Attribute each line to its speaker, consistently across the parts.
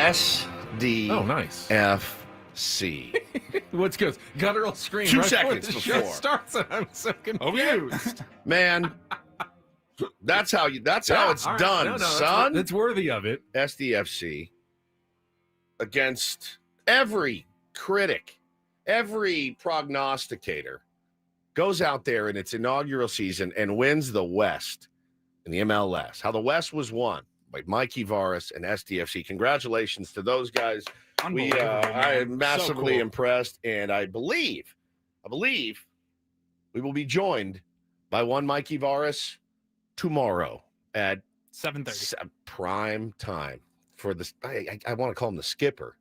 Speaker 1: SDFC.
Speaker 2: Oh, nice. What's good? Guttural scream.
Speaker 1: 2
Speaker 2: right
Speaker 1: seconds
Speaker 2: the show
Speaker 1: before.
Speaker 2: starts, and I'm so confused.
Speaker 1: Man, that's how it's
Speaker 2: all
Speaker 1: done,
Speaker 2: No,
Speaker 1: son.
Speaker 2: That's worthy of it.
Speaker 1: SDFC against every critic, every prognosticator goes out there in its inaugural season and wins the West in the MLS. How the West was won by Mikey Varis and SDFC. Congratulations to those guys. I am massively impressed, and I believe we will be joined by one Mikey Varis tomorrow at
Speaker 3: 7:30
Speaker 1: prime time for this. I want to call him the skipper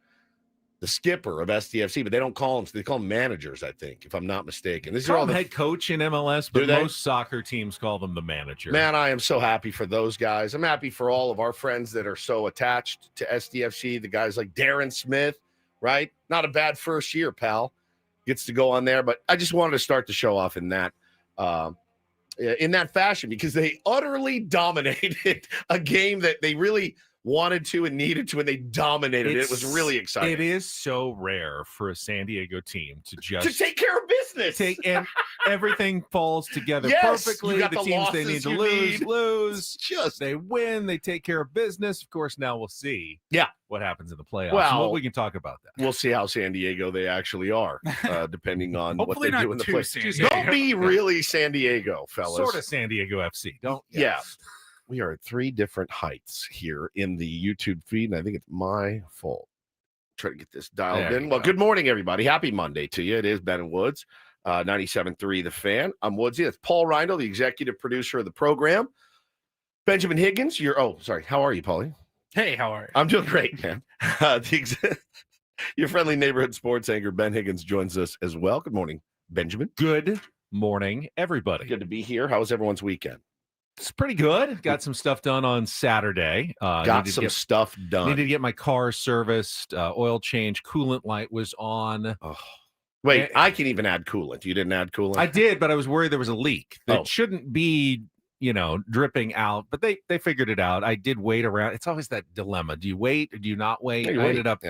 Speaker 1: of SDFC, but they don't call him. They call them managers, I think, if I'm not mistaken. These are all the
Speaker 2: head coach in MLS, but most soccer teams call them the manager.
Speaker 1: Man, I am so happy for those guys. I'm happy for all of our friends that are so attached to SDFC. The guys like Darren Smith, right? Not a bad first year, pal. Gets to go on there, but I just wanted to start the show off in that fashion because they utterly dominated a game that they really wanted to and needed to, and they dominated it. It was really exciting.
Speaker 2: It is so rare for a San Diego team to
Speaker 1: take care of business.
Speaker 2: And everything falls together perfectly.
Speaker 1: You got
Speaker 2: the teams they need to lose.
Speaker 1: Just
Speaker 2: they win. They take care of business. Of course, now we'll see. What happens in the playoffs?
Speaker 1: Well,
Speaker 2: we can talk about that.
Speaker 1: We'll see how San Diego they actually are, depending on what they do in the playoffs. Don't be really San Diego, fellas.
Speaker 2: Sort of San Diego FC. Don't.
Speaker 1: Yeah. We are at 3 different heights here in the YouTube feed, and I think it's my fault. Try to get this dialed in. Well, good morning, everybody. Happy Monday to you. It is Ben and Woods, 97.3 The Fan. I'm Woodsy. That's Paul Reindl, the executive producer of the program. Benjamin Higgins, how are you, Paulie?
Speaker 3: Hey, how are you?
Speaker 1: I'm doing great, man. Your friendly neighborhood sports anchor, Ben Higgins, joins us as well. Good morning, Benjamin.
Speaker 2: Good morning, everybody.
Speaker 1: Good to be here. How was everyone's weekend?
Speaker 2: It's pretty good. Got some stuff done on Saturday.
Speaker 1: Stuff done.
Speaker 2: Needed to get my car serviced. Oil change. Coolant light was on.
Speaker 1: Oh. Wait, I can even add coolant. You didn't add coolant?
Speaker 2: I did, but I was worried there was a leak. That shouldn't be, dripping out. But they figured it out. I did wait around. It's always that dilemma. Do you wait or do you not wait? I ended up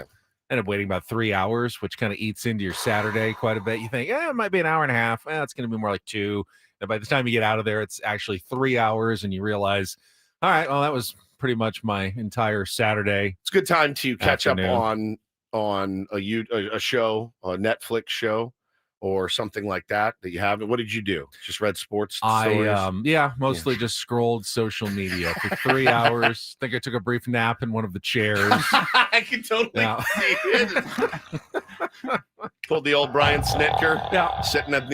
Speaker 2: waiting about 3 hours, which kind of eats into your Saturday quite a bit. You think, it might be an hour and a half. It's going to be more like 2. And by the time you get out of there, it's actually 3 hours, and you realize, all right, well, that was pretty much my entire Saturday.
Speaker 1: It's a good time to catch up on a show, a Netflix show, or something like that you haven't. What did you do? Just read sports stories?
Speaker 2: Mostly just scrolled social media for 3 hours. I think I took a brief nap in one of the chairs.
Speaker 1: I can totally see it. Pulled the old Brian Snitker, sitting at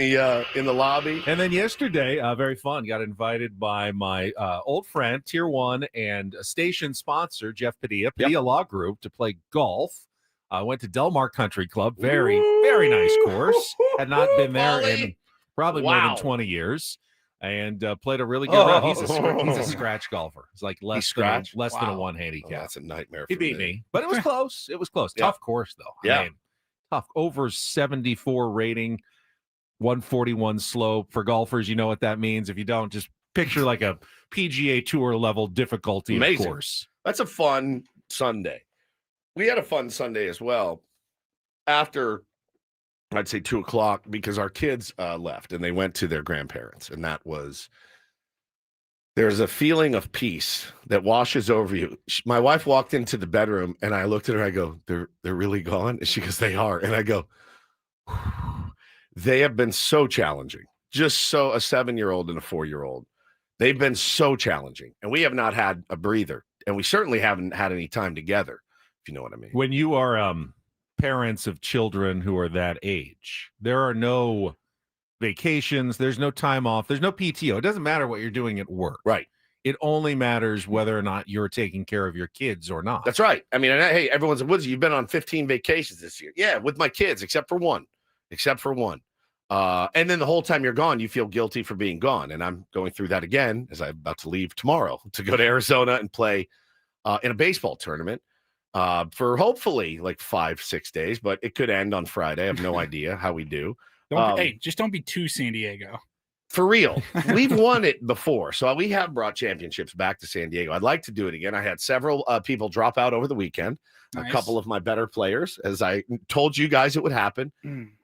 Speaker 1: in the lobby.
Speaker 2: And then yesterday, very fun. Got invited by my old friend, Tier 1, and a station sponsor, Jeff Padilla Law Group, to play golf. I went to Del Mar Country Club. Very, very nice course. Had not been there in probably more than 20 years. And played a really good round. He's a scratch golfer. It's like less than a 1 handicap.
Speaker 1: That's a nightmare.
Speaker 2: He beat me, but it was close. It was close. Tough course though.
Speaker 1: Yeah.
Speaker 2: Tough. Over 74 rating, 141 slope for golfers. You know what that means. If you don't, just picture like a PGA Tour level difficulty.
Speaker 1: Amazing.
Speaker 2: Of course.
Speaker 1: That's a fun Sunday. We had a fun Sunday as well. After, I'd say 2:00, because our kids left and they went to their grandparents, and there's a feeling of peace that washes over you. My wife walked into the bedroom, and I looked at her. I go, "They're really gone?" And she goes, "They are." And I go, "They have been so challenging. Just so a 7-year-old and a 4-year-old. They've been so challenging, and we have not had a breather, and we certainly haven't had any time together." If you know what I mean.
Speaker 2: When you are parents of children who are that age, there are no vacations, there's no time off, there's no PTO. It doesn't matter what you're doing at work.
Speaker 1: Right.
Speaker 2: It only matters whether or not you're taking care of your kids or not.
Speaker 1: That's right. I mean, hey, everyone's like, Woodsy, you've been on 15 vacations this year. Yeah, with my kids, except for one. And then the whole time you're gone, you feel guilty for being gone. And I'm going through that again as I'm about to leave tomorrow to go to Arizona and play in a baseball tournament. For hopefully like 5-6 days, but it could end on Friday. I have no idea how we do.
Speaker 3: Just don't be too San Diego.
Speaker 1: For real. We've won it before. So we have brought championships back to San Diego. I'd like to do it again. I had several people drop out over the weekend. Nice. A couple of my better players, as I told you guys it would happen.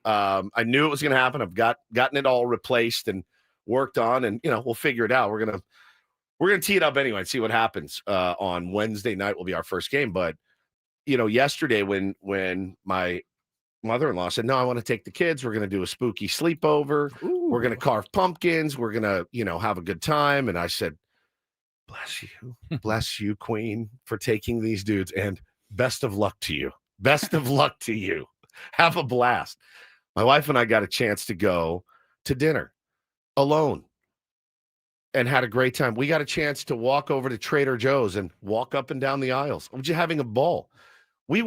Speaker 1: I knew it was going to happen. I've gotten it all replaced and worked on, and we'll figure it out. We're gonna tee it up anyway and see what happens. On Wednesday night will be our first game. But yesterday when my mother-in-law said, no, I want to take the kids. We're going to do a spooky sleepover. Ooh. We're going to carve pumpkins. We're going to, have a good time. And I said, bless you, Queen, for taking these dudes. And best of luck to you. Best of luck to you. Have a blast. My wife and I got a chance to go to dinner alone and had a great time. We got a chance to walk over to Trader Joe's and walk up and down the aisles. We're just having a ball. We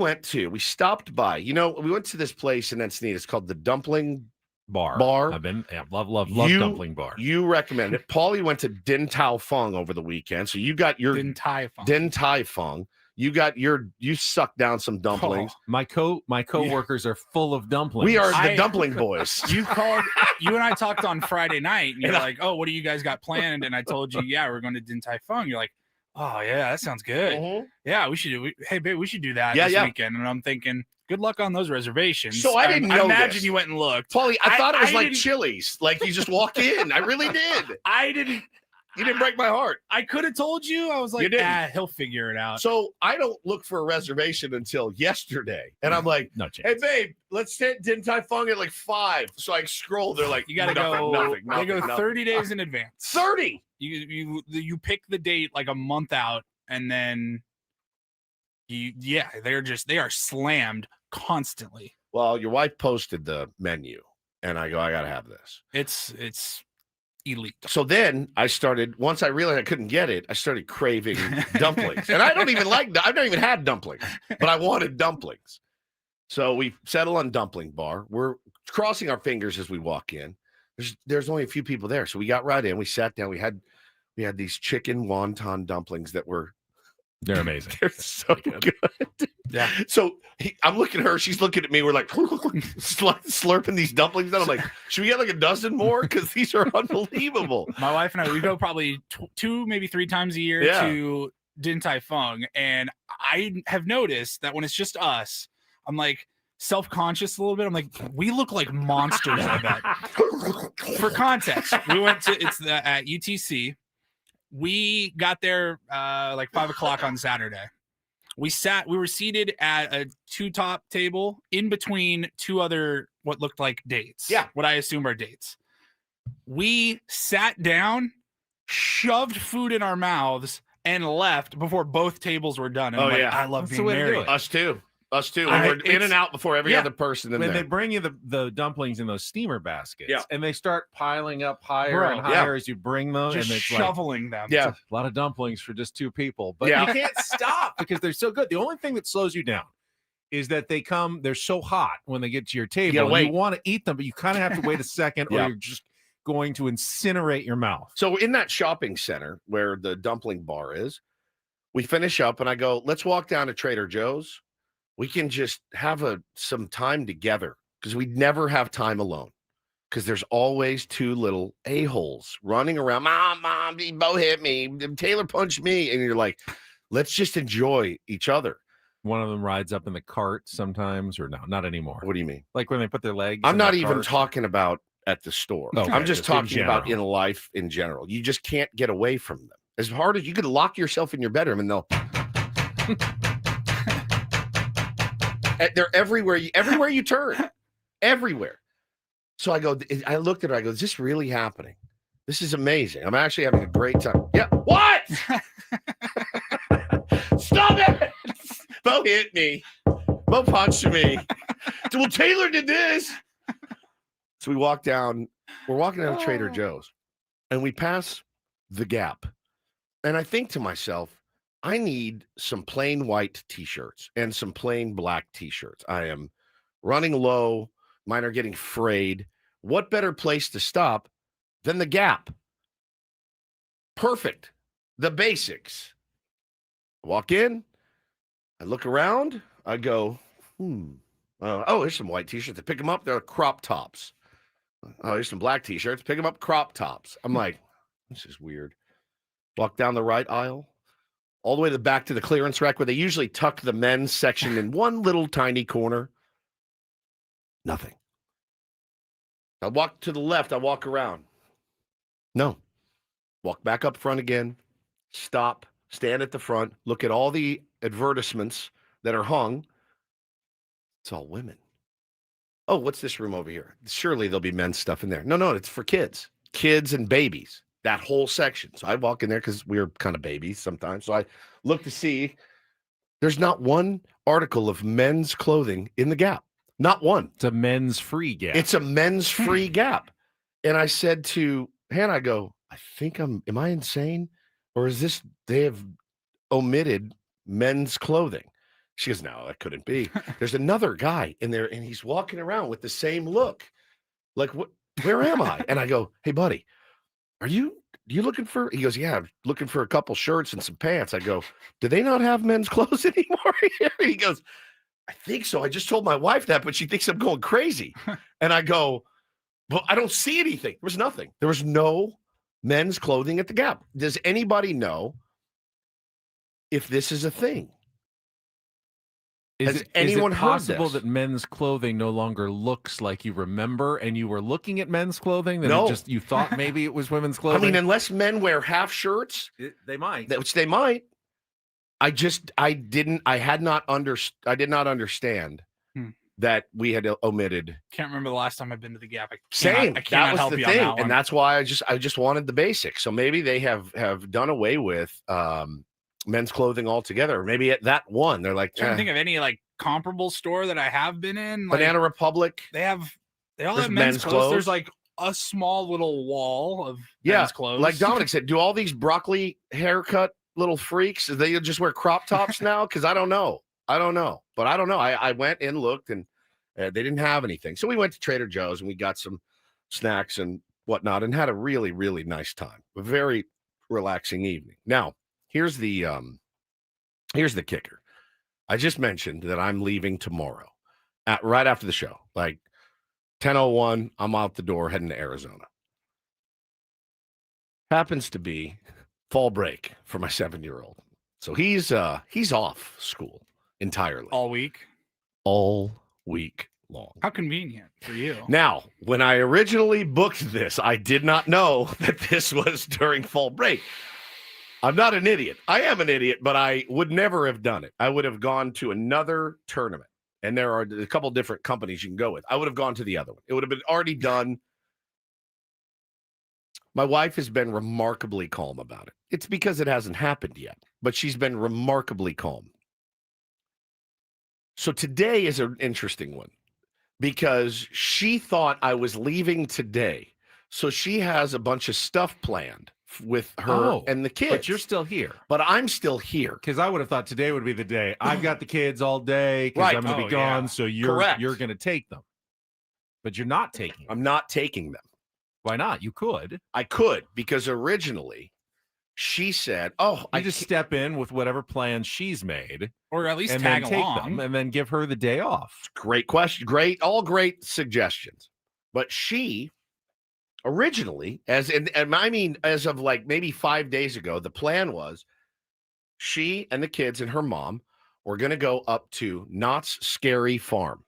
Speaker 1: stopped by, we went to this place in Encinitas. It's called the Dumpling Bar.
Speaker 2: I've been, love Dumpling Bar.
Speaker 1: You recommend it. Paulie went to Din Tai Fung over the weekend. So you got your
Speaker 3: Din Tai
Speaker 1: Fung. You sucked down some dumplings.
Speaker 2: Oh, my coworkers are full of dumplings.
Speaker 1: We are the dumpling boys.
Speaker 3: You and I talked on Friday night, and you're like, oh, what do you guys got planned? And I told you, yeah, we're going to Din Tai Fung. You're like, oh, yeah, that sounds good. Mm-hmm. Yeah, we should hey, babe, we should do that this weekend. And I'm thinking, good luck on those reservations.
Speaker 1: So I didn't know
Speaker 3: I imagine you went and looked.
Speaker 1: Paulie, I thought it was like Chili's. Like you just walk in. I really did. You didn't break my heart.
Speaker 3: I could have told you. I was like, he'll figure it out.
Speaker 1: So I don't look for a reservation until yesterday. And I'm like,
Speaker 2: no chance.
Speaker 1: Hey, babe, let's hit Din Tai Fung at like 5. So I scroll. They're like,
Speaker 3: you got to go. Nothing. They go 30 days in advance.
Speaker 1: 30?
Speaker 3: You pick the date like a month out, and then they are slammed constantly.
Speaker 1: Well, your wife posted the menu, and I go, I got to have this.
Speaker 3: It's elite.
Speaker 1: So then once I realized I couldn't get it, I started craving dumplings. And I've not even had dumplings, but I wanted dumplings. So we settle on Dumpling Bar. We're crossing our fingers as we walk in. There's only a few people there. So we got right in. We sat down. We had these chicken wonton dumplings
Speaker 2: they're amazing.
Speaker 1: They're so good.
Speaker 3: Yeah.
Speaker 1: So I'm looking at her. She's looking at me. We're like slurping these dumplings down. I'm like, should we get like a dozen more? Because these are unbelievable.
Speaker 3: My wife and I, we go probably 2, maybe 3 times a year to Din Tai Fung. And I have noticed that when it's just us, I'm like self-conscious a little bit. I'm like, we look like monsters, I bet. For context, we went to at UTC. We got there like 5 o'clock on Saturday. We were seated at a 2-top table in between 2 other what looked like dates.
Speaker 1: Yeah.
Speaker 3: What I assume are dates. We sat down, shoved food in our mouths, and left before both tables were done. And I love being married.
Speaker 1: Us too. We're in and out before every other person in there.
Speaker 2: When they bring you the dumplings in those steamer baskets, and they start piling up higher and higher as you bring them,
Speaker 3: just
Speaker 2: and it's
Speaker 3: shoveling them.
Speaker 2: Yeah, a lot of dumplings for just 2 people, but you can't stop because they're so good. The only thing that slows you down is that they're so hot when they get to your table. You want to eat them, but you kind of have to wait a second, or you're just going to incinerate your mouth.
Speaker 1: So in that shopping center where the Dumpling Bar is, we finish up, and I go, let's walk down to Trader Joe's. We can just have some time together because we never have time alone because there's always 2 little a-holes running around. Mom, Bo hit me. Taylor punched me. And you're like, let's just enjoy each other.
Speaker 2: One of them rides up in the cart sometimes, or no, not anymore.
Speaker 1: What do you mean?
Speaker 2: Like when they put their legs
Speaker 1: I'm not even talking about at the store.
Speaker 2: Okay,
Speaker 1: I'm just talking about in life in general. You just can't get away from them. As hard as you could lock yourself in your bedroom and they'll... They're everywhere you turn, everywhere. So I looked at her. I go, is this really happening? This is amazing. I'm actually having a great time. Yeah. What? Stop it. Bo hit me. Bo punched me. Well, Taylor did this. So we walk down. We're walking down to Trader Joe's, and we pass the Gap. And I think to myself, I need some plain white T-shirts and some plain black T-shirts. I am running low. Mine are getting frayed. What better place to stop than the Gap? Perfect. The basics. I walk in. I look around. I go, there's some white T-shirts. I pick them up. They're crop tops. Oh, here's some black T-shirts. Pick them up, crop tops. I'm like, this is weird. Walk down the right aisle, all the way to the back to the clearance rack where they usually tuck the men's section in one little tiny corner. Nothing. I walk to the left. I walk around. No. Walk back up front again. Stop. Stand at the front. Look at all the advertisements that are hung. It's all women. Oh, what's this room over here? Surely there'll be men's stuff in there. No, it's for kids. Kids and babies. That whole section. So I walk in there because we're kind of babies sometimes. So I look to see. There's not one article of men's clothing in the Gap. Not one.
Speaker 2: It's a men's free Gap.
Speaker 1: It's a men's free Gap. And I said to Hannah, I go, I think am I insane? Or is this, they have omitted men's clothing? She goes, no, that couldn't be. There's another guy in there, and he's walking around with the same look. Like, what? Where am I? And I go, hey, buddy, are you looking for? He goes, yeah, I'm looking for a couple shirts and some pants. I go, do they not have men's clothes anymore here? He goes, I think so. I just told my wife that, but she thinks I'm going crazy. And I go, well, I don't see anything. There was nothing. There was no men's clothing at the Gap. Does anybody know if this is a thing?
Speaker 2: Is it possible that men's clothing no longer looks like you remember, and you were looking at men's clothing? That you thought maybe it was women's clothing?
Speaker 1: I mean, unless men wear half shirts,
Speaker 2: they might.
Speaker 1: Which they might. I did not understand that we had omitted.
Speaker 3: Can't remember the last time I've been to the Gap.
Speaker 1: Same.
Speaker 3: That was the thing,
Speaker 1: and that's why I just wanted the basics. So maybe they have done away with men's clothing altogether. Or maybe at that one, they're like,
Speaker 3: I'm trying to think of any like comparable store that I have been in. Like,
Speaker 1: Banana Republic.
Speaker 3: They all have men's clothes. There's like a small little wall of men's clothes.
Speaker 1: Like Dominic said, do all these broccoli haircut little freaks, they just wear crop tops now? Because I don't know. But I don't know. I went and looked, and they didn't have anything. So we went to Trader Joe's and we got some snacks and whatnot and had a really, really nice time. A very relaxing evening. Now, here's the kicker. I just mentioned that I'm leaving tomorrow right after the show, like 10:01. I'm out the door heading to Arizona. Happens to be fall break for my 7-year-old. So he's off school entirely.
Speaker 3: All week
Speaker 1: long.
Speaker 3: How convenient for you.
Speaker 1: Now, when I originally booked this, I did not know that this was during fall break. I'm not an idiot. I am an idiot, but I would never have done it. I would have gone to another tournament, and there are a couple different companies you can go with. I would have gone to the other one. It would have been already done. My wife has been remarkably calm about it. It's because it hasn't happened yet, but she's been remarkably calm. So today is an interesting one because she thought I was leaving today. So she has a bunch of stuff planned with her and the kids.
Speaker 2: But you're still here.
Speaker 1: But I'm still here.
Speaker 2: Because I would have thought today would be the day. I've got the kids all day because I'm going to be gone. So you're going to take them. But you're not taking them.
Speaker 1: I'm not taking them.
Speaker 2: Why not? You could.
Speaker 1: I could, because originally she said,
Speaker 2: I just step in with whatever plans she's made.
Speaker 3: Or at least
Speaker 2: and
Speaker 3: tag
Speaker 2: then
Speaker 3: along.
Speaker 2: Take them and then give her the day off.
Speaker 1: Great question. All great suggestions. But she originally, as of like maybe 5 days ago, the plan was she and the kids and her mom were going to go up to Knott's Scary Farm.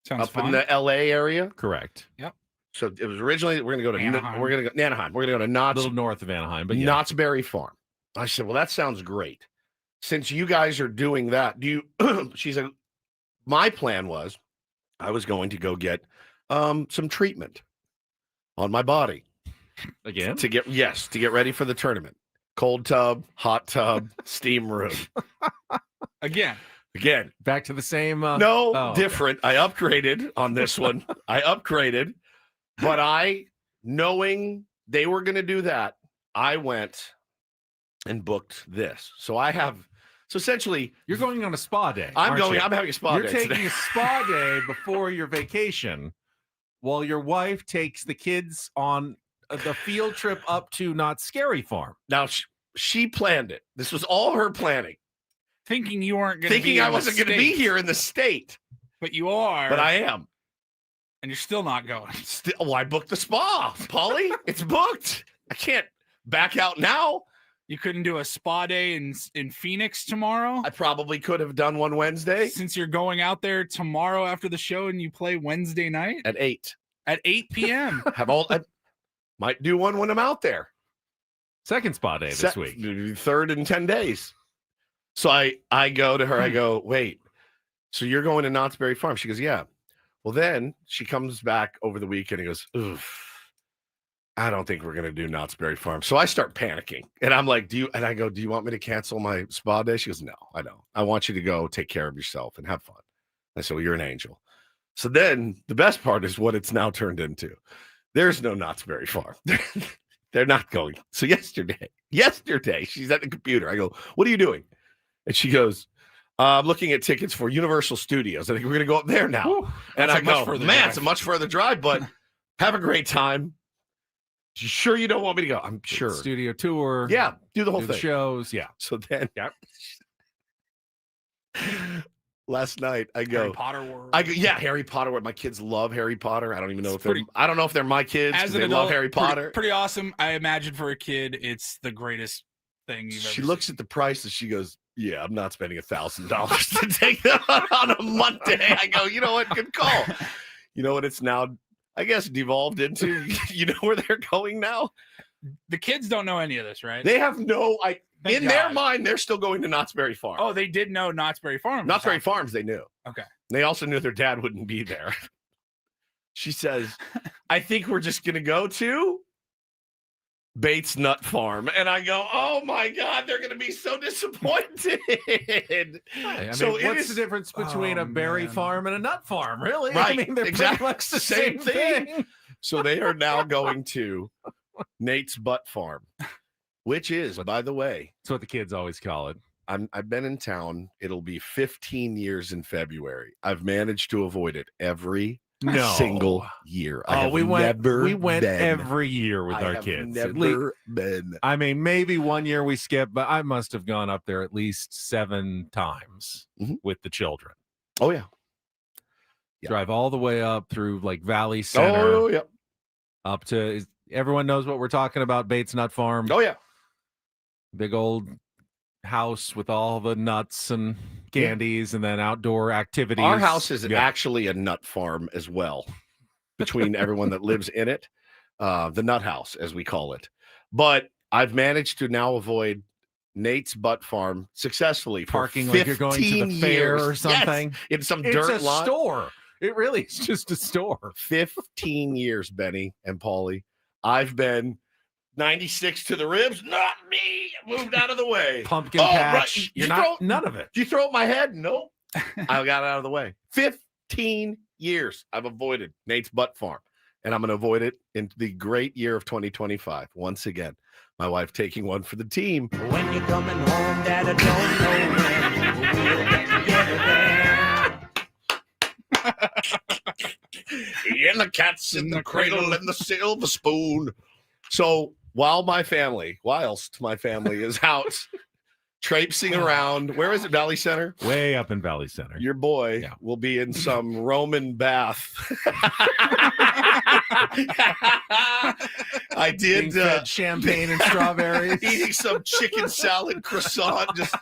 Speaker 3: Sounds
Speaker 1: up
Speaker 3: fun.
Speaker 1: in the LA area.
Speaker 2: Correct.
Speaker 3: Yep.
Speaker 1: So it was originally we're going to go to Anaheim. We're going to go to Knott's,
Speaker 2: a little north of Anaheim, but
Speaker 1: Knott's Berry Farm. I said, well, that sounds great. Since you guys are doing that, she said, my plan was I was going to go get some treatment on my body.
Speaker 2: Again?
Speaker 1: To get ready for the tournament. Cold tub, hot tub, steam room.
Speaker 3: Again.
Speaker 2: Back to the same.
Speaker 1: Different. I upgraded on this one. But knowing they were going to do that, I went and booked this. So essentially,
Speaker 2: you're going on a spa day.
Speaker 1: I'm having a spa day.
Speaker 2: You're taking a spa day before your vacation, while your wife takes the kids on the field trip up to Knott's Scary Farm.
Speaker 1: Now she planned it. This was all her planning.
Speaker 3: Thinking you weren't going to be
Speaker 1: Thinking I wasn't going to be here in the state.
Speaker 3: But you are.
Speaker 1: But I am.
Speaker 3: And you're still not going.
Speaker 1: Well, I booked the spa, Paulie. It's booked. I can't back out now.
Speaker 3: You couldn't do a spa day in Phoenix tomorrow?
Speaker 1: I probably could have done one Wednesday.
Speaker 3: Since you're going out there tomorrow after the show and you play Wednesday night?
Speaker 1: At 8.
Speaker 3: At 8 p.m.
Speaker 1: I might do one when I'm out there.
Speaker 2: Second spa day this week.
Speaker 1: Third in 10 days. So I go to her. I go, wait, so you're going to Knott's Berry Farm? She goes, yeah. Well, then she comes back over the weekend and goes, oof. I don't think we're going to do Knott's Berry Farm. So I start panicking. And I'm like, do you want me to cancel my spa day? She goes, no, I don't. I want you to go take care of yourself and have fun. I said, well, you're an angel. So then the best part is what it's now turned into. There's no Knott's Berry Farm. They're not going. So yesterday, she's at the computer. I go, what are you doing? And she goes, I'm looking at tickets for Universal Studios. I think we're going to go up there now. Whew, and I go, man, it's a much further drive, but have a great time. You sure you don't want me to go? I'm sure.
Speaker 2: Studio tour.
Speaker 1: Yeah, do the whole thing.
Speaker 2: Shows. Yeah.
Speaker 1: So then, last night I go
Speaker 3: Harry Potter World.
Speaker 1: Harry Potter World. My kids love Harry Potter. I don't even know I don't know if they're my kids.
Speaker 3: As an
Speaker 1: they
Speaker 3: adult,
Speaker 1: love Harry Potter.
Speaker 3: Pretty awesome. I imagine for a kid, it's the greatest thing you've ever
Speaker 1: She
Speaker 3: seen.
Speaker 1: looks at the price and she goes, yeah, I'm not spending $1,000 to take that on a Monday. I go, you know what? Good call. You know what it's now, I guess, devolved into? You know where they're going now?
Speaker 3: The kids don't know any of this, right?
Speaker 1: They have their mind, they're still going to Knott's Berry Farm.
Speaker 3: Oh, they did know Knott's Berry Farm.
Speaker 1: Knott's Berry Farms, they knew.
Speaker 3: Okay.
Speaker 1: They also knew their dad wouldn't be there. She says, I think we're just going to go to Bates Nut Farm. And I go, oh my God, they're going to be so disappointed.
Speaker 2: What's the difference between a berry farm and a nut farm, really?
Speaker 1: Right.
Speaker 2: I mean, they're
Speaker 1: exactly
Speaker 2: pretty much the same thing.
Speaker 1: So they are now going to Nate's Butt Farm, which is, by the way,
Speaker 2: that's what the kids always call it.
Speaker 1: I've been in town. It'll be 15 years in February. I've managed to avoid it every single year.
Speaker 2: We went every year with our kids.
Speaker 1: Never been.
Speaker 2: I mean, maybe one year we skipped, but I must have gone up there at least 7 times with the children.
Speaker 1: Oh yeah.
Speaker 2: Drive all the way up through like Valley Center.
Speaker 1: Oh yeah.
Speaker 2: Up to everyone knows what we're talking about. Bates Nut Farm.
Speaker 1: Oh yeah.
Speaker 2: Big old house with all the nuts and candies and then outdoor activities.
Speaker 1: Our house is actually a nut farm as well, between everyone that lives in it. The nut house, as we call it. But I've managed to now avoid Nate's Butt Farm successfully for
Speaker 2: parking like you're going to the fair or something.
Speaker 1: Yes, in some dirt lot.
Speaker 2: It's a store. It really is just a store.
Speaker 1: 15 years, Benny and Paulie. I've been 96 to the ribs. Not me. Moved out of the way.
Speaker 2: Pumpkin patch.
Speaker 1: Right.
Speaker 2: You're not none of it.
Speaker 1: Did you throw it at my head? Nope. I got out of the way. 15 years I've avoided Nate's Butt Farm. And I'm going to avoid it into the great year of 2025. Once again, my wife taking one for the team.
Speaker 4: When you're coming home, Dad, I don't know when we'll get together.
Speaker 1: And the cat's in the cradle and the silver spoon. So whilst my family is out traipsing around, where is it? Valley Center?
Speaker 2: Way up in Valley Center.
Speaker 1: Your boy will be in some Roman bath. I did
Speaker 2: champagne and strawberries,
Speaker 1: eating some chicken salad croissant. Just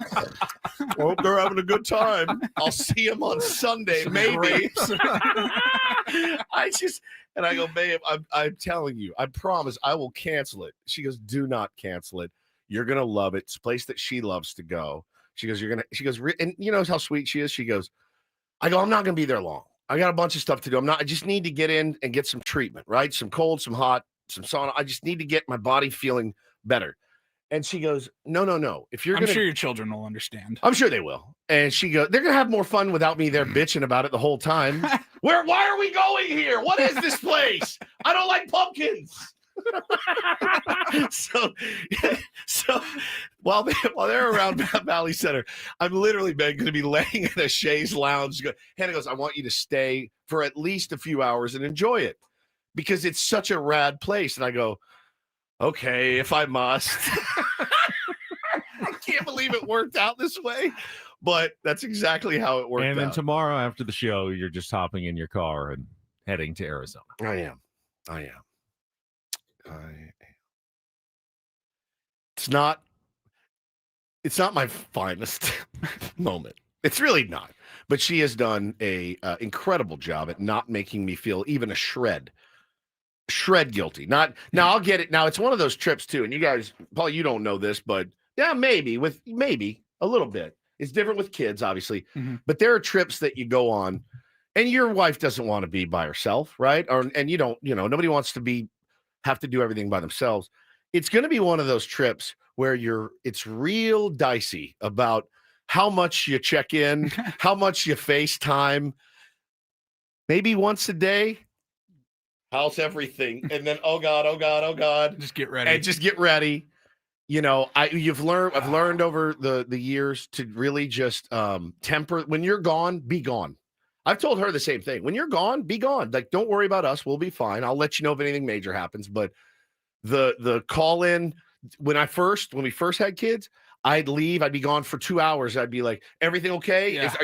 Speaker 1: hope they're having a good time. I'll see them on Sunday, maybe. And I go, babe, I'm telling you, I promise I will cancel it. She goes, do not cancel it. You're going to love it. It's a place that she loves to go. She goes, and you know how sweet she is? She goes, I'm not going to be there long. I got a bunch of stuff to do. I just need to get in and get some treatment, right? Some cold, some hot, some sauna. I just need to get my body feeling better. And she goes, no. I'm
Speaker 3: sure your children will understand.
Speaker 1: I'm sure they will. And she goes, they're going to have more fun without me there bitching about it the whole time. Why are we going here? What is this place? I don't like pumpkins. so while they're around Valley Center, I'm literally going to be laying in a chaise lounge. Hannah goes, I want you to stay for at least a few hours and enjoy it because it's such a rad place. And I go, okay, if I must. I can't believe it worked out this way, but that's exactly how it worked out.
Speaker 2: And then tomorrow after the show, you're just hopping in your car and heading to Arizona.
Speaker 1: I am. It's not my finest moment. It's really not. But she has done a incredible job at not making me feel even a shred guilty. Now I'll get it. Now it's one of those trips too. And you guys, Paul, you don't know this, but yeah, maybe a little bit. It's different with kids, obviously.
Speaker 3: Mm-hmm.
Speaker 1: But there are trips that you go on, and your wife doesn't want to be by herself, right? And you don't, nobody wants to have to do everything by themselves. It's going to be one of those trips where it's real dicey about how much you check in, how much you FaceTime, maybe once a day. How's everything? And then, oh God.
Speaker 3: Just get ready.
Speaker 1: And just get ready. I've learned over the years to really just temper. When you're gone, be gone. I've told her the same thing. When you're gone, be gone. Like, don't worry about us. We'll be fine. I'll let you know if anything major happens. But the call in, when we first had kids, I'd leave. I'd be gone for 2 hours. I'd be like, everything okay?
Speaker 3: Yeah.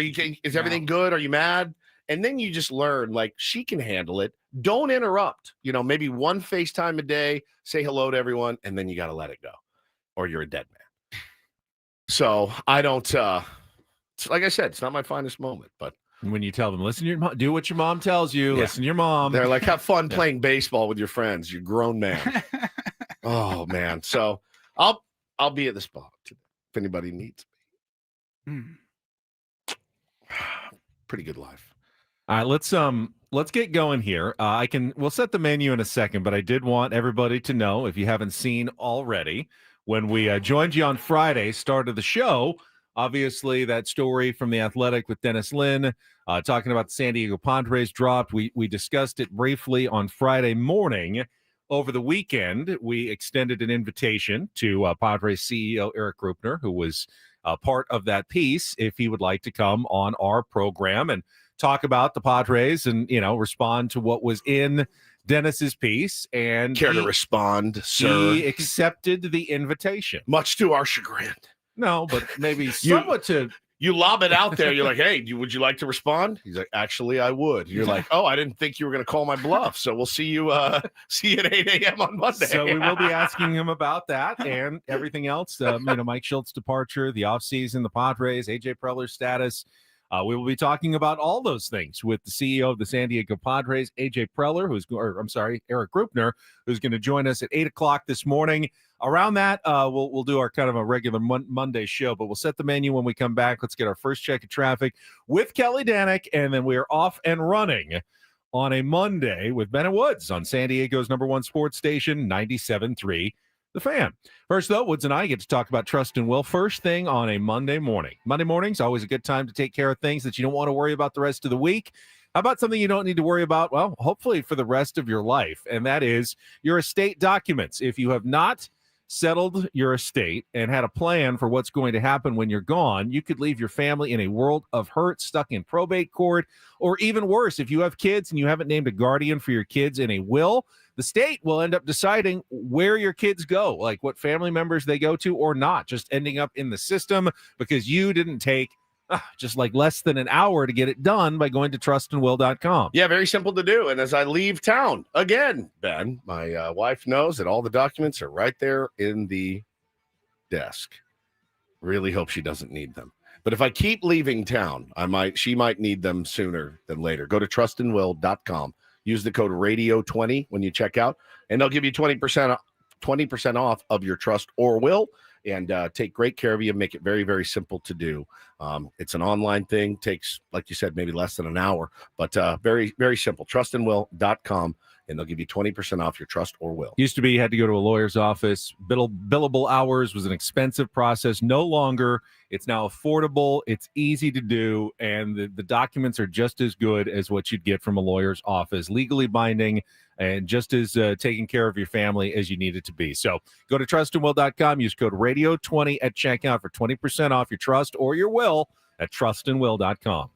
Speaker 1: Is everything good? Are you mad? And then you just learn, like, she can handle it. Don't interrupt. Maybe one FaceTime a day, say hello to everyone, and then you got to let it go, or you're a dead man. So I don't, like I said, it's not my finest moment, but.
Speaker 2: When you tell them, listen to your mom, do what your mom tells you, listen to your mom.
Speaker 1: They're like, have fun playing baseball with your friends. You're a grown man. Oh, man. So I'll be at the spot if anybody needs me. Pretty good life.
Speaker 2: All right, let's get going here. We'll set the menu in a second, but I did want everybody to know, if you haven't seen already, when we joined you on Friday, started the show, obviously that story from The Athletic with Dennis Lin, talking about the San Diego Padres dropped. We discussed it briefly on Friday morning. Over the weekend, we extended an invitation to Padres CEO Erik Greupner, who was part of that piece, if he would like to come on our program and talk about the Padres and, respond to what was in Dennis's piece. And
Speaker 1: care to respond, sir?
Speaker 2: He accepted the invitation.
Speaker 1: Much to our chagrin.
Speaker 2: No, but maybe somewhat to...
Speaker 1: You lob it out there. You're like, hey, would you like to respond? He's like, actually, I would. You're like, oh, I didn't think you were going to call my bluff. So we'll see you at 8 a.m. on Monday.
Speaker 2: So we will be asking him about that and everything else. Mike Schultz's departure, the offseason, the Padres, AJ Preller's status. We will be talking about all those things with the CEO of the San Diego Padres, AJ Preller, Erik Greupner, who's going to join us at 8 o'clock this morning. Around that, we'll do our kind of a regular Monday show, but we'll set the menu when we come back. Let's get our first check of traffic with Kelly Danick, and then we are off and running on a Monday with Bennett Woods on San Diego's #1 sports station, 97.3 The Fan. First, though, Woods and I get to talk about trust and will first thing on a Monday morning. Monday morning's always a good time to take care of things that you don't want to worry about the rest of the week. How about something you don't need to worry about? Well, hopefully for the rest of your life, and that is your estate documents. If you have not settled your estate and had a plan for what's going to happen when you're gone, you could leave your family in a world of hurt, stuck in probate court, or even worse, if you have kids and you haven't named a guardian for your kids in a will, the state will end up deciding where your kids go, like what family members they go to or not, just ending up in the system because you didn't take just like less than an hour to get it done by going to trustandwill.com.
Speaker 1: Yeah, very simple to do. And as I leave town, again, Ben, my wife knows that all the documents are right there in the desk. Really hope she doesn't need them. But if I keep leaving town, she might need them sooner than later. Go to trustandwill.com. Use the code radio20 when you check out, and they'll give you 20% off of your trust or will, and take great care of you and make it very, very simple to do. It's an online thing. Takes, like you said, maybe less than an hour, but very, very simple. Trustandwill.com, and they'll give you 20% off your trust or will.
Speaker 2: Used to be you had to go to a lawyer's office. Billable hours was an expensive process. No longer. It's now affordable. It's easy to do, and the documents are just as good as what you'd get from a lawyer's office. Legally binding and just as taking care of your family as you need it to be. So go to trustandwill.com. Use code radio20 at checkout for 20% off your trust or your will at trustandwill.com.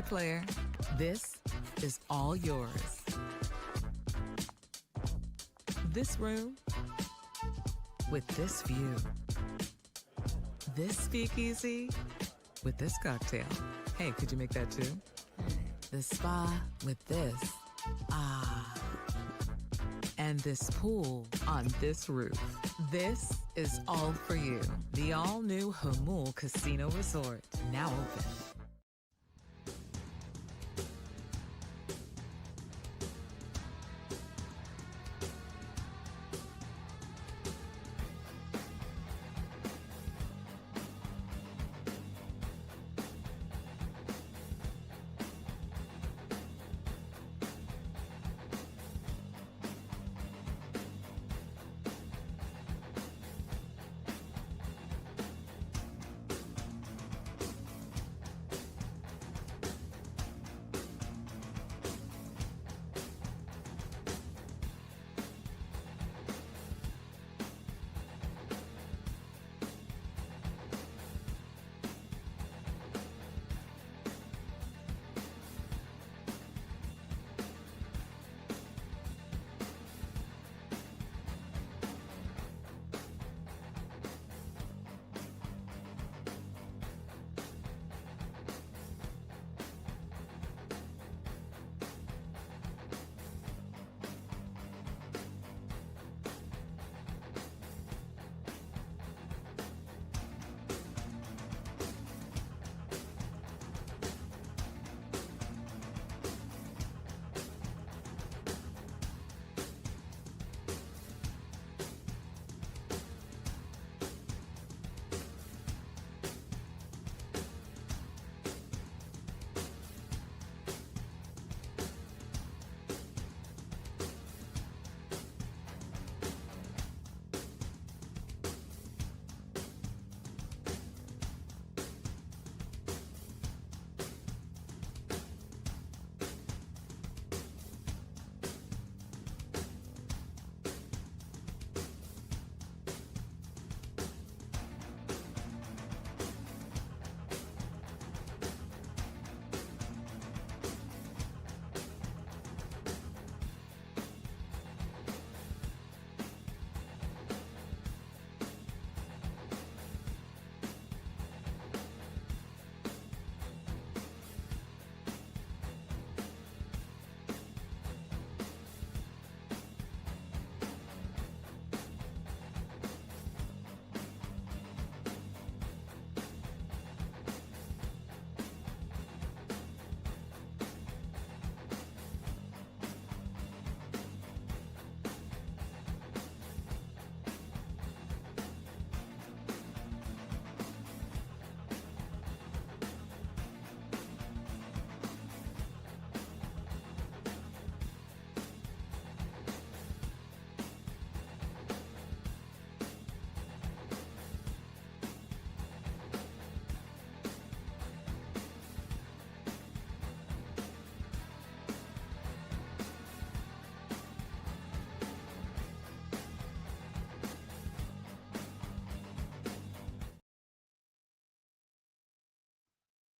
Speaker 5: Okay, player. This is all yours. This room with this view. This speakeasy with this cocktail. Hey, could you make that too? The spa with this. Ah. And this pool on this roof. This is all for you. The all-new Hamul Casino Resort, now open.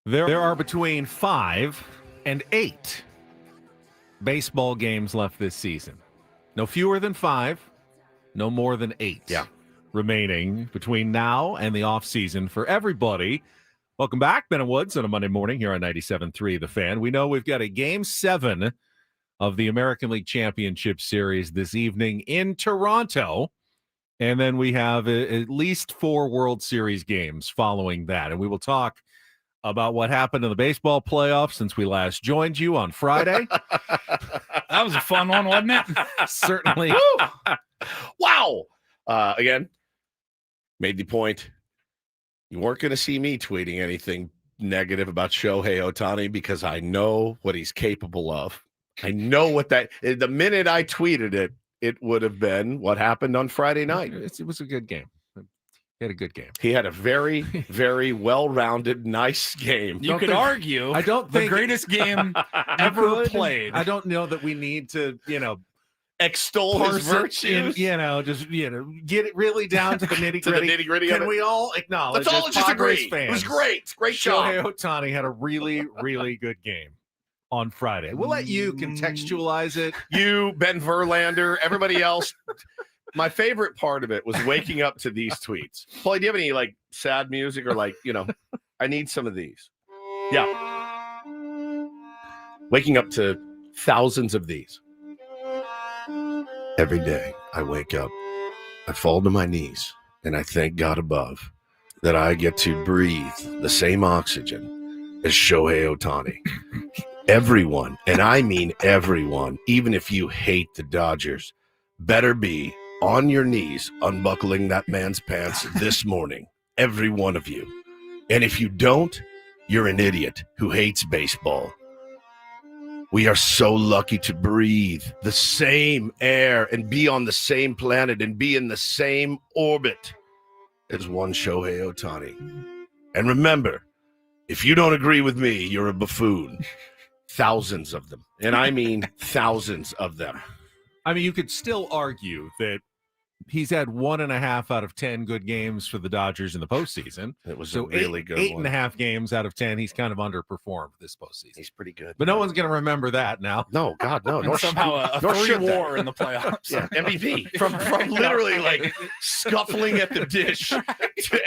Speaker 2: There are between 5 and 8 baseball games left this season. No fewer than 5, no more than 8 remaining between now and the offseason for everybody. Welcome back, Ben and Woods, on a Monday morning here on 97.3 The Fan. We know we've got a Game 7 of the American League Championship Series this evening in Toronto, and then we have at least 4 World Series games following that, and we will talk about what happened in the baseball playoffs since we last joined you on Friday.
Speaker 3: That was a fun one, wasn't it?
Speaker 2: Certainly.
Speaker 1: Wow. Again, made the point. You weren't going to see me tweeting anything negative about Shohei Ohtani because I know what he's capable of. I know what the minute I tweeted it, it would have been what happened on Friday night.
Speaker 2: It was a good game. He had a good game.
Speaker 1: He had a very, very well-rounded, nice game.
Speaker 3: You could argue
Speaker 2: I don't
Speaker 3: the
Speaker 2: think
Speaker 3: greatest game ever played.
Speaker 2: I don't know that we need to,
Speaker 1: extol his virtues.
Speaker 2: Just get it really down to the nitty gritty. Can we all acknowledge?
Speaker 1: Let's all just agree.
Speaker 2: Fans,
Speaker 1: it was great. Great job.
Speaker 2: Shohei Ohtani had a really, really good game on Friday. We'll let you contextualize it.
Speaker 1: You, Ben Verlander, everybody else. My favorite part of it was waking up to these tweets. Paulie, do you have any like sad music or like, I need some of these. Yeah. Waking up to thousands of these. Every day I wake up, I fall to my knees, and I thank God above that I get to breathe the same oxygen as Shohei Ohtani. Everyone, and I mean everyone, even if you hate the Dodgers, better be on your knees unbuckling that man's pants this morning. Every one of you. And if you don't, you're an idiot who hates baseball. We are so lucky to breathe the same air and be on the same planet and be in the same orbit as one Shohei Ohtani. And remember, if you don't agree with me, you're a buffoon. Thousands of them. And I mean thousands of them.
Speaker 2: I mean, you could still argue that he's had 1.5 out of 10 good games for the Dodgers in the postseason.
Speaker 1: It was
Speaker 2: so
Speaker 1: a really good
Speaker 2: 8.5 games out of 10. He's kind of underperformed this postseason.
Speaker 1: He's pretty good.
Speaker 2: But no one's going to remember that now.
Speaker 1: No, God, no.
Speaker 3: And somehow a 3-war in the playoffs.
Speaker 1: Yeah, MVP. From literally like scuffling at the dish to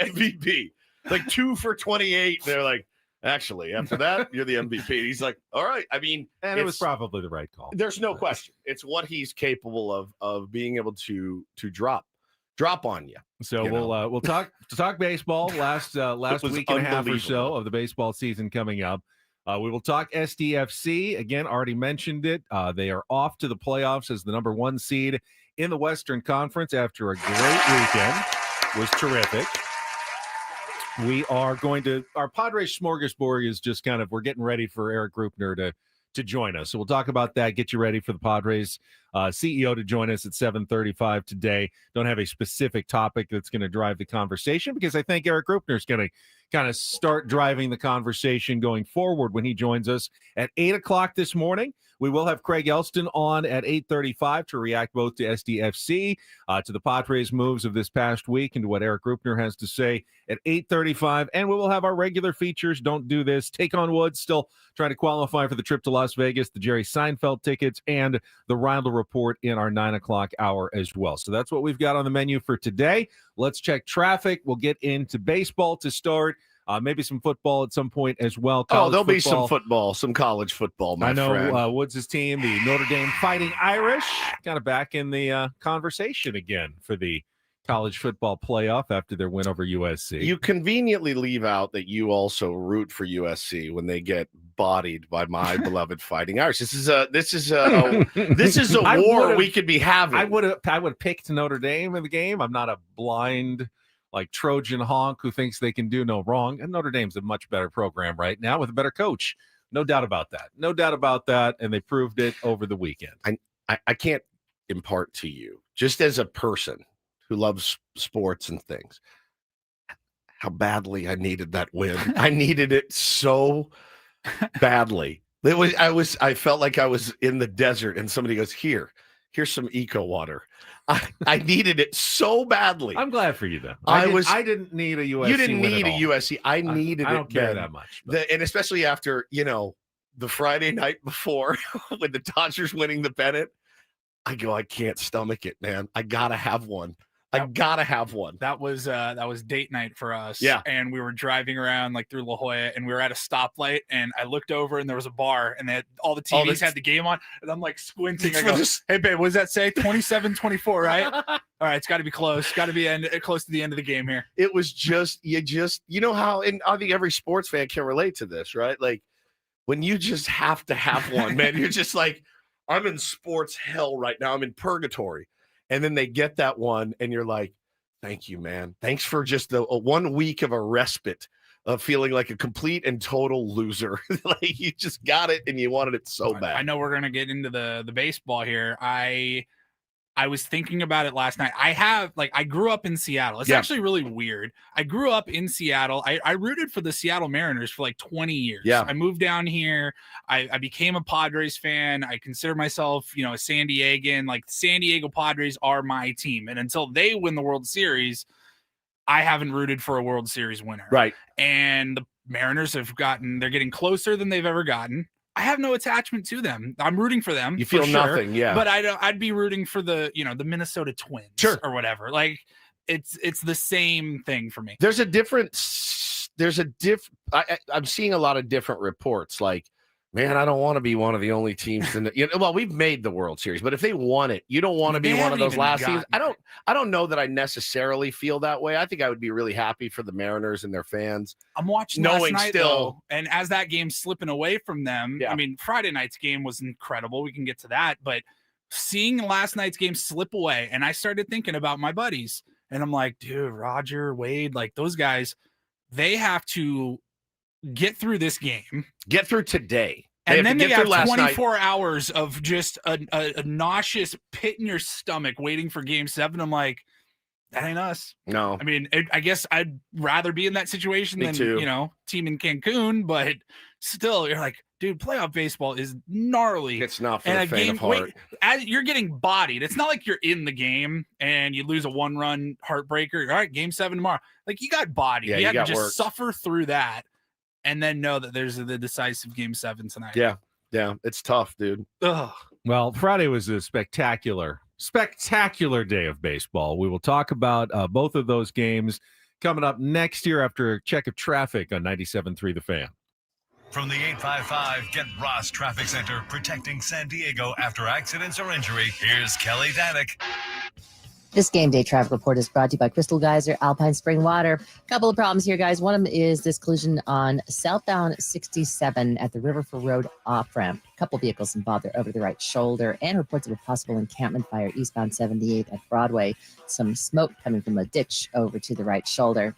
Speaker 1: MVP. Like 2 for 28. They're like, actually, after that, you're the MVP. He's like, all right. I mean,
Speaker 2: and it was probably the right call.
Speaker 1: There's no question. It's what he's capable of being able to drop on you.
Speaker 2: So we'll talk baseball last week and a half or so of the baseball season coming up. We will talk SDFC again. Already mentioned it. They are off to the playoffs as the number 1 seed in the Western Conference after a great weekend. It was terrific. We are going to our Padres smorgasbord is just kind of we're getting ready for Erik Greupner to join us. So we'll talk about that. Get you ready for the Padres CEO to join us at 7:35 today. Don't have a specific topic that's going to drive the conversation because I think Erik Greupner is going to kind of start driving the conversation going forward when he joins us at 8 o'clock this morning. We will have Craig Elsten on at 8:35 to react both to SDFC, to the Padres moves of this past week, and to what Erik Greupner has to say at 8:35. And we will have our regular features. Don't do this. Take on Woods, still trying to qualify for the trip to Las Vegas, the Jerry Seinfeld tickets, and the Reindl Report in our 9 o'clock hour as well. So that's what we've got on the menu for today. Let's check traffic. We'll get into baseball to start. Maybe some football at some point as well.
Speaker 1: There'll be some football, some college football, my friend.
Speaker 2: I know Woods' team, the Notre Dame Fighting Irish, kind of back in the conversation again for the college football playoff after their win over USC.
Speaker 1: You conveniently leave out that you also root for USC when they get bodied by my beloved Fighting Irish. This is a war we could be having.
Speaker 2: I would have picked Notre Dame in the game. I'm not a blind like Trojan honk who thinks they can do no wrong. And Notre Dame's a much better program right now with a better coach. No doubt about that. And they proved it over the weekend.
Speaker 1: I can't impart to you, just as a person who loves sports and things, how badly I needed that win. I needed it so badly. I felt like I was in the desert and somebody goes, here's some eco water. I needed it so badly.
Speaker 2: I'm glad for you though. I didn't need a USC.
Speaker 1: You didn't need a USC. I needed it.
Speaker 2: I don't care that much.
Speaker 1: And especially after, the Friday night before with the Dodgers winning the pennant, I go, I can't stomach it, man. I gotta have one. That was date night for us.
Speaker 3: Yeah. And we were driving around like through La Jolla and we were at a stoplight and I looked over and there was a bar and they had all the TVs had the game on and I'm like squinting. I go, hey babe, what does that say? 27-24, right? All right, it's got to be close. Got to be close to the end of the game here.
Speaker 1: It was just how, and I think every sports fan can relate to this, right? Like when you just have to have one, man, you're just like, I'm in sports hell right now. I'm in purgatory. And then they get that one, and you're like, thank you, man. Thanks for just a 1 week of a respite of feeling like a complete and total loser. Like you just got it, and you wanted it so bad.
Speaker 3: I know we're going to get into the baseball here. I I was thinking about it last night. I grew up in Seattle. It's actually really weird. I grew up in Seattle. I rooted for the Seattle Mariners for like 20 years.
Speaker 1: Yeah.
Speaker 3: I moved down here. I became a Padres fan. I consider myself, a San Diegan. Like, San Diego Padres are my team. And until they win the World Series, I haven't rooted for a World Series winner.
Speaker 1: Right.
Speaker 3: And the Mariners they're getting closer than they've ever gotten. I have no attachment to them. I'm rooting for them.
Speaker 1: You feel nothing, yeah.
Speaker 3: But I'd be rooting for the Minnesota Twins, or whatever. Like, it's the same thing for me.
Speaker 1: There's a difference. I'm seeing a lot of different reports. Like, man, I don't want to be one of the only teams in the. Well, we've made the World Series, but if they won it, you don't want to be one of those last teams. I don't know that I necessarily feel that way. I think I would be really happy for the Mariners and their fans.
Speaker 3: I'm watching
Speaker 1: knowing
Speaker 3: last night,
Speaker 1: still,
Speaker 3: though, and as that game's slipping away from them, I mean, Friday night's game was incredible. We can get to that, but seeing last night's game slip away, and I started thinking about my buddies, and I'm like, dude, Roger, Wade, like, those guys, they have to get through this game,
Speaker 1: get through today,
Speaker 3: and then they have 24 hours of just a nauseous pit in your stomach waiting for Game 7. I'm like, that ain't us.
Speaker 1: No,
Speaker 3: I mean, I guess I'd rather be in that situation than team in Cancun, but still, you're like, dude, playoff baseball is gnarly.
Speaker 1: It's not for the faint of heart.
Speaker 3: As you're getting bodied, it's not like you're in the game and you lose a 1-run heartbreaker. All right, Game 7 tomorrow. Like, you got bodied.
Speaker 1: Yeah,
Speaker 3: you had to just
Speaker 1: worked.
Speaker 3: suffer through that. And then know that there's the decisive Game 7 tonight.
Speaker 1: Yeah, it's tough, dude.
Speaker 3: Ugh.
Speaker 2: Well, Friday was a spectacular day of baseball. We will talk about both of those games coming up next year after a check of traffic on 97.3 The Fan.
Speaker 6: From the 855 Get Ross Traffic Center, protecting San Diego after accidents or injury, here's Kelly Danick.
Speaker 7: This game day traffic report is brought to you by Crystal Geyser, Alpine Spring Water. Couple of problems here, guys. One of them is this collision on southbound 67 at the Riverford Road off-ramp. A couple vehicles involved there over the right shoulder, and reports of a possible encampment fire eastbound 78 at Broadway. Some smoke coming from a ditch over to the right shoulder.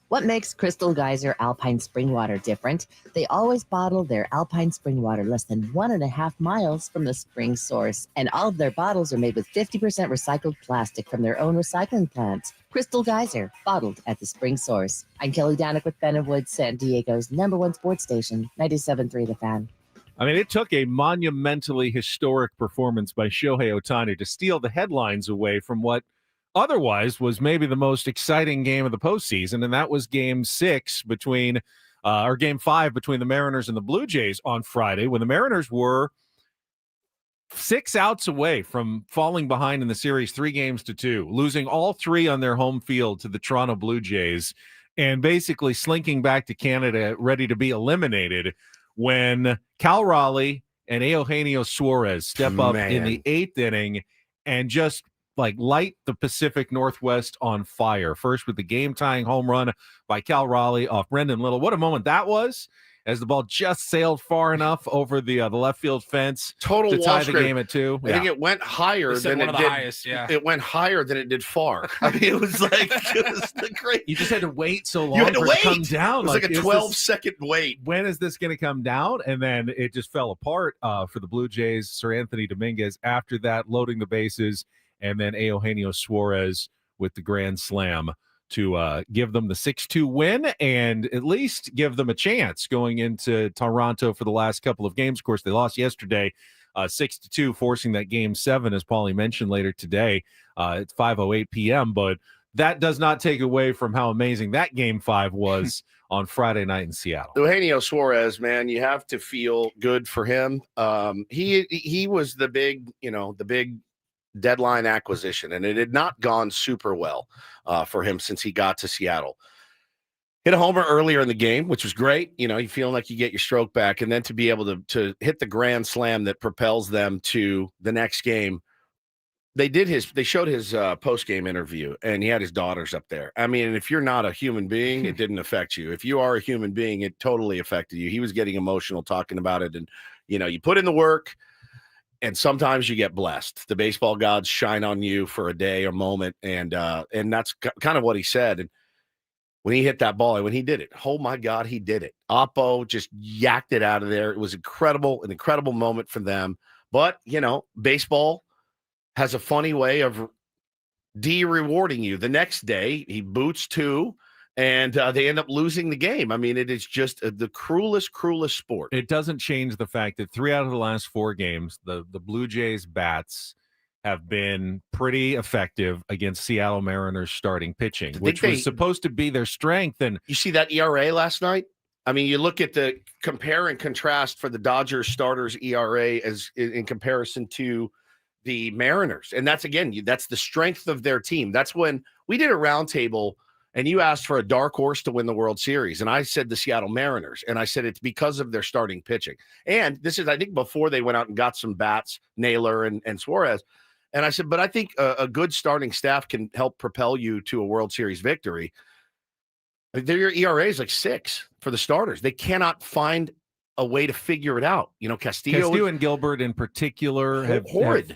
Speaker 7: What makes Crystal Geyser Alpine Spring Water different? They always bottle their Alpine Spring Water less than 1.5 miles from the spring source. And all of their bottles are made with 50% recycled plastic from their own recycling plants. Crystal Geyser, bottled at the spring source. I'm Kelly Danick with Ben and Wood, San Diego's #1 sports station, 97.3 The Fan.
Speaker 2: I mean, it took a monumentally historic performance by Shohei Ohtani to steal the headlines away from what otherwise was maybe the most exciting game of the postseason, and that was Game 5 between the Mariners and the Blue Jays on Friday, when the Mariners were 6 outs away from falling behind in the series 3-2, losing all 3 on their home field to the Toronto Blue Jays, and basically slinking back to Canada ready to be eliminated when Cal Raleigh and Eugenio Suarez step up in the 8th inning and just light the Pacific Northwest on fire. First with the game-tying home run by Cal Raleigh off Brendan Little. What a moment that was, as the ball just sailed far enough over the left field fence to tie the game at 2.
Speaker 1: I think it went higher than it did.
Speaker 3: Highest,
Speaker 1: It went higher than it did far. I mean, it was great.
Speaker 2: You just had to wait so long for it to come down.
Speaker 1: It was like a 12-second wait.
Speaker 2: When is this going to come down? And then it just fell apart for the Blue Jays. Sir Anthony Dominguez after that, loading the bases, and then Eugenio Suarez with the grand slam to give them the 6-2 win and at least give them a chance going into Toronto for the last couple of games. Of course, they lost yesterday 6-2, forcing that Game 7, as Paulie mentioned later today. It's 5:08 p.m., but that does not take away from how amazing that Game 5 was on Friday night in Seattle.
Speaker 1: Eugenio Suarez, man, you have to feel good for him. He was the big deadline acquisition, and it had not gone super well for him since he got to Seattle. Hit a homer earlier in the game, which was great. You feeling like you get your stroke back, and then to be able to hit the grand slam that propels them to the next game. They showed his post-game interview, and he had his daughters up there. I mean, if you're not a human being, it didn't affect you. If you are a human being, it totally affected you. He was getting emotional talking about it, and you put in the work. And sometimes you get blessed. The baseball gods shine on you for a day or moment, and that's kind of what he said. And when he hit that ball, when he did it, oh my God, he did it. Oppo just yacked it out of there. It was an incredible moment for them. But baseball, has a funny way of de-rewarding you. The next day, he boots 2, and they end up losing the game. I mean, it is just the cruelest sport.
Speaker 2: It doesn't change the fact that 3 out of the last 4 games, the Blue Jays bats have been pretty effective against Seattle Mariners starting pitching, which was supposed to be their strength. And
Speaker 1: you see that ERA last night? I mean, you look at the compare and contrast for the Dodgers starters ERA as in comparison to the Mariners. And that's, again, that's the strength of their team. That's when we did a roundtable and you asked for a dark horse to win the World Series. And I said the Seattle Mariners. And I said it's because of their starting pitching. And this is, I think, before they went out and got some bats, Naylor and Suarez. And I said, but I think a good starting staff can help propel you to a World Series victory. Their ERA is like 6 for the starters. They cannot find a way to figure it out. You know, Castillo
Speaker 2: and Gilbert in particular have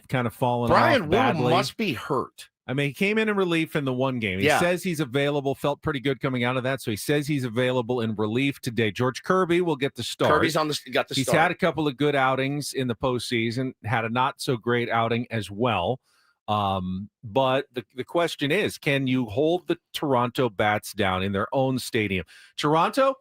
Speaker 2: kind of fallen
Speaker 1: Brian
Speaker 2: off
Speaker 1: Wood
Speaker 2: badly.
Speaker 1: Must be hurt.
Speaker 2: I mean, he came in relief in the one game. He says he's available, felt pretty good coming out of that. So he says he's available in relief today. George Kirby will get the start.
Speaker 1: Kirby's got the
Speaker 2: He's
Speaker 1: start.
Speaker 2: had a couple of good outings in the postseason, had a not so great outing as well. But the question is, can you hold the Toronto bats down in their own stadium? Toronto,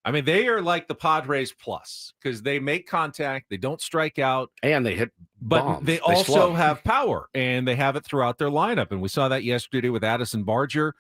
Speaker 2: I mean, they are like the Padres plus because they make contact, they don't strike out,
Speaker 1: and they hit bombs.
Speaker 2: But they also have power, and they have it throughout their lineup. And we saw that yesterday with Addison Barger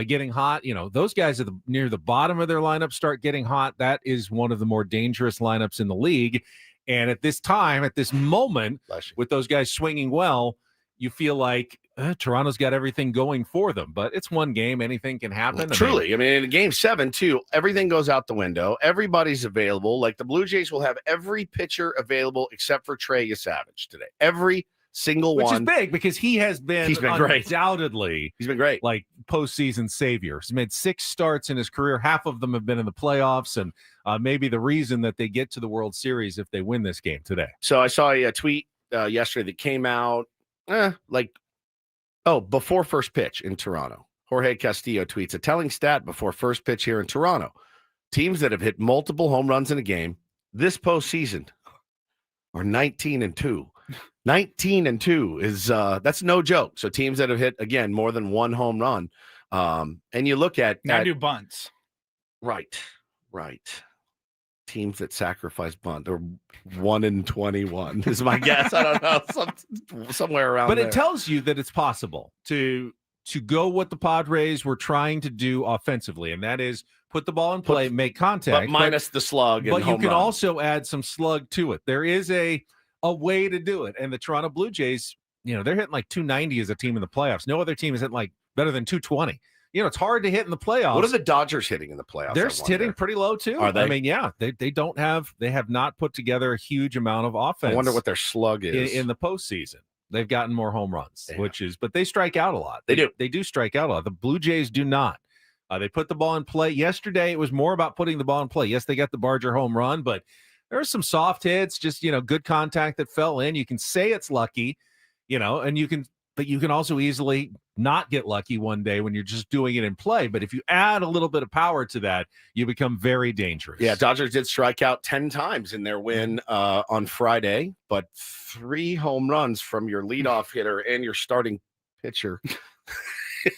Speaker 2: getting hot. You know, those guys are near the bottom of their lineup start getting hot. That is one of the more dangerous lineups in the league. And at this time, at this moment, with those guys swinging well, you feel like Toronto's got everything going for them, but it's one game. Anything can happen.
Speaker 1: Truly. I mean, in game 7, too, everything goes out the window. Everybody's available. Like the Blue Jays will have every pitcher available except for Trey Yasavage today. Every single one.
Speaker 2: Which is big because he's been
Speaker 1: great.
Speaker 2: Undoubtedly.
Speaker 1: He's been great.
Speaker 2: Like postseason savior. He's made 6 starts in his career. Half of them have been in the playoffs, and maybe the reason that they get to the World Series if they win this game today.
Speaker 1: So I saw a tweet yesterday that came out before first pitch in Toronto. Jorge Castillo tweets a telling stat before first pitch here in Toronto. Teams that have hit multiple home runs in a game this postseason are 19-2. 19-2 is that's no joke. So teams that have hit, again, more than one home run. And you look at
Speaker 3: now do bunts.
Speaker 1: Right. Teams that sacrifice bunt or 1-21 is my guess. I don't know, somewhere around.
Speaker 2: But
Speaker 1: there.
Speaker 2: It tells you that it's possible to go what the Padres were trying to do offensively, and that is put the ball in play, make contact,
Speaker 1: but minus the slug.
Speaker 2: But you can
Speaker 1: run.
Speaker 2: also add some slug to it. There is a way to do it, and the Toronto Blue Jays, you know, they're hitting like 290 as a team in the playoffs. No other team is hitting like better than 220. You know, it's hard to hit in the playoffs.
Speaker 1: What are the Dodgers hitting in the playoffs?
Speaker 2: They're hitting pretty low too.
Speaker 1: Are they?
Speaker 2: I mean, yeah, they have not put together a huge amount of offense.
Speaker 1: I wonder what their slug is
Speaker 2: in the postseason. They've gotten more home runs, but they strike out a lot.
Speaker 1: They do.
Speaker 2: They do strike out a lot. The Blue Jays do not. They put the ball in play. Yesterday, it was more about putting the ball in play. Yes, they got the Barger home run, but there were some soft hits, just, good contact that fell in. You can say it's lucky, and you can also easily not get lucky one day when you're just doing it in play. But if you add a little bit of power to that, you become very dangerous.
Speaker 1: Yeah, Dodgers did strike out 10 times in their win on Friday, but 3 home runs from your leadoff hitter and your starting pitcher.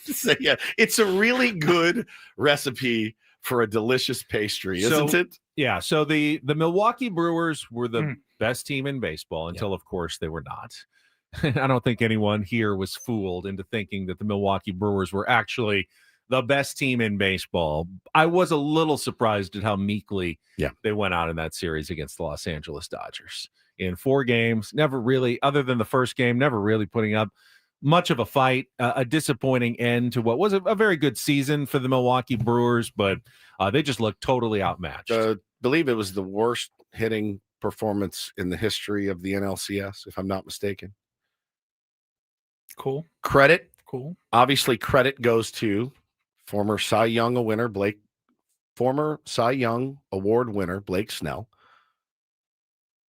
Speaker 1: So, yeah, it's a really good recipe for a delicious pastry, isn't it?
Speaker 2: Yeah, so the Milwaukee Brewers were the best team in baseball until, of course, they were not. I don't think anyone here was fooled into thinking that the Milwaukee Brewers were actually the best team in baseball. I was a little surprised at how meekly they went out in that series against the Los Angeles Dodgers. In 4 games, never really, other than the first game, never really putting up much of a fight, a disappointing end to what was a very good season for the Milwaukee Brewers, but they just looked totally outmatched.
Speaker 1: I believe it was the worst hitting performance in the history of the NLCS, if I'm not mistaken.
Speaker 3: Cool.
Speaker 1: Credit.
Speaker 3: Cool.
Speaker 1: Obviously, credit goes to former Cy Young Award winner Blake Snell,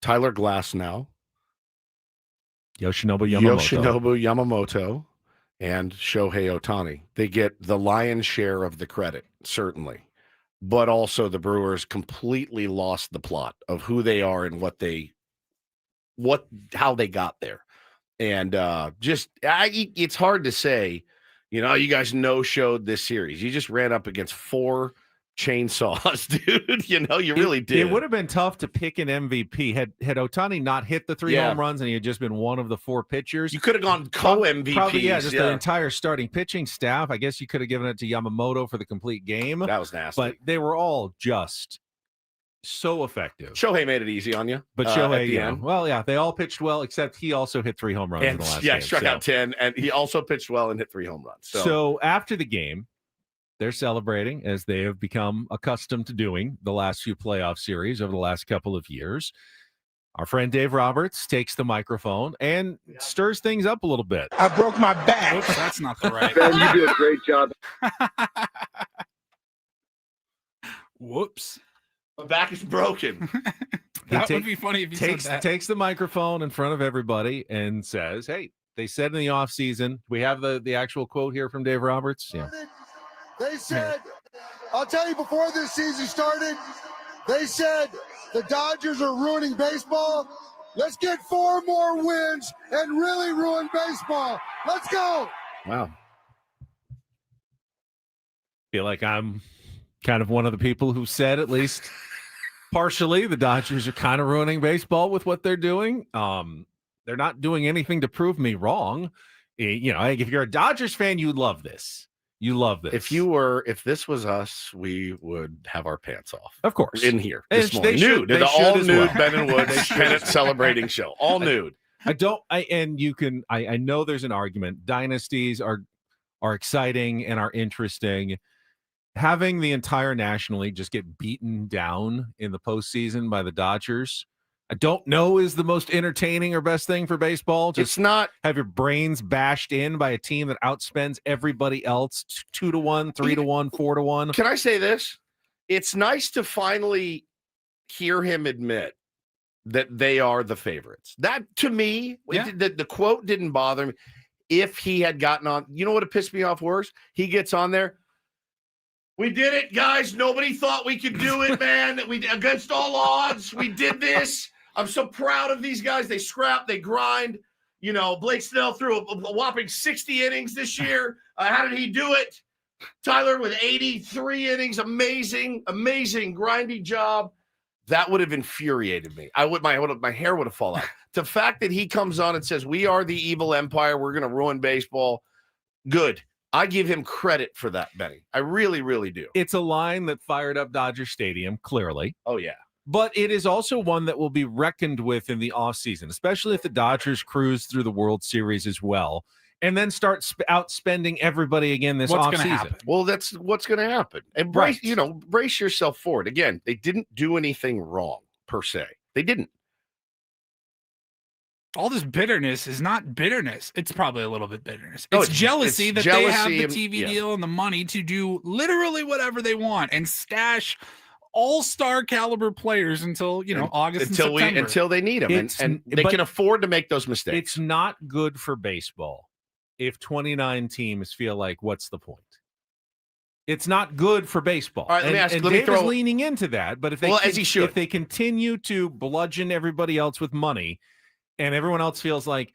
Speaker 1: Tyler Glasnow,
Speaker 2: Yoshinobu
Speaker 1: Yamamoto, and Shohei Ohtani. They get the lion's share of the credit, certainly. But also the Brewers completely lost the plot of who they are and how they got there. And it's hard to say, you guys no-showed this series. You just ran up against 4 chainsaws, dude. You really did.
Speaker 2: It would have been tough to pick an MVP had Ohtani not hit the 3 home runs and he had just been one of the 4 pitchers.
Speaker 1: You could have gone co-MVPs.
Speaker 2: Probably, the entire starting pitching staff. I guess you could have given it to Yamamoto for the complete game.
Speaker 1: That was nasty.
Speaker 2: But they were all just so effective.
Speaker 1: Shohei made it easy on you.
Speaker 2: But Shohei, they all pitched well, except he also hit 3 home runs in the last game.
Speaker 1: Struck out 10, and he also pitched well and hit 3 home runs.
Speaker 2: So after the game, they're celebrating, as they have become accustomed to doing the last few playoff series over the last couple of years. Our friend Dave Roberts takes the microphone and stirs things up a little bit.
Speaker 4: I broke my back.
Speaker 3: Oops, that's not the right.
Speaker 8: Ben, you do a great job.
Speaker 3: Whoops.
Speaker 1: My back is broken.
Speaker 3: That would be funny if he said that.
Speaker 2: Takes the microphone in front of everybody and says, hey, they said in the offseason, we have the actual quote here from Dave Roberts. Yeah.
Speaker 9: They said, I'll tell you, before this season started, they said the Dodgers are ruining baseball. Let's get 4 more wins and really ruin baseball. Let's go.
Speaker 1: Wow.
Speaker 2: Feel like I'm kind of one of the people who said, at least partially, the Dodgers are kind of ruining baseball with what they're doing. They're not doing anything to prove me wrong. If you're a Dodgers fan, you love this. You love this.
Speaker 1: If this was us, we would have our pants off.
Speaker 2: Of course.
Speaker 1: In here. This morning.
Speaker 2: Nude.
Speaker 1: The all-nude Ben and Woods pennant celebrating show. All nude.
Speaker 2: I know there's an argument. Dynasties are exciting and are interesting. Having the entire National League just get beaten down in the postseason by the Dodgers, I don't know is the most entertaining or best thing for baseball.
Speaker 1: It's not.
Speaker 2: Have your brains bashed in by a team that outspends everybody else 2-1, 3-1, 4-1.
Speaker 1: Can I say this? It's nice to finally hear him admit that they are the favorites. That, to me, the quote didn't bother me. If he had gotten on, you know what would pissed me off worse? He gets on there. We did it, guys. Nobody thought we could do it, man. Against all odds, we did this. I'm so proud of these guys. They scrap, they grind. Blake Snell threw a whopping 60 innings this year. How did he do it? Tyler with 83 innings. Amazing, grinding job. That would have infuriated me. My hair would have fallen out. The fact that he comes on and says, we are the evil empire. We're going to ruin baseball. Good. I give him credit for that, Benny. I really, really do.
Speaker 2: It's a line that fired up Dodger Stadium, clearly.
Speaker 1: Oh, yeah.
Speaker 2: But it is also one that will be reckoned with in the offseason, especially if the Dodgers cruise through the World Series as well, and then start outspending everybody again this offseason.
Speaker 1: Well, that's what's going to happen. And brace yourself for it. Again, they didn't do anything wrong, per se. They didn't.
Speaker 3: All this bitterness is not bitterness. It's probably a little bit bitterness. It's jealousy that they have the TV deal and the money to do literally whatever they want and stash all-star caliber players until August and September.
Speaker 1: Until they need them, and they can afford to make those mistakes.
Speaker 2: It's not good for baseball if 29 teams feel like, what's the point? It's not good for baseball.
Speaker 1: All right, let me ask. Let me
Speaker 2: Dave is leaning into that, but if they continue to bludgeon everybody else with money, and everyone else feels like,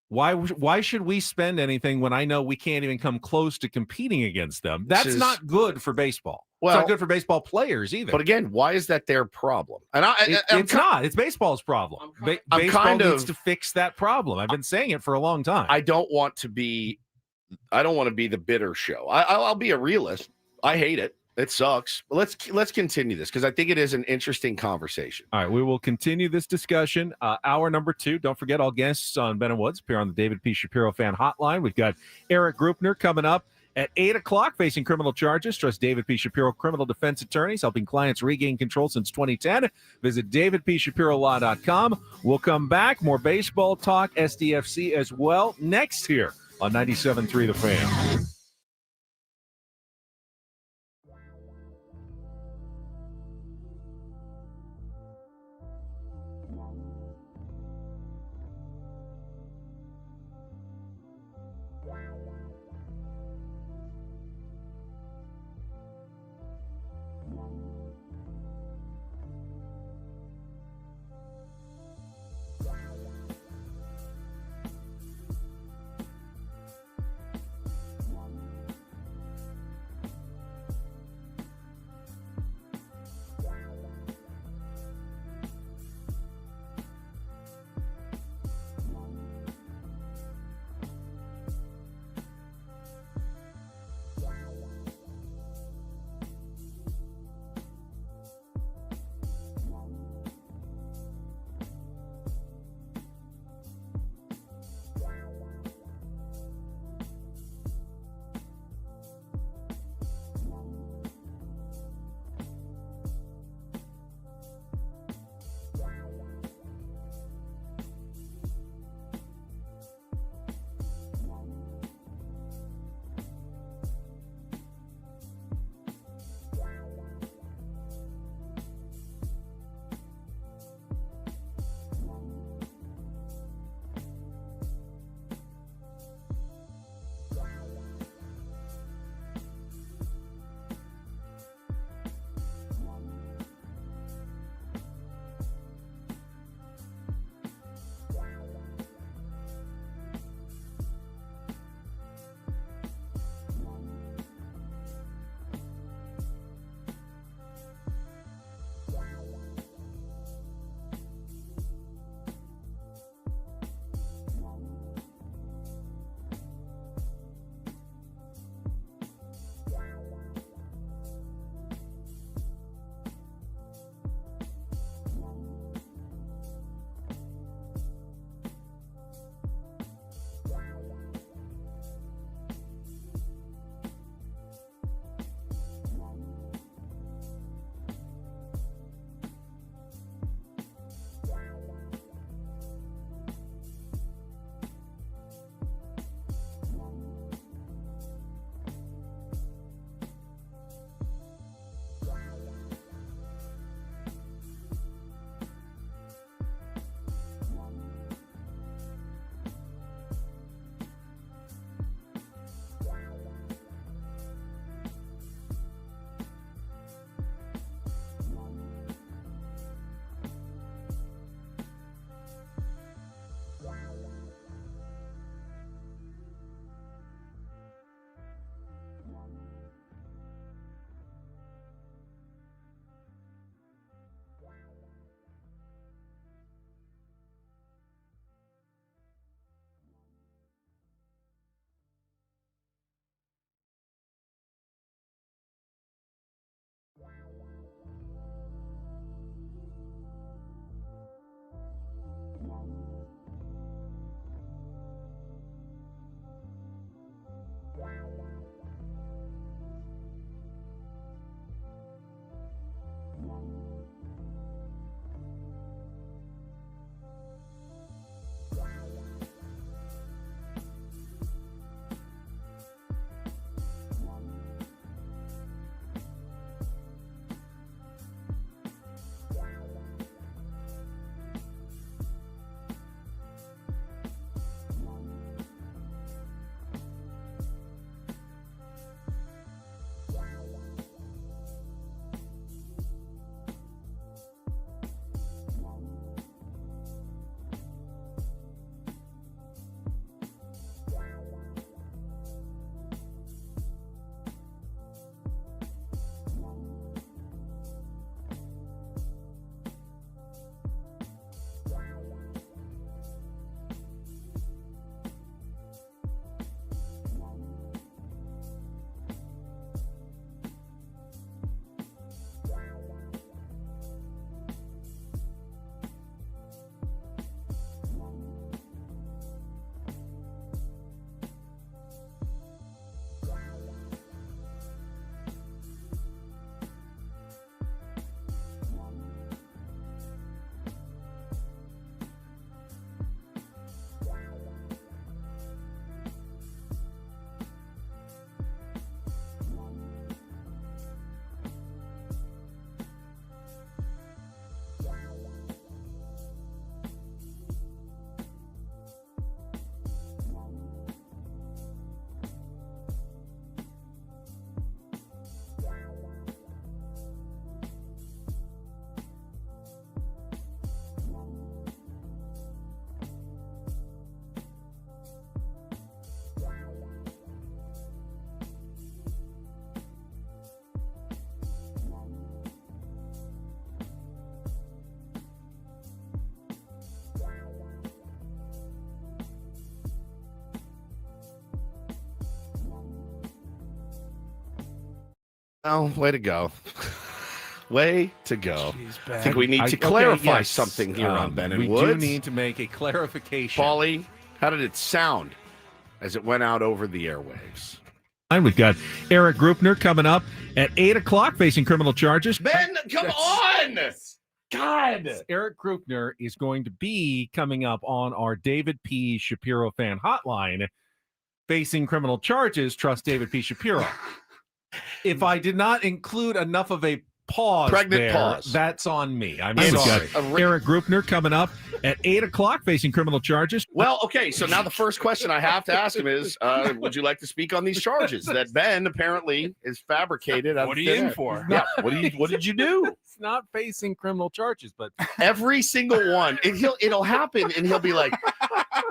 Speaker 2: why should we spend anything when I know we can't even come close to competing against them? That's not good for baseball. Well, it's not good for baseball players either.
Speaker 1: But again, why is that their problem? And
Speaker 2: it's not. It's baseball's problem. Baseball needs to fix that problem. I've been saying it for a long time.
Speaker 1: I don't want to be the bitter show. I'll be a realist. I hate it. It sucks. But let's continue this because I think it is an interesting conversation.
Speaker 2: All right, we will continue this discussion. Hour number 2. Don't forget, all guests on Ben and Woods appear on the David P. Shapiro Fan Hotline. We've got Erik Greupner coming up at 8 o'clock, facing criminal charges. Trust David P. Shapiro criminal defense attorneys, helping clients regain control since 2010. Visit davidpshapirolaw.com. We'll come back. More baseball talk, SDFC as well, next here on 97.3 The Fan.
Speaker 1: Oh, way to go. Way to go.
Speaker 3: Jeez,
Speaker 1: I think we need to clarify something here on Ben and Woods.
Speaker 2: We do need to make a clarification.
Speaker 1: Paulie, how did it sound as it went out over the airwaves?
Speaker 2: And we've got Erik Greupner coming up at 8 o'clock facing criminal charges.
Speaker 1: Ben, come on! God!
Speaker 2: Erik Greupner is going to be coming up on our David P. Shapiro fan hotline facing criminal charges. Trust David P. Shapiro. If I did not include enough of a pause
Speaker 1: pause,
Speaker 2: that's on me. I'm
Speaker 1: sorry.
Speaker 2: Erik Greupner coming up at 8 o'clock facing criminal charges.
Speaker 1: Well, okay, so now the first question I have to ask him is, would you like to speak on these charges that Ben apparently is fabricated?
Speaker 3: What are you in for?
Speaker 1: Yeah. What did you do?
Speaker 2: It's not facing criminal charges, but
Speaker 1: every single one. It'll happen, and he'll be like,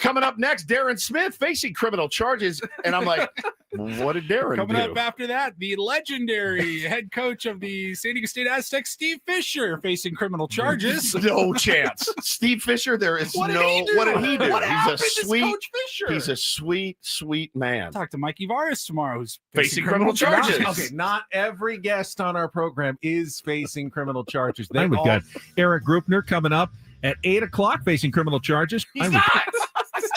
Speaker 1: coming up next, Darren Smith facing criminal charges. And I'm like, what did Darren
Speaker 3: Coming
Speaker 1: do?
Speaker 3: up after that, the legendary head coach of the San Diego State Aztecs, Steve Fisher, facing criminal charges.
Speaker 1: No chance. Steve Fisher, there is
Speaker 3: What did
Speaker 1: no.
Speaker 3: he do?
Speaker 1: What did he do?
Speaker 3: What happened to Coach Fisher?
Speaker 1: He's a sweet man.
Speaker 3: I'll talk to Mikey Varas tomorrow, who's
Speaker 1: Facing criminal charges.
Speaker 2: Okay, not every guest on our program is facing criminal charges. Then we've got Erik Greupner coming up at 8 o'clock facing criminal charges.
Speaker 1: He's not. He's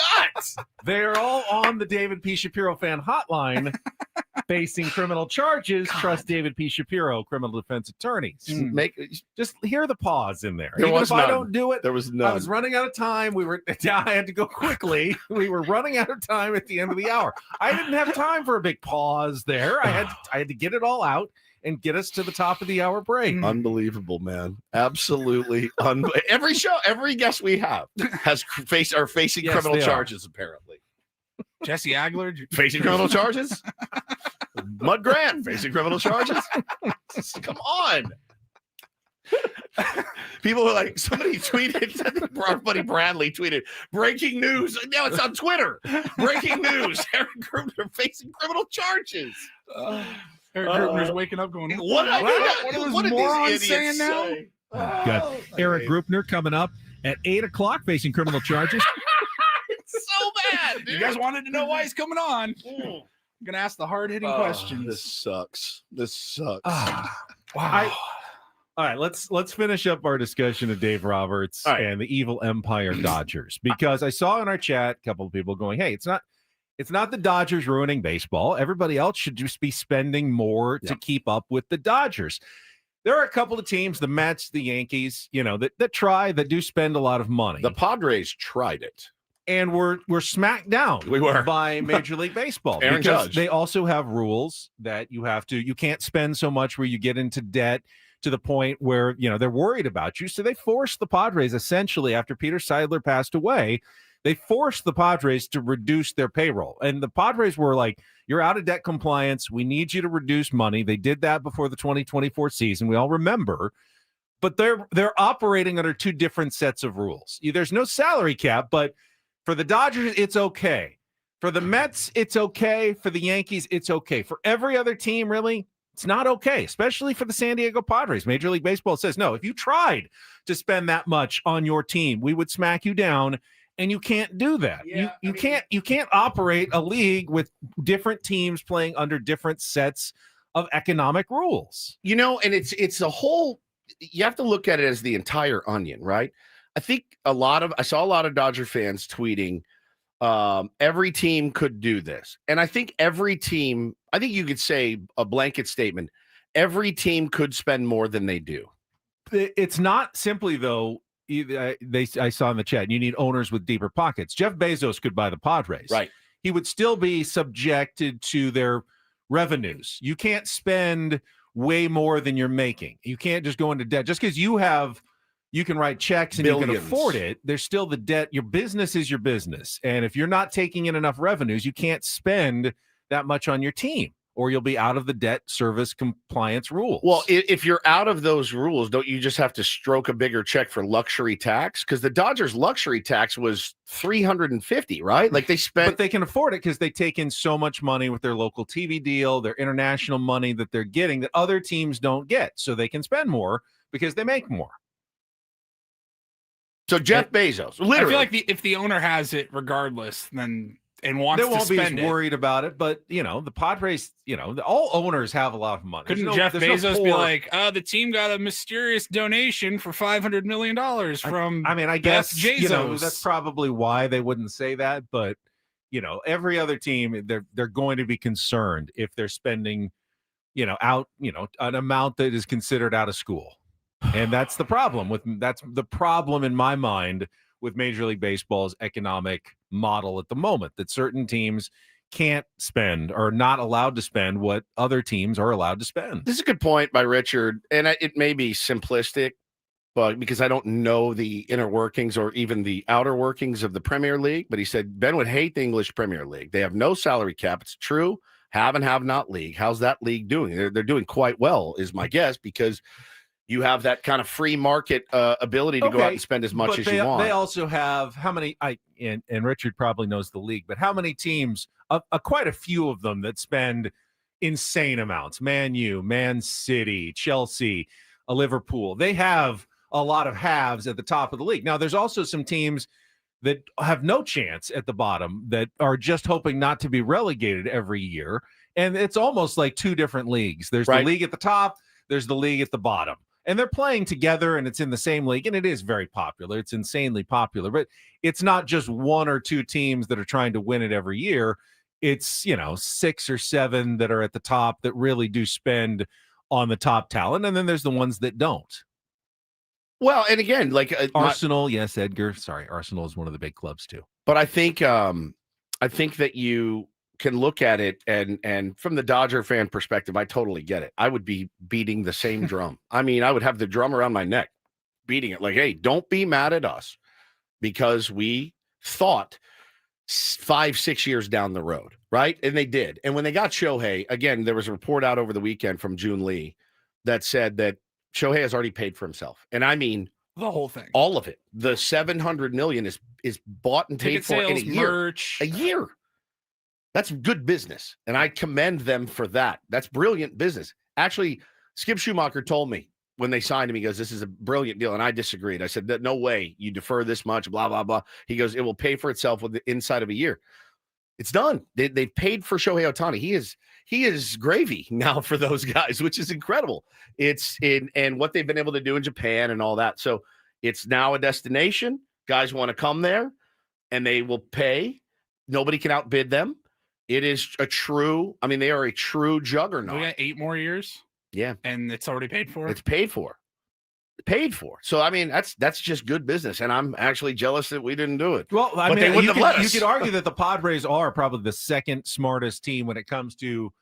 Speaker 1: not.
Speaker 2: They're all on the David P. Shapiro fan hotline facing criminal charges.
Speaker 1: God.
Speaker 2: Trust David P. Shapiro, criminal defense attorneys. Just hear the pause in there.
Speaker 1: There
Speaker 2: Even
Speaker 1: was
Speaker 2: if
Speaker 1: none.
Speaker 2: I don't do it,
Speaker 1: There was none.
Speaker 2: I was running out of time. I had to go quickly. We were running out of time at the end of the hour. I didn't have time for a big pause there. I had to get it all out and get us to the top of the hour break.
Speaker 1: Unbelievable, man. Absolutely. Every show, every guest we have are facing
Speaker 2: Yes,
Speaker 1: criminal
Speaker 2: they are.
Speaker 1: charges, apparently.
Speaker 3: Jesse Agler
Speaker 1: Facing criminal charges? Mud Grant facing criminal charges? Come on. People were like, somebody tweeted, I think our buddy Bradley tweeted, breaking news. Now it's on Twitter. Breaking news. Erik Greupner facing criminal charges.
Speaker 3: Erik Greupner's waking up going,
Speaker 1: What
Speaker 3: are those morons saying now?
Speaker 1: say?
Speaker 2: Got Erik Greupner coming up at 8 o'clock facing criminal charges.
Speaker 1: It's so bad, dude.
Speaker 3: You guys wanted to know why he's coming on. I'm going to ask the hard-hitting questions.
Speaker 1: This sucks. Wow.
Speaker 2: All right, let's finish up our discussion of Dave Roberts and the evil empire Dodgers, because I saw in our chat a couple of people going, "Hey, it's not the Dodgers ruining baseball. Everybody else should just be spending more to keep up with the Dodgers." There are a couple of teams, the Mets, the Yankees, that do spend a lot of money.
Speaker 1: The Padres tried it.
Speaker 2: And we're smacked down by Major League Baseball
Speaker 1: Aaron
Speaker 2: because
Speaker 1: Judge.
Speaker 2: they also have rules that you can't spend so much where you get into debt to the point where, they're worried about you. So they forced the Padres essentially after Peter Seidler passed away. They forced the Padres to reduce their payroll. And the Padres were like, you're out of debt compliance. We need you to reduce money. They did that before the 2024 season. We all remember. But they're operating under two different sets of rules. There's no salary cap, but for the Dodgers, it's okay. For the Mets, it's okay. For the Yankees, it's okay. For every other team, really, it's not okay, especially for the San Diego Padres. Major League Baseball says, no, if you tried to spend that much on your team, we would smack you down, and you can't do that.
Speaker 3: Yeah,
Speaker 2: you can't operate a league with different teams playing under different sets of economic rules.
Speaker 1: And it's a whole, you have to look at it as the entire onion, right? I think I saw a lot of Dodger fans tweeting, every team could do this. And I think you could say a blanket statement, every team could spend more than they do.
Speaker 2: It's not simply, though, I saw in the chat, you need owners with deeper pockets. Jeff Bezos could buy the Padres.
Speaker 1: Right.
Speaker 2: He would still be subjected to their revenues. You can't spend way more than you're making. You can't just go into debt. Just because you can write checks and
Speaker 1: Billions.
Speaker 2: you can afford it, there's still the debt. Your business is your business. And if you're not taking in enough revenues, you can't spend that much on your team, or you'll be out of the debt service compliance rules.
Speaker 1: Well, if you're out of those rules, don't you just have to stroke a bigger check for luxury tax? Because the Dodgers luxury tax was $350, right? Like
Speaker 2: but they can afford it because they take in so much money with their local TV deal, their international money that they're getting that other teams don't get. So they can spend more because they make more.
Speaker 1: So Jeff Bezos, literally.
Speaker 3: I feel like if the owner has it regardless, then and wants
Speaker 2: they won't
Speaker 3: to
Speaker 2: be as
Speaker 3: spend it.
Speaker 2: worried about it. But the Padres, all owners have a lot of money.
Speaker 3: Couldn't Jeff Bezos be like, the team got a mysterious donation for $500 million from
Speaker 2: I guess
Speaker 3: Bezos.
Speaker 2: that's probably why they wouldn't say that. But every other team, they're going to be concerned if they're spending an amount that is considered out of school. And that's the problem in my mind with Major League Baseball's economic model at the moment, that certain teams can't spend or not allowed to spend what other teams are allowed to spend.
Speaker 1: This is a good point by Richard, and it may be simplistic, but because I don't know the inner workings or even the outer workings of the Premier League, but he said Ben would hate the English Premier League. They have no salary cap. It's true. Have and have not league. How's that league doing? They're doing quite well, is my guess, because you have that kind of free market ability to go out and spend as much as you want.
Speaker 2: They also have how many? And Richard probably knows the league, but how many teams? Quite a few of them that spend insane amounts. Man U, Man City, Chelsea, Liverpool. They have a lot of halves at the top of the league. Now, there's also some teams that have no chance at the bottom that are just hoping not to be relegated every year. And it's almost like two different leagues. There's the league at the top, there's the league at the bottom. And they're playing together, and it's in the same league, and it is very popular. It's insanely popular. But it's not just one or two teams that are trying to win it every year. It's, 6 or 7 that are at the top that really do spend on the top talent. And then there's the ones that don't.
Speaker 1: Well, and again, like
Speaker 2: Arsenal, yes, Edgar. Sorry, Arsenal is one of the big clubs too.
Speaker 1: But I think that you can look at it, and from the Dodger fan perspective, I totally get it. I would be beating the same drum. I mean, I would have the drum around my neck, beating it like, hey, don't be mad at us because we thought 5-6 years down the road, right? And they did. And when they got Shohei, again, there was a report out over the weekend from June Lee that said that Shohei has already paid for himself. And I mean
Speaker 3: the whole thing.
Speaker 1: All of it. The $700 million is bought and paid for in a year.
Speaker 3: Merch.
Speaker 1: A year. That's good business. And I commend them for that. That's brilliant business. Actually, Skip Schumacher told me when they signed him, he goes, this is a brilliant deal. And I disagreed. I said, no way you defer this much, blah, blah, blah. He goes, it will pay for itself with the inside of a year. It's done. They paid for Shohei Ohtani. He is gravy now for those guys, which is incredible. And what they've been able to do in Japan and all that. So it's now a destination. Guys want to come there, and they will pay. Nobody can outbid them. It is they are a true juggernaut.
Speaker 3: We got 8 more years.
Speaker 1: Yeah.
Speaker 3: And it's already paid for.
Speaker 1: It's paid for. So, I mean, that's just good business. And I'm actually jealous that we didn't do it.
Speaker 2: Well,
Speaker 1: they wouldn't have let us.
Speaker 2: You could argue that the Padres are probably the second smartest team when it comes to,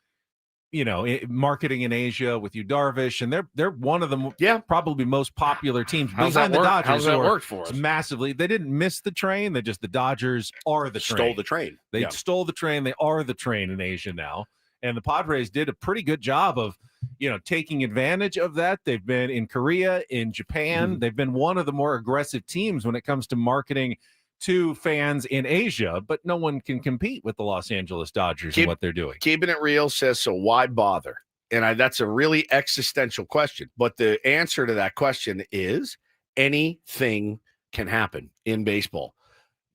Speaker 2: marketing in Asia with Yu Darvish. And they're one of the probably most popular teams behind the Dodgers.
Speaker 1: How's that work for us?
Speaker 2: Massively. They didn't miss the train. The Dodgers are the train.
Speaker 1: Stole the train.
Speaker 2: They stole the train. They are the train in Asia now. And the Padres did a pretty good job of, taking advantage of that. They've been in Korea, in Japan. They've been one of the more aggressive teams when it comes to marketing to fans in Asia, but no one can compete with the Los Angeles Dodgers and what they're doing.
Speaker 1: Keeping It Real says, so why bother? And that's a really existential question. But the answer to that question is anything can happen in baseball.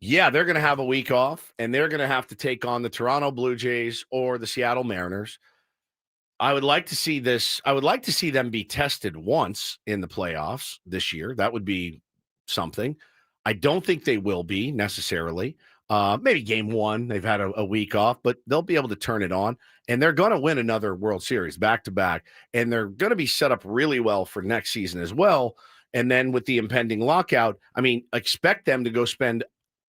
Speaker 1: Yeah, they're going to have a week off, and they're going to have to take on the Toronto Blue Jays or the Seattle Mariners. I would like to see this. I would like to see them be tested once in the playoffs this year. That would be something. I don't think they will be necessarily. Maybe game 1, they've had a week off, but they'll be able to turn it on, and they're going to win another World Series back-to-back, and they're going to be set up really well for next season as well. And then with the impending lockout, I mean, expect them to go spend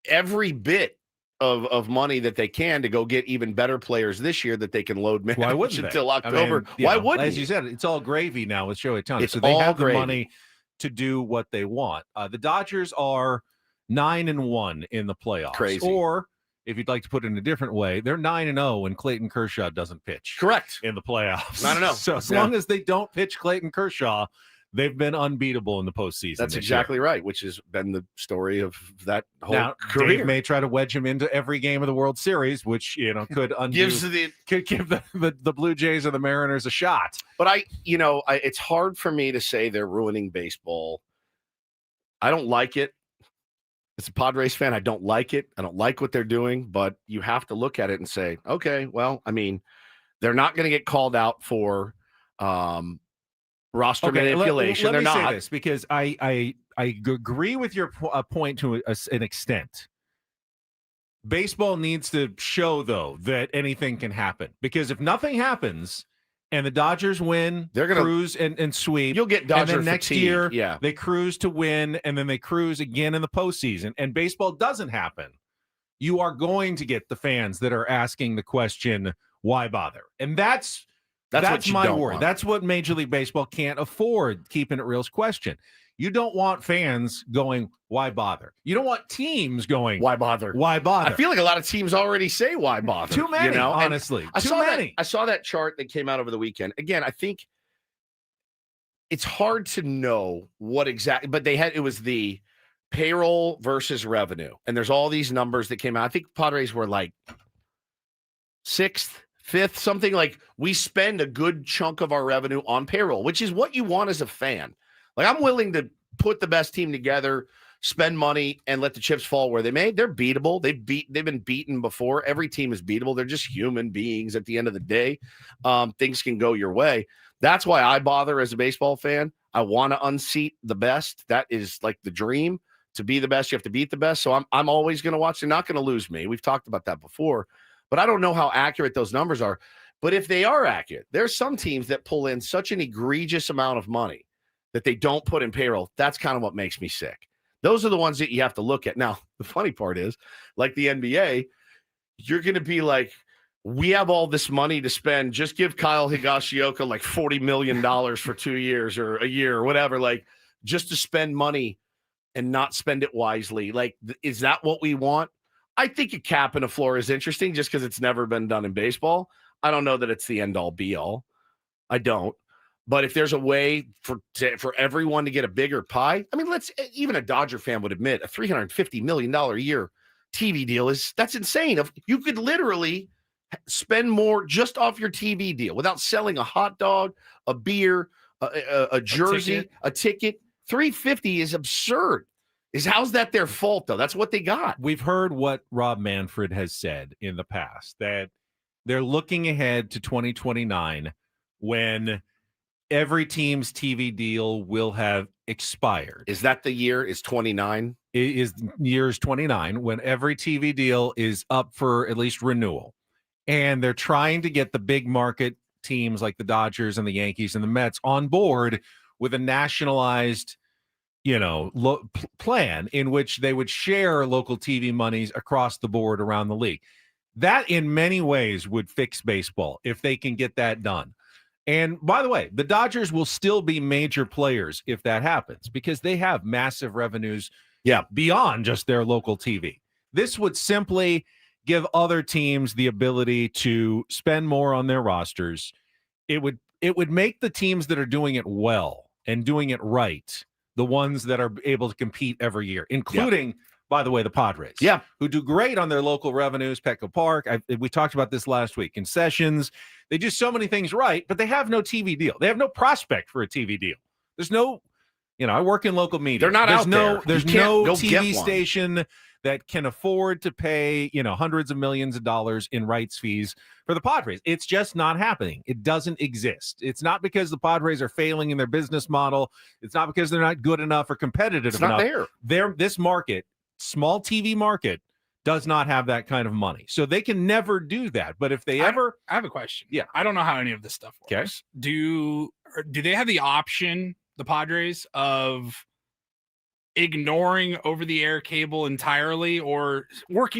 Speaker 1: every bit of money that they can to go get even better players this year that they can load manage.
Speaker 2: Why wouldn't
Speaker 1: until October? Why wouldn't?
Speaker 2: As you said, it's all gravy now with Shohei Ohtani.
Speaker 1: It's
Speaker 2: so they
Speaker 1: all
Speaker 2: have
Speaker 1: gravy.
Speaker 2: the money to do what they want. The Dodgers are 9-1 in the playoffs.
Speaker 1: Crazy.
Speaker 2: Or if you'd like to put it in a different way, they're 9-0 when Clayton Kershaw doesn't pitch.
Speaker 1: Correct.
Speaker 2: In the playoffs.
Speaker 1: 9-0.
Speaker 2: So as long as they don't pitch Clayton Kershaw, they've been unbeatable in the postseason.
Speaker 1: That's exactly right, which has been the story of that whole career.
Speaker 2: Dave may try to wedge him into every game of the World Series, which could could give the Blue Jays or the Mariners a shot.
Speaker 1: But it's hard for me to say they're ruining baseball. I don't like it. As a Padres fan, I don't like it. I don't like what they're doing, but you have to look at it and say, okay, well, I mean, they're not going to get called out for roster manipulation.
Speaker 2: Let me
Speaker 1: say
Speaker 2: this, because I agree with your point to an extent. Baseball needs to show, though, that anything can happen, because if nothing happens and the Dodgers win, they're going to cruise and sweep.
Speaker 1: You'll get Dodger
Speaker 2: and then next
Speaker 1: fatigue.
Speaker 2: year, they cruise to win, and then they cruise again in the postseason, and baseball doesn't happen. You are going to get the fans that are asking the question, why bother? And that's my worry.
Speaker 1: Want.
Speaker 2: That's what Major League Baseball can't afford, keeping it real's question. You don't want fans going, why bother? You don't want teams going,
Speaker 1: why bother?
Speaker 2: Why bother?
Speaker 1: I feel like a lot of teams already say, why bother?
Speaker 2: Too many, honestly.
Speaker 1: I saw that chart that came out over the weekend. Again, I think it's hard to know what exactly, but it was the payroll versus revenue. And there's all these numbers that came out. I think Padres were like 6th, 5th, something like we spend a good chunk of our revenue on payroll, which is what you want as a fan. Like, I'm willing to put the best team together, spend money, and let the chips fall where they may. They're beatable. They've been beaten before. Every team is beatable. They're just human beings at the end of the day. Things can go your way. That's why I bother as a baseball fan. I want to unseat the best. That is like the dream. To be the best, you have to beat the best. So I'm always going to watch. They're not going to lose me. We've talked about that before. But I don't know how accurate those numbers are. But if they are accurate, there's some teams that pull in such an egregious amount of money that they don't put in payroll. That's kind of what makes me sick. Those are the ones that you have to look at. Now, the funny part is, like the NBA, you're going to be like, we have all this money to spend. Just give Kyle Higashioka like $40 million for 2 years or a year or whatever, like just to spend money and not spend it wisely. Like, is that what we want? I think a cap and a floor is interesting just because it's never been done in baseball. I don't know that it's the end all be all. I don't. But if there's a way for everyone to get a bigger pie, I mean, even a Dodger fan would admit a $350 million a year TV deal that's insane. You could literally spend more just off your TV deal without selling a hot dog, a beer, a jersey, a ticket. $350 is absurd. How's that their fault, though? That's what they got.
Speaker 2: We've heard what Rob Manfred has said in the past, that they're looking ahead to 2029 when every team's TV deal will have expired.
Speaker 1: Is that the year? Is 29?
Speaker 2: It is years 29 when every TV deal is up for at least renewal. And they're trying to get the big market teams like the Dodgers and the Yankees and the Mets on board with a nationalized, plan in which they would share local TV monies across the board around the league. That in many ways would fix baseball if they can get that done. And by the way, the Dodgers will still be major players if that happens because they have massive revenues beyond just their local TV. This would simply give other teams the ability to spend more on their rosters. It would make the teams that are doing it well and doing it right the ones that are able to compete every year, including, by the way, the Padres, who do great on their local revenues. Petco Park, we talked about this last week. Concessions, they do so many things right, but they have no TV deal. They have no prospect for a TV deal. There's no, I work in local media.
Speaker 1: They're not out there.
Speaker 2: There's no TV station that can afford to pay, hundreds of millions of dollars in rights fees for the Padres. It's just not happening. It doesn't exist. It's not because the Padres are failing in their business model. It's not because they're not good enough or competitive enough.
Speaker 1: It's not there.
Speaker 2: This market, small TV market, does not have that kind of money. So they can never do that. But if they
Speaker 3: I have a question. Yeah. I don't know how any of this stuff works.
Speaker 2: Okay.
Speaker 3: Do they have the option, the Padres, of ignoring over-the-air cable entirely or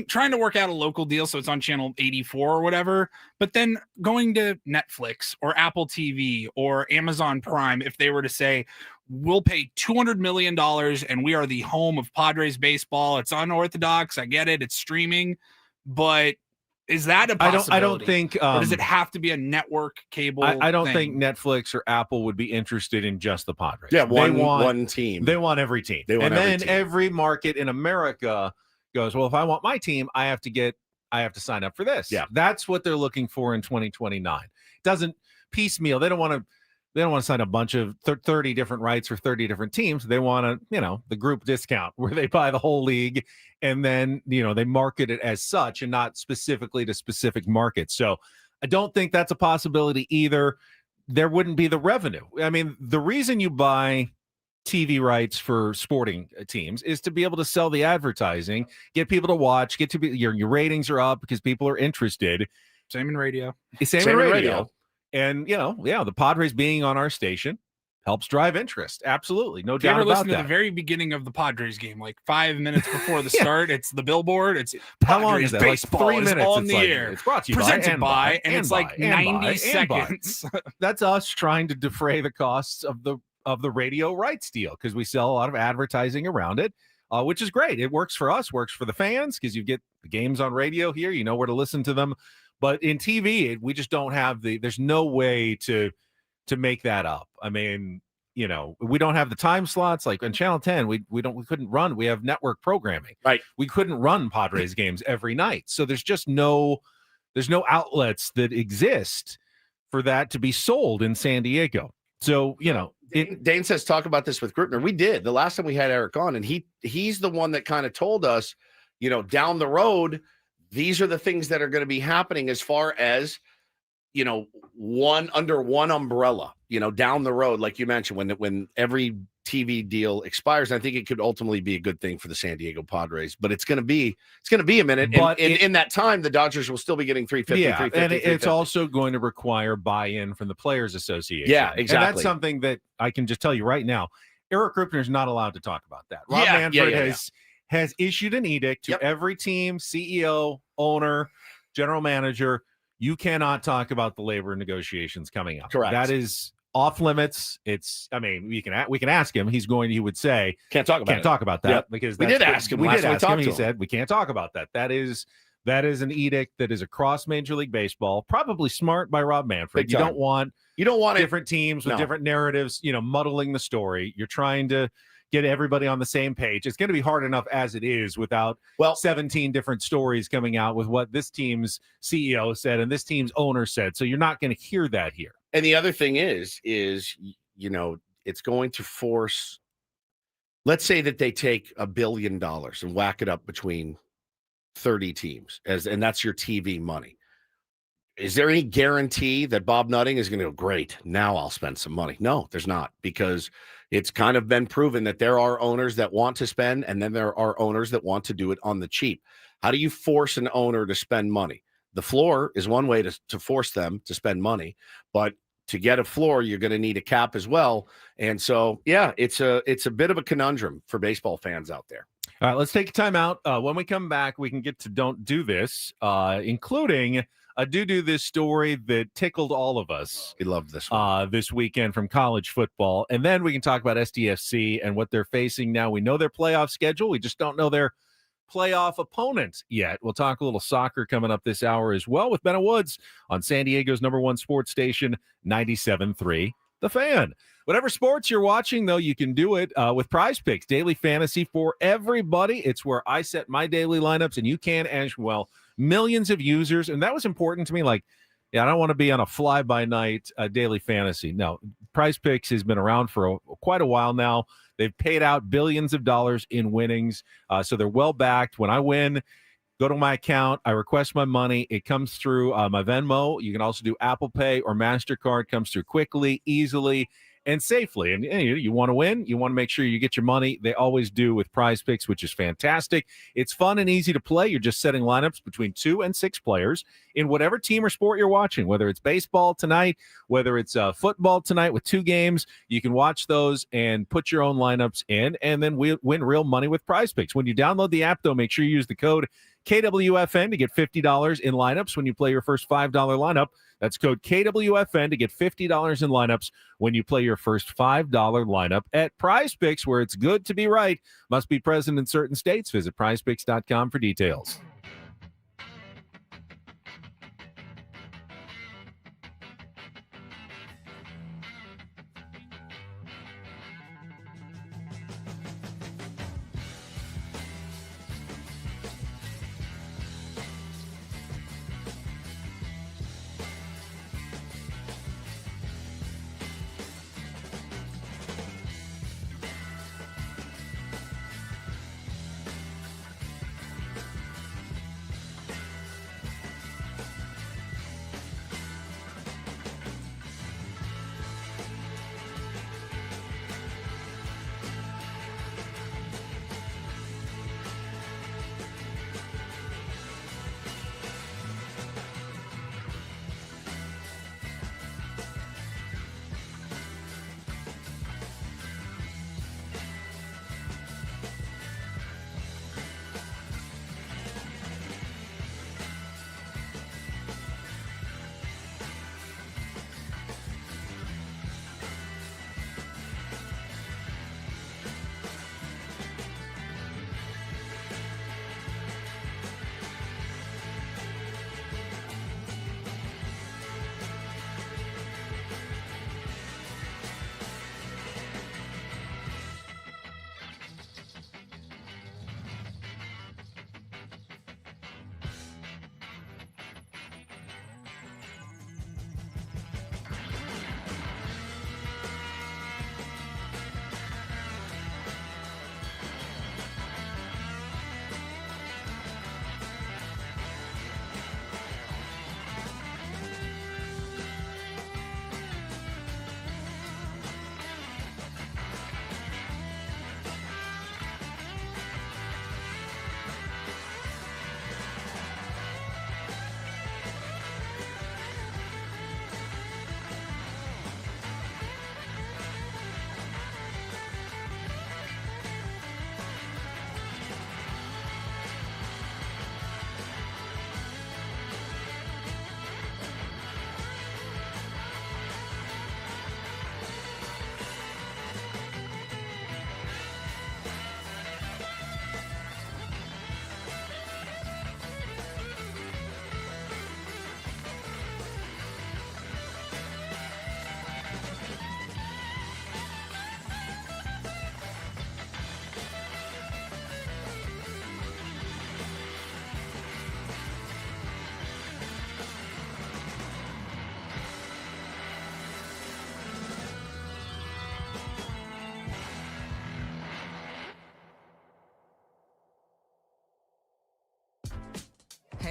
Speaker 3: trying to work out a local deal so it's on channel 84 or whatever, but then going to Netflix or Apple TV or Amazon Prime, if they were to say, we'll pay $200 million and we are the home of Padres baseball. It's unorthodox. I get it. It's streaming, but is that a possibility?
Speaker 2: I don't think.
Speaker 3: Or does it have to be a network cable?
Speaker 2: I don't think Netflix or Apple would be interested in just the Padres.
Speaker 1: Yeah, one team.
Speaker 2: They want every team. Every market in America goes, well, if I want my team, I have to sign up for this.
Speaker 1: Yeah,
Speaker 2: that's what they're looking for in 2029. It doesn't piecemeal. They don't want to They don't want to sign a bunch of 30 different rights for 30 different teams. They want to, the group discount where they buy the whole league and then, they market it as such and not specifically to specific markets. So I don't think that's a possibility either. There wouldn't be the revenue. I mean, the reason you buy TV rights for sporting teams is to be able to sell the advertising, get people to watch, get to be your ratings are up because people are interested.
Speaker 3: Same in radio.
Speaker 2: Same in radio. And, the Padres being on our station helps drive interest. Absolutely. No doubt about that. If you ever listen
Speaker 3: to the very beginning of the Padres game, like 5 minutes before the start, it's the billboard. It's Padres
Speaker 2: how long is that?
Speaker 3: baseball
Speaker 2: Like 3 minutes
Speaker 3: on the air.
Speaker 2: It's brought to you
Speaker 3: presented
Speaker 2: by,
Speaker 3: and it's like 90 seconds.
Speaker 2: That's us trying to defray the costs of the radio rights deal because we sell a lot of advertising around it, which is great. It works for us, works for the fans because you get the games on radio here. You know where to listen to them. But in TV, we just don't have there's no way to make that up. I mean, we don't have the time slots like on Channel 10. We couldn't run. We have network programming.
Speaker 1: Right.
Speaker 2: We couldn't run Padres games every night. So there's just no outlets that exist for that to be sold in San Diego. So,
Speaker 1: Dane says, talk about this with Greupner. We did the last time we had Erik on, and he's the one that kind of told us, down the road, these are the things that are going to be happening as far as, under one umbrella, down the road, like you mentioned, when every TV deal expires. I think it could ultimately be a good thing for the San Diego Padres, but it's going to be a minute. But in that time, the Dodgers will still be getting 350.
Speaker 2: Yeah,
Speaker 1: 350,
Speaker 2: and it's also going to require buy-in from the Players Association.
Speaker 1: Yeah, exactly.
Speaker 2: And that's something that I can just tell you right now. Erik Greupner is not allowed to talk about that. Rob Manfred has issued an edict to every team, CEO, owner, general manager. You cannot talk about the labor negotiations coming up.
Speaker 1: Correct.
Speaker 2: That is off limits. We can ask him. He would say
Speaker 1: can't talk about that
Speaker 2: because
Speaker 1: we did ask him.
Speaker 2: He said we can't talk about that. That is an edict that is across Major League Baseball. Probably smart by Rob Manfred. You don't want different teams with different narratives, muddling the story. You're trying to get everybody on the same page. It's going to be hard enough as it is without 17 different stories coming out with what this team's CEO said and this team's owner said. So you're not going to hear that here.
Speaker 1: And the other thing is it's going to force, let's say that they take $1 billion and whack it up between 30 teams and that's your TV money. Is there any guarantee that Bob Nutting is going to go, great, now I'll spend some money? No, there's not, because it's kind of been proven that there are owners that want to spend, and then there are owners that want to do it on the cheap. How do you force an owner to spend money? The floor is one way to force them to spend money, but to get a floor, you're going to need a cap as well. And so, it's a bit of a conundrum for baseball fans out there.
Speaker 2: All right, let's take a time out. When we come back, we can get to Don't Do This, including a do this story that tickled all of us.
Speaker 1: We loved this one.
Speaker 2: This weekend from college football. And then we can talk about SDFC and what they're facing now. We know their playoff schedule. We just don't know their playoff opponent yet. We'll talk a little soccer coming up this hour as well with Bennett Woods on San Diego's #1 sports station, 97.3 The Fan. Whatever sports you're watching, though, you can do it with Prize Picks, daily fantasy for everybody. It's where I set my daily lineups, and you can as well. Millions of users, and that was important to me. Like, I don't want to be on a fly-by-night daily fantasy. No, Prize Picks has been around for quite a while now. They've paid out billions of dollars in winnings, so they're well-backed. When I win, go to my account, I request my money. It comes through my Venmo. You can also do Apple Pay or MasterCard. Comes through quickly, easily, and safely. And you want to win, you want to make sure you get your money. They always do with Prize Picks, which is fantastic. It's fun and easy to play. You're just setting lineups between 2 and 6 players in whatever team or sport you're watching, whether it's baseball tonight, whether it's football tonight with 2 games. You can watch those and put your own lineups in, and then win real money with Prize Picks. When you download the app, though, make sure you use the code KWFN to get $50 in lineups when you play your first $5 lineup. That's code KWFN to get $50 in lineups when you play your first $5 lineup at Prize Picks, where it's good to be right. Must be present in certain states. Visit prizepicks.com for details.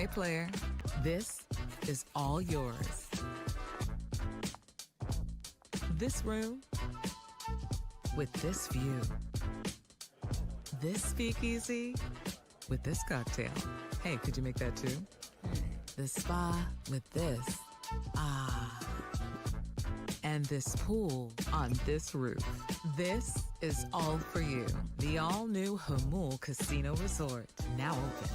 Speaker 5: Okay, player. This is all yours. This room with this view. This speakeasy with this cocktail. Hey, could you make that too? The spa with this. Ah. And this pool on this roof. This is all for you. The all-new Hamul Casino Resort, now open.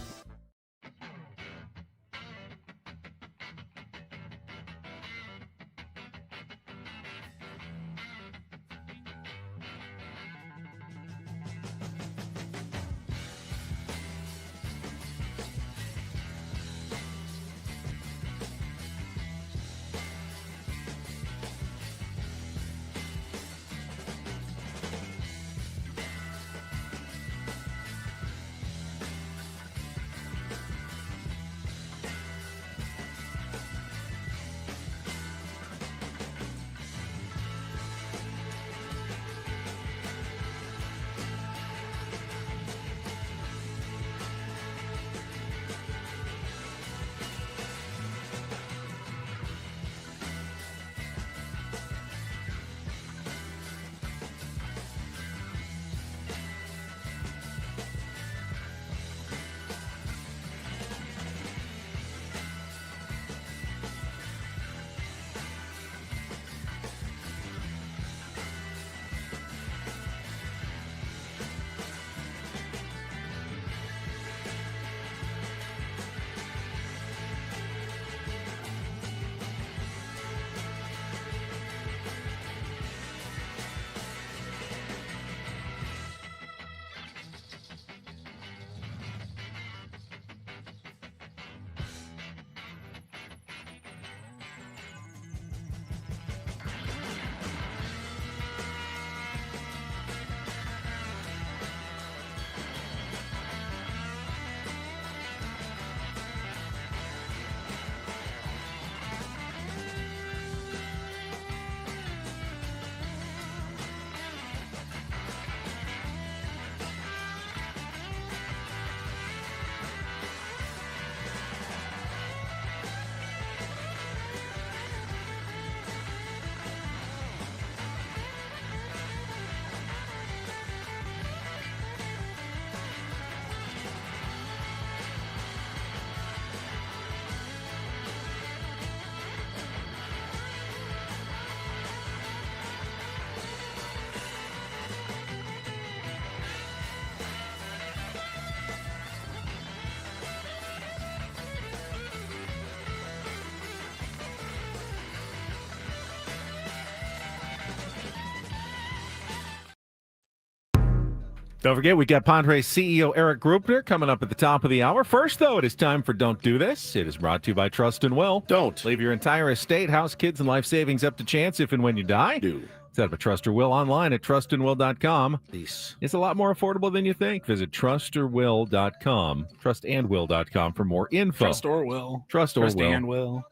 Speaker 2: Don't forget, we got Padres CEO Erik Greupner coming up at the top of the hour. First, though, it is time for Don't Do This. It is brought to you by Trust and Will.
Speaker 1: Don't.
Speaker 2: Leave your entire estate, house, kids, and life savings up to chance if and when you die.
Speaker 1: Do.
Speaker 2: Set up a Trust or Will online at trustandwill.com.
Speaker 1: Peace.
Speaker 2: It's a lot more affordable than you think. Visit trustorwill.com. Trustandwill.com for more info.
Speaker 3: Trust or Will.
Speaker 2: Trust or Will.
Speaker 3: And Will.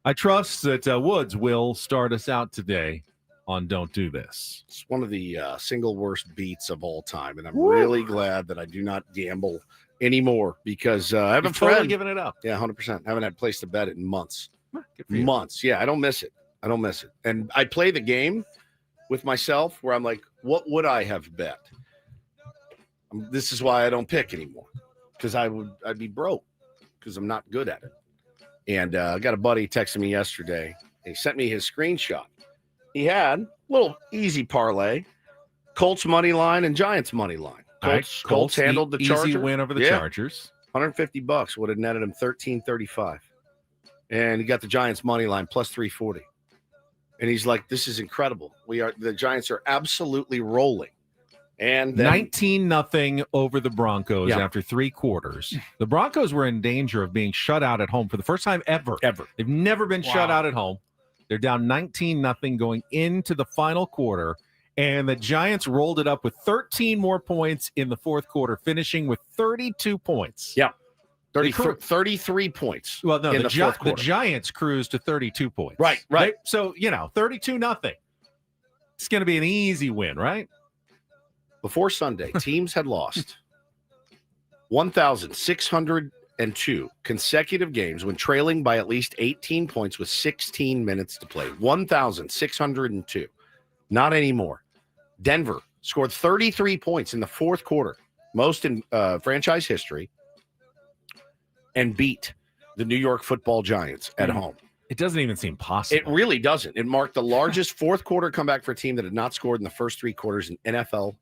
Speaker 2: I trust that Woods will start us out today on Don't Do This.
Speaker 1: It's one of the single worst beats of all time, and I'm really glad that I do not gamble anymore because I have a friend
Speaker 2: totally giving it up.
Speaker 1: Yeah, 100%. Haven't had a place to bet it in months.
Speaker 2: Good for you.
Speaker 1: Months. Yeah, I don't miss it. And I play the game with myself where I'm like, what would I have bet? This is why I don't pick anymore, because I'd be broke because I'm not good at it. And I got a buddy texting me yesterday. He sent me his screenshot. He had a little easy parlay, Colts money line and Giants money line. Colts handled the Chargers.
Speaker 2: Easy win over the Chargers.
Speaker 1: $150 would have netted him $13.35. And he got the Giants money line plus 340. And he's like, this is incredible. The Giants are absolutely rolling. And then
Speaker 2: 19-0 over the Broncos after 3 quarters. The Broncos were in danger of being shut out at home for the first time ever. They've never been shut out at home. They're down 19-0 going into the final quarter, and the Giants rolled it up with 13 more points in the fourth quarter, finishing with 32 points.
Speaker 1: Yeah, 33 points.
Speaker 2: Well, no, the Giants cruised to 32 points.
Speaker 1: Right.
Speaker 2: So, 32-0. It's going to be an easy win, right?
Speaker 1: Before Sunday, teams had lost 1,600 102 consecutive games when trailing by at least 18 points with 16 minutes to play. 1,602. Not anymore. Denver scored 33 points in the fourth quarter, most in franchise history, and beat the New York Football Giants at home.
Speaker 2: It doesn't even seem possible.
Speaker 1: It really doesn't. It marked the largest fourth quarter comeback for a team that had not scored in the first three quarters in NFL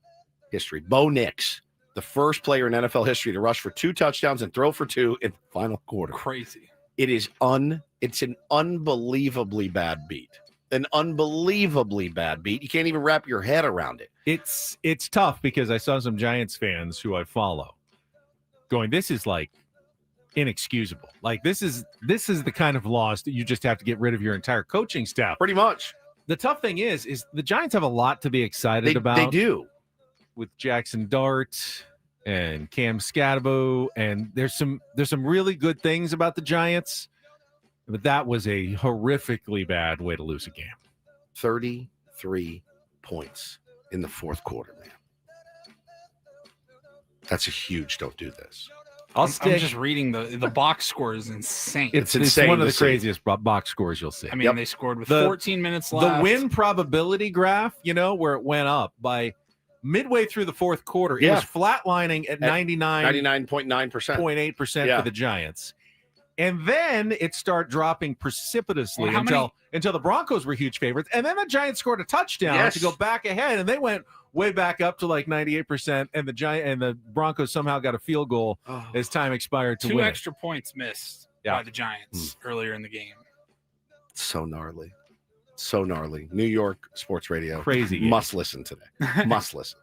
Speaker 1: history. Bo Nix, the first player in NFL history to rush for 2 touchdowns and throw for 2 in the final quarter.
Speaker 3: Crazy.
Speaker 1: It's an unbelievably bad beat. An unbelievably bad beat. You can't even wrap your head around it.
Speaker 2: It's tough because I saw some Giants fans who I follow going, this is like inexcusable. Like this is the kind of loss that you just have to get rid of your entire coaching staff.
Speaker 1: Pretty much.
Speaker 2: The tough thing is the Giants have a lot to be excited about.
Speaker 1: They do.
Speaker 2: With Jackson Dart and Cam Scatabo, and there's some really good things about the Giants, but that was a horrifically bad way to lose a game.
Speaker 1: 33 points in the fourth quarter, man. That's a huge don't do this.
Speaker 3: I'm just reading the box score is insane.
Speaker 2: It's
Speaker 1: insane.
Speaker 2: One of the craziest box scores you'll see.
Speaker 3: I mean, they scored with 14 minutes left.
Speaker 2: The win probability graph, where it went up by midway through the fourth quarter, it was flatlining at
Speaker 1: 99.9%.
Speaker 2: 0.8% for the Giants. And then it started dropping precipitously until the Broncos were huge favorites. And then the Giants scored a touchdown to go back ahead, and they went way back up to like 98%. And the Broncos somehow got a field goal as time expired to win.
Speaker 3: 2 extra points missed by the Giants earlier in the game.
Speaker 1: So gnarly. So gnarly. New York sports radio.
Speaker 2: Crazy.
Speaker 1: Must listen today. Must listen.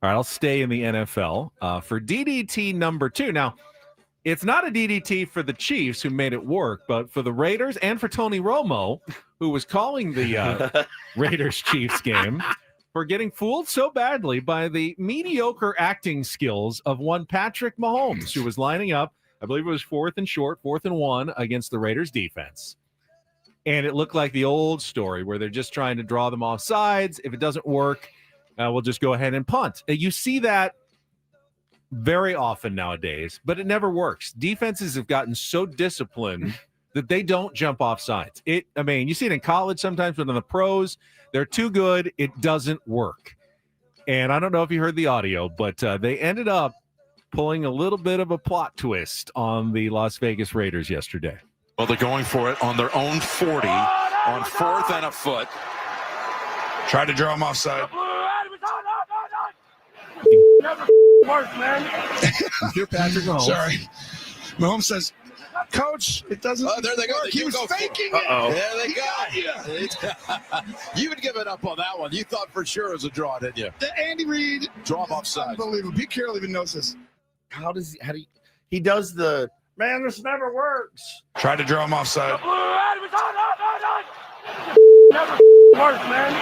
Speaker 2: All right, I'll stay in the NFL for DDT number 2. Now, it's not a DDT for the Chiefs, who made it work, but for the Raiders and for Tony Romo, who was calling the Raiders-Chiefs game, for getting fooled so badly by the mediocre acting skills of one Patrick Mahomes, who was lining up, I believe it was 4th and 1 against the Raiders defense. And it looked like the old story where they're just trying to draw them off sides. If it doesn't work, we'll just go ahead and punt. You see that very often nowadays, but it never works. Defenses have gotten so disciplined that they don't jump off sides. You see it in college sometimes, but in the pros, they're too good. It doesn't work. And I don't know if you heard the audio, but they ended up pulling a little bit of a plot twist on the Las Vegas Raiders yesterday.
Speaker 8: Well, they're going for it on their own 40 on 4th and a foot.
Speaker 10: Try to draw them offside.
Speaker 4: Never works, man.
Speaker 2: You're Patrick Mahomes.
Speaker 10: Sorry. Mahomes says, Coach, it doesn't
Speaker 8: there they go.
Speaker 10: work. He was faking it.
Speaker 8: There they go. You would give it up on that one. You thought for sure it was a draw, didn't you?
Speaker 10: The Andy Reid.
Speaker 8: Draw him offside.
Speaker 10: Unbelievable. Pete Carroll even knows this.
Speaker 1: He does the, man, this never works.
Speaker 10: Try to draw him offside.
Speaker 4: Never works, man.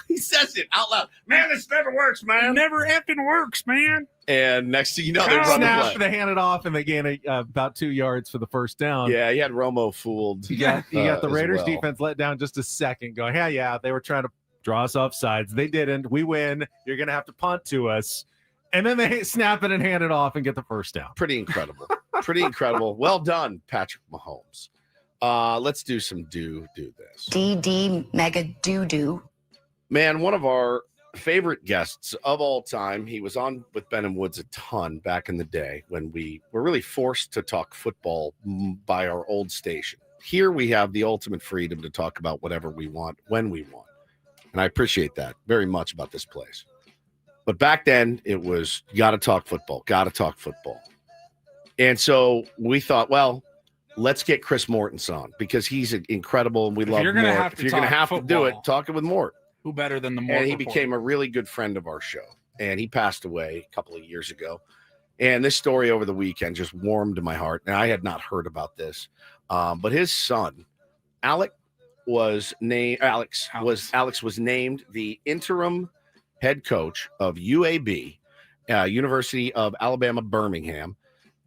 Speaker 1: He says it out loud. Man, this never works, man.
Speaker 3: It never effing works, man.
Speaker 1: And next thing you know, they run the play.
Speaker 2: They hand it off, and they gain about 2 yards for the first down.
Speaker 1: Yeah, he had Romo fooled.
Speaker 2: You got the Raiders defense let down just a second, going, yeah, they were trying to draw us off sides. They didn't. We win. You're going to have to punt to us. And then they snap it and hand it off and get the first down.
Speaker 1: Pretty incredible. Pretty incredible. Well done, Patrick Mahomes. Let's do some do this.
Speaker 11: DD mega doo-doo.
Speaker 1: Man, one of our favorite guests of all time. He was on with Ben and Woods a ton back in the day when we were really forced to talk football by our old station. Here we have the ultimate freedom to talk about whatever we want, when we want. And I appreciate that very much about this place. But back then it was, got to talk football. And so we thought, well, let's get Chris Mortensen on because he's incredible and we love Mort. If you're going to have to do it, talk it with Mort.
Speaker 3: Who better than the Mort?
Speaker 1: And he
Speaker 3: Report?
Speaker 1: became a really good friend of our show. And he passed away a couple of years ago. And this story over the weekend just warmed my heart. And I had not heard about this. But his son, Alex was named the interim head coach of UAB, University of Alabama, Birmingham.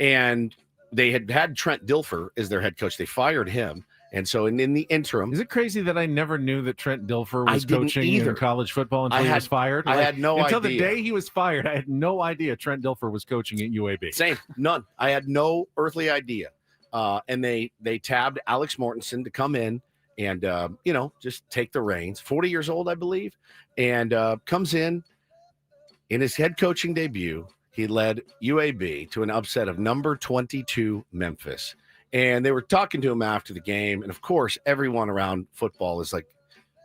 Speaker 1: And they had Trent Dilfer as their head coach. They fired him. And so in the interim,
Speaker 2: is it crazy that I never knew that Trent Dilfer was coaching in college football until he was fired?
Speaker 1: I had no idea.
Speaker 2: Until the day he was fired, I had no idea Trent Dilfer was coaching at UAB.
Speaker 1: Same, none. I had no earthly idea. And they tabbed Alex Mortensen to come in and, just take the reins. 40 years old, I believe, and comes in his head coaching debut. He led UAB to an upset of number 22 Memphis. And they were talking to him after the game. And, of course, everyone around football is like,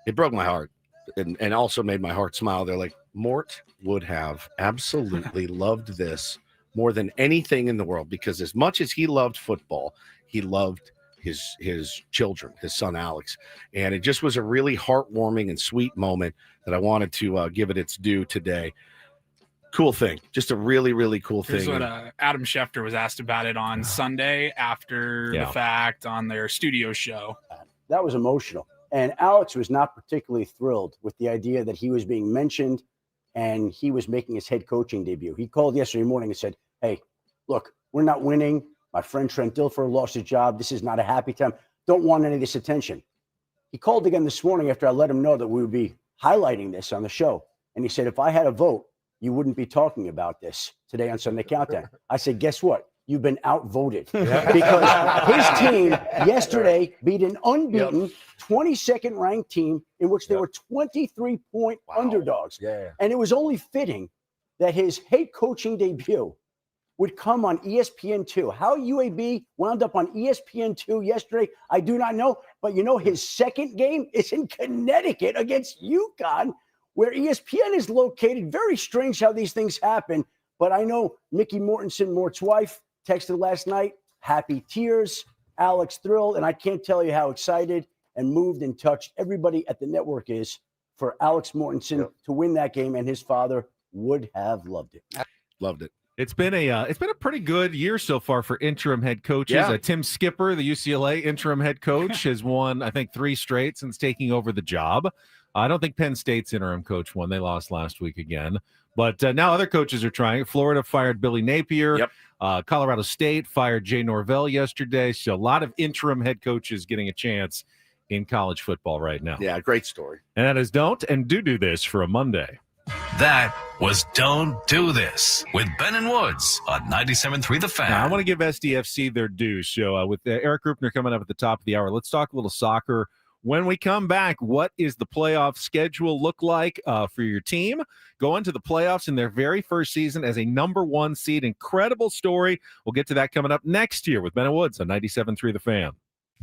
Speaker 1: it broke my heart and also made my heart smile. They're like, Mort would have absolutely loved this more than anything in the world, because as much as he loved football, he loved his children, his son Alex. And it just was a really heartwarming and sweet moment that I wanted to give it its due today. Cool thing. Just a really, really cool thing.
Speaker 3: Here's what Adam Schefter was asked about it on Sunday after the fact on their studio show.
Speaker 12: That was emotional. And Alex was not particularly thrilled with the idea that he was being mentioned and he was making his head coaching debut. He called yesterday morning and said, hey, look, we're not winning. My friend Trent Dilfer lost his job. This is not a happy time. Don't want any of this attention. He called again this morning after I let him know that we would be highlighting this on the show. And he said, if I had a vote, you wouldn't be talking about this today on Sunday Countdown. I said, guess what? You've been outvoted because his team yesterday beat an unbeaten 22nd ranked team in which they were 23-point underdogs. And it was only fitting that his head coaching debut would come on ESPN2. How UAB wound up on ESPN2 yesterday, I do not know. But his second game is in Connecticut against UConn, where ESPN is located. Very strange how these things happen. But I know Mickey Mortensen, Mort's wife, texted last night, happy tears, Alex thrilled. And I can't tell you how excited and moved and touched everybody at the network is for Alex Mortensen to win that game. And his father would have loved it.
Speaker 1: Loved it.
Speaker 2: It's been a pretty good year so far for interim head coaches.
Speaker 1: Yeah.
Speaker 2: Tim Skipper, the UCLA interim head coach, has won, I think, 3 straight since taking over the job. I don't think Penn State's interim coach won. They lost last week again. But now other coaches are trying. Florida fired Billy Napier.
Speaker 1: Yep.
Speaker 2: Colorado State fired Jay Norvell yesterday. So a lot of interim head coaches getting a chance in college football right now.
Speaker 1: Yeah, great story.
Speaker 2: And that is Don't and Do This for a Monday.
Speaker 6: That was Don't Do This with Ben and Woods on 97.3 The Fan.
Speaker 2: Now, I want to give SDFC their due. So with Erik Greupner coming up at the top of the hour, let's talk a little soccer. When we come back, what is the playoff schedule look like for your team? Going to the playoffs in their very first season as a number 1 seed. Incredible story. We'll get to that coming up next year with Ben and Woods on 97.3 The Fan.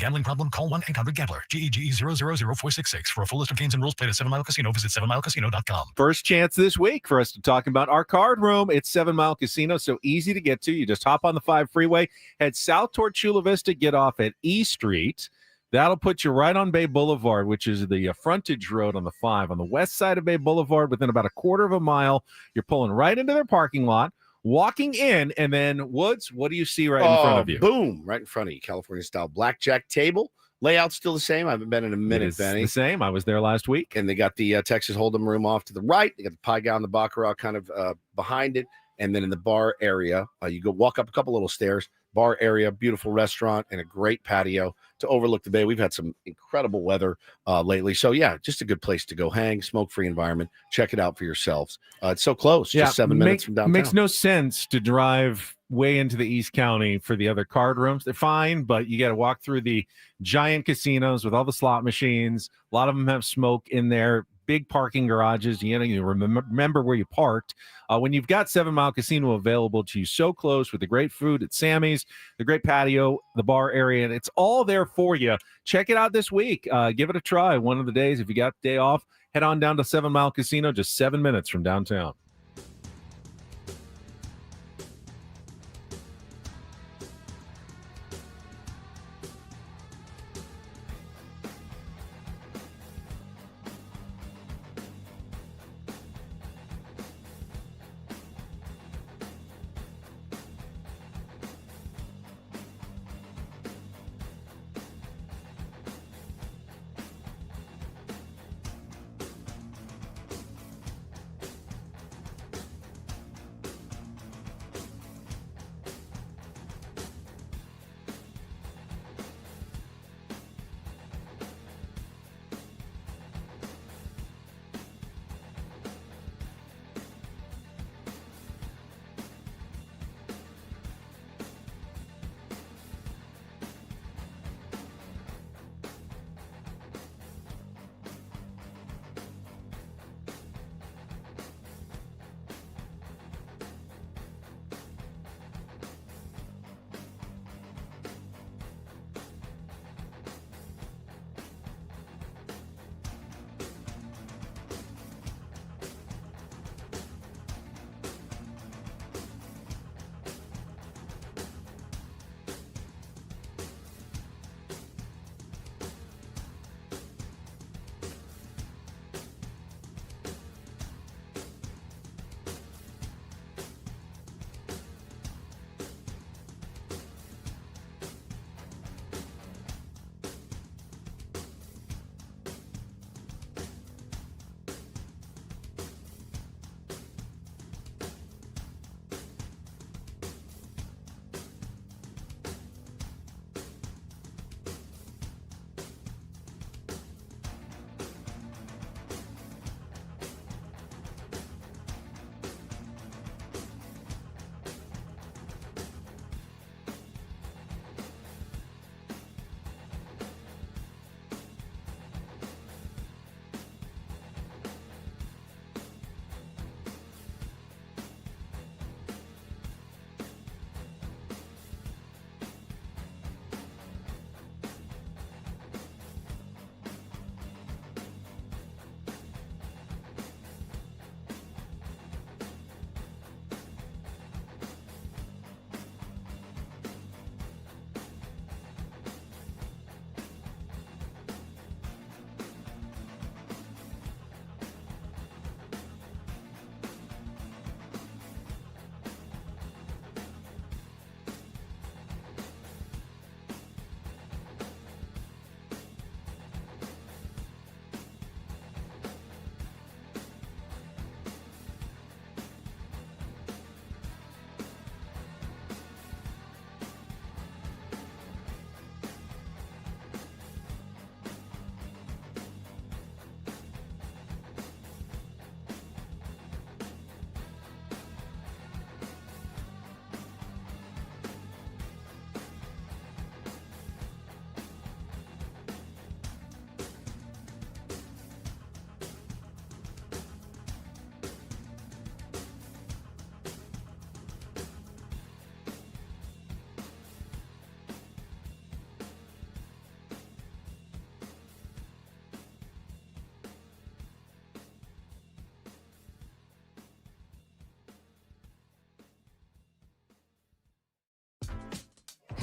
Speaker 6: Gambling problem? Call 1-800-GAMBLER. GEGE 000-466. For a full list of games and rules, play at 7 Mile Casino. Visit 7milecasino.com.
Speaker 2: First chance this week for us to talk about our card room. It's 7 Mile Casino, so easy to get to. You just hop on the 5 freeway, head south toward Chula Vista, get off at E Street. That'll put you right on Bay Boulevard, which is the frontage road on the 5. On the west side of Bay Boulevard, within about a quarter of a mile, you're pulling right into their parking lot, walking in, and then, Woods, what do you see right in front of you?
Speaker 1: Boom, right in front of you. California-style blackjack table. Layout's still the same. I haven't been in a minute, Benny.
Speaker 2: The same. I was there last week.
Speaker 1: And they got the Texas Hold'em room off to the right. They got the Pai Gow and the Baccarat kind of behind it. And then in the bar area, you go walk up a couple little stairs, bar area, beautiful restaurant, and a great patio to overlook the bay. We've had some incredible weather lately. So, yeah, just a good place to go hang, smoke-free environment. Check it out for yourselves. It's so close, just 7 minutes from downtown.
Speaker 2: Makes no sense to drive way into the East County for the other card rooms. They're fine, but you got to walk through the giant casinos with all the slot machines. A lot of them have smoke in there. Big parking garages. You remember where you parked. When you've got 7 Mile Casino available to you so close with the great food at Sammy's, the great patio, the bar area, and it's all there for you. Check it out this week. Give it a try one of the days. If you got the day off, head on down to 7 Mile Casino, just 7 minutes from downtown.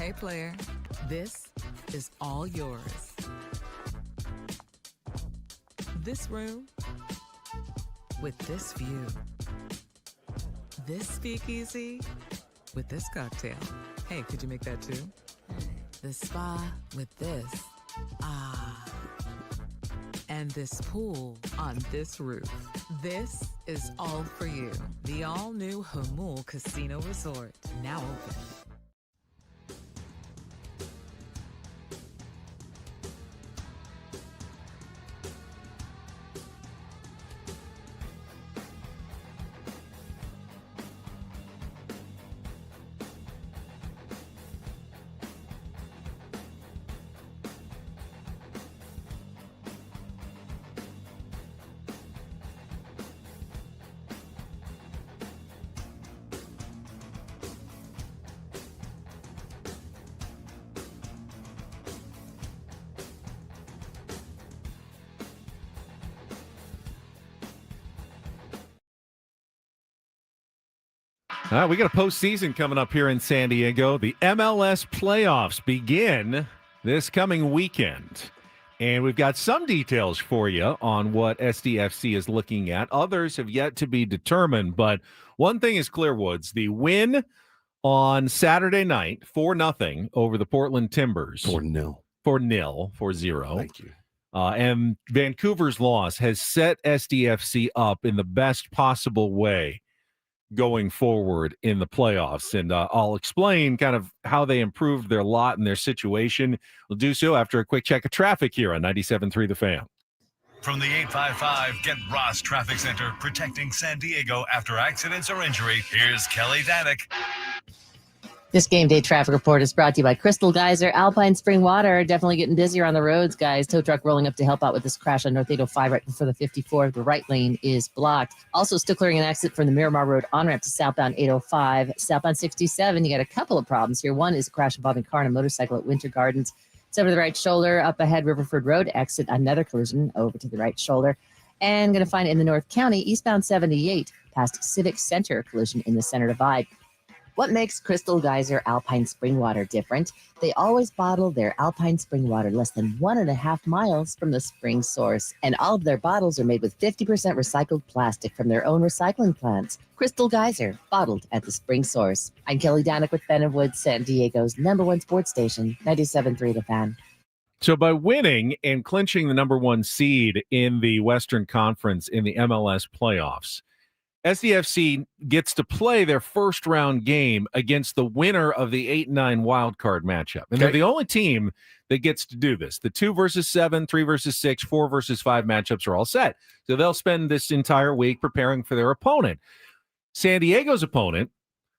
Speaker 5: Hey, player, this is all yours. This room with this view. This speakeasy with this cocktail. Hey, could you make that too? This spa with this. Ah. And this pool on this roof. This is all for you. The all-new Hamul Casino Resort, now open.
Speaker 2: We got a postseason coming up here in San Diego. The MLS playoffs begin this coming weekend. And we've got some details for you on what SDFC is looking at. Others have yet to be determined. But one thing is clear, Woods. The win on Saturday night, 4-0 over the Portland Timbers.
Speaker 1: 4-0.
Speaker 2: 4-0.
Speaker 1: Thank you.
Speaker 2: And Vancouver's loss has set SDFC up in the best possible way going forward in the playoffs. And I'll explain kind of how they improved their lot and their situation. We'll do so after a quick check of traffic here on 97.3 The Fan.
Speaker 6: From the 855 Get Ross Traffic Center, protecting San Diego after accidents or injury, here's Kelly Danick.
Speaker 7: This game day traffic report is brought to you by Crystal Geyser, Alpine Spring Water. Definitely getting busier on the roads, guys. Tow truck rolling up to help out with this crash on North 805 right before the 54. The right lane is blocked. Also still clearing an exit from the Miramar Road on-ramp to southbound 805. Southbound 67, you got a couple of problems here. One is a crash involving car and a motorcycle at Winter Gardens. It's over the right shoulder. Up ahead, Riverford Road, exit another collision over to the right shoulder. And going to find in the North County, eastbound 78, past Civic Center, collision in the center divide. What makes Crystal Geyser Alpine Spring Water different? They always bottle their Alpine Spring Water less than 1.5 miles from the spring source. And all of their bottles are made with 50% recycled plastic from their own recycling plants. Crystal Geyser, bottled at the spring source. I'm Kelly Danick with Ben and Woods, San Diego's #1 sports station, 97.3 The Fan.
Speaker 2: So by winning and clinching the #1 seed in the Western Conference in the MLS playoffs, SDFC gets to play their first round game against the winner of the 8-9 wild card matchup. And they're the only team that gets to do this. The 2 versus 7, 3 versus 6, 4 versus 5 matchups are all set. So they'll spend this entire week preparing for their opponent. San Diego's opponent,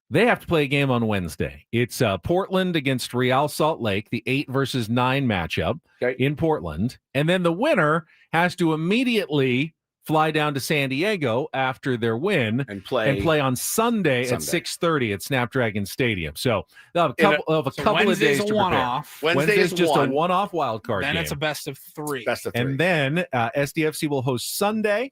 Speaker 2: they have to play a game on Wednesday. It's Portland against Real Salt Lake, the 8 versus 9 matchup in Portland. And then the winner has to immediately fly down to San Diego after their win and play on Sunday at 6:30 at Snapdragon Stadium. So they'll have a couple of days to prepare.
Speaker 1: Wednesday is
Speaker 2: just a one-off wild card game.
Speaker 3: Then it's a best of 3.
Speaker 2: And then SDFC will host Sunday.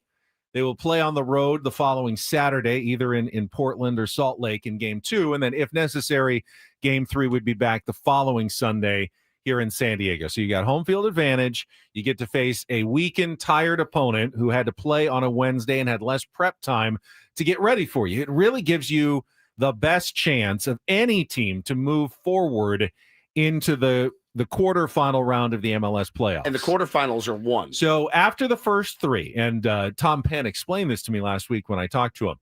Speaker 2: They will play on the road the following Saturday, either in Portland or Salt Lake in Game 2. And then, if necessary, Game 3 would be back the following Sunday here in San Diego. So you got home field advantage. You get to face a weakened, tired opponent who had to play on a Wednesday and had less prep time to get ready for you. It really gives you the best chance of any team to move forward into the quarterfinal round of the MLS playoffs.
Speaker 1: And the quarterfinals are won.
Speaker 2: So after the first 3, and Tom Penn explained this to me last week when I talked to him,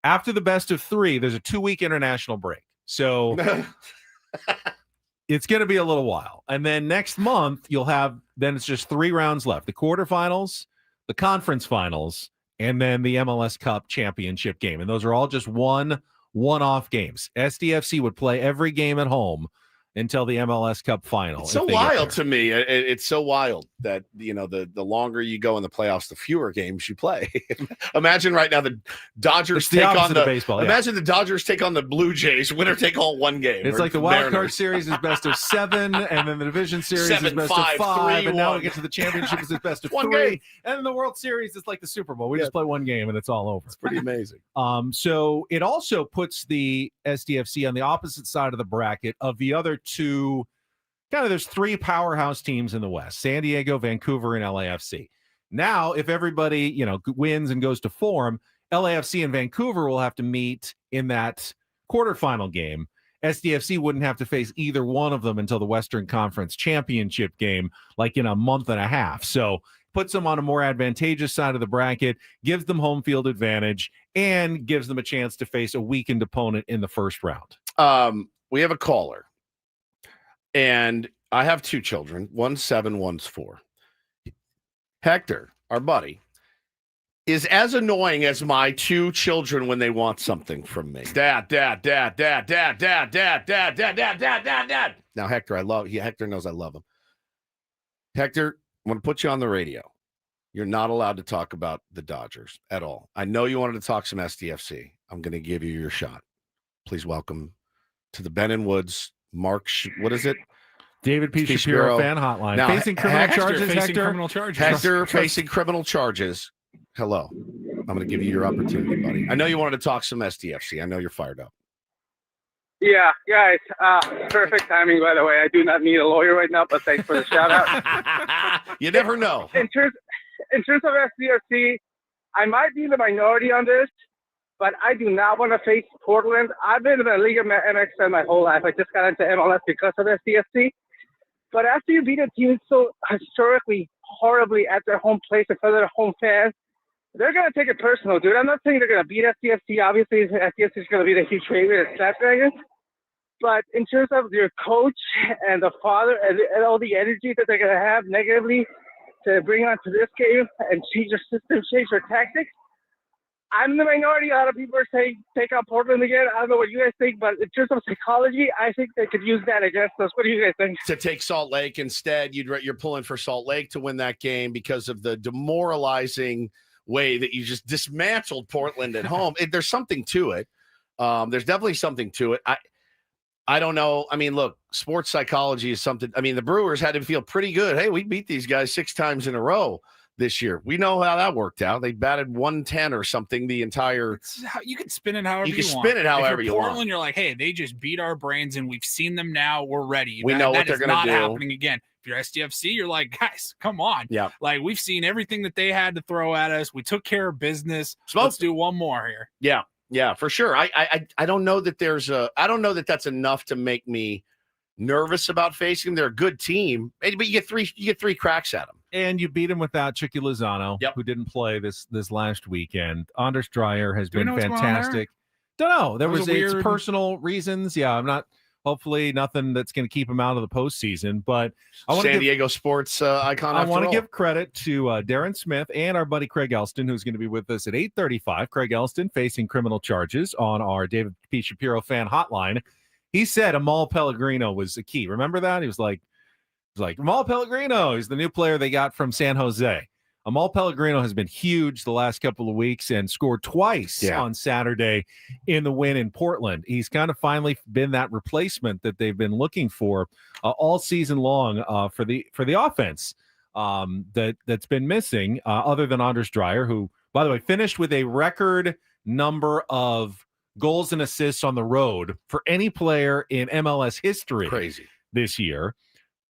Speaker 2: after the best of 3, there's a 2-week international break. So it's going to be a little while. And then next month, then it's just 3 rounds left. The quarterfinals, the conference finals, and then the MLS Cup championship game. And those are all just one-off games. SDFC would play every game at home until the MLS Cup final.
Speaker 1: It's so wild to me. It's so wild that, the longer you go in the playoffs, the fewer games you play. Imagine right now the Dodgers take on the baseball. Imagine the Dodgers take on the Blue Jays. Winner take all one game.
Speaker 2: It's like the wild card series is best of 7, and then the division series is best of 5, and now we get to the championship is best of 3, and then the World Series is like the Super Bowl. We just play one game and it's all over.
Speaker 1: It's pretty amazing.
Speaker 2: So it also puts the SDFC on the opposite side of the bracket of the other to there's three powerhouse teams in the West: San Diego, Vancouver, and LAFC. Now, if everybody, wins and goes to form, LAFC and Vancouver will have to meet in that quarterfinal game. SDFC wouldn't have to face either one of them until the Western Conference Championship game, like in a month and a half. So puts them on a more advantageous side of the bracket, gives them home field advantage, and gives them a chance to face a weakened opponent in the first round.
Speaker 1: We have a caller, and I have two children. One's 7, one's 4. Hector, our buddy, is as annoying as my two children when they want something from me. Dad. Now, Hector, Hector knows I love him. Hector, I'm going to put you on the radio. You're not allowed to talk about the Dodgers at all. I know you wanted to talk some SDFC. I'm going to give you your shot. Please welcome to the Ben and Woods, what is it?
Speaker 2: David P. Shapiro fan hotline.
Speaker 1: Now,
Speaker 2: facing criminal charges,
Speaker 1: Hector facing criminal charges. Hello. I'm going to give you your opportunity, buddy. I know you wanted to talk some SDFC. I know you're fired up.
Speaker 13: Yeah, guys. Perfect timing, by the way. I do not need a lawyer right now, but thanks for the shout out.
Speaker 1: You never know.
Speaker 13: In terms of SDFC, I might be the minority on this, but I do not want to face Portland. I've been in the League of MX my whole life. I just got into MLS because of SDFC. But after you beat a team so historically horribly at their home place in front of their home fans, they're going to take it personal, dude. I'm not saying they're going to beat SDFC. Obviously, SDFC is going to be the huge favorite at Snapdragons. But in terms of your coach and the father and all the energy that they're going to have negatively to bring onto this game and change their system, change their tactics, I'm the minority. A lot of people are saying take out Portland again. I don't know what you guys think, but in terms of psychology, I think they could use that against us. What do you guys think?
Speaker 1: To take Salt Lake instead, you're pulling for Salt Lake to win that game because of the demoralizing way that you just dismantled Portland at home. There's something to it. There's definitely something to it. I don't know. I mean, look, sports psychology is something. I mean, the Brewers had to feel pretty good. Hey, we beat these guys 6 times in a row this year. We know how that worked out. They batted 110 or something the entire.
Speaker 3: You can spin it however you want.
Speaker 1: You can spin it however you want.
Speaker 3: Portland, you're like, hey, they just beat our brains and we've seen them now. We're ready.
Speaker 1: We know what they're going to do.
Speaker 3: That is not happening again. If you're SDFC, you're like, guys, come on.
Speaker 1: Yeah.
Speaker 3: Like, we've seen everything that they had to throw at us. We took care of business. Let's do one more here.
Speaker 1: Yeah. Yeah, for sure. I don't know that I don't know that that's enough to make me nervous about facing them. They're a good team, but you get three cracks at them.
Speaker 2: And you beat him without Chicky Lozano, who didn't play this last weekend. Anders Dreyer has been fantastic. Don't know. There was weird personal reasons. Yeah, I'm not. Hopefully, nothing that's going to keep him out of the postseason. But I want
Speaker 1: San Diego sports icon.
Speaker 2: I want to give credit to Darren Smith and our buddy Craig Elsten, who's going to be with us at 8:35. Craig Elsten facing criminal charges on our David P. Shapiro fan hotline. He said Amal Pellegrino was the key. Remember that? He was like Amal Pellegrino. He's the new player they got from San Jose. Amal Pellegrino has been huge the last couple of weeks and scored twice on Saturday in the win in Portland. He's kind of finally been that replacement that they've been looking for all season long for the offense that's been missing, other than Anders Dreyer, who, by the way, finished with a record number of goals and assists on the road for any player in MLS history.
Speaker 1: Crazy
Speaker 2: this year.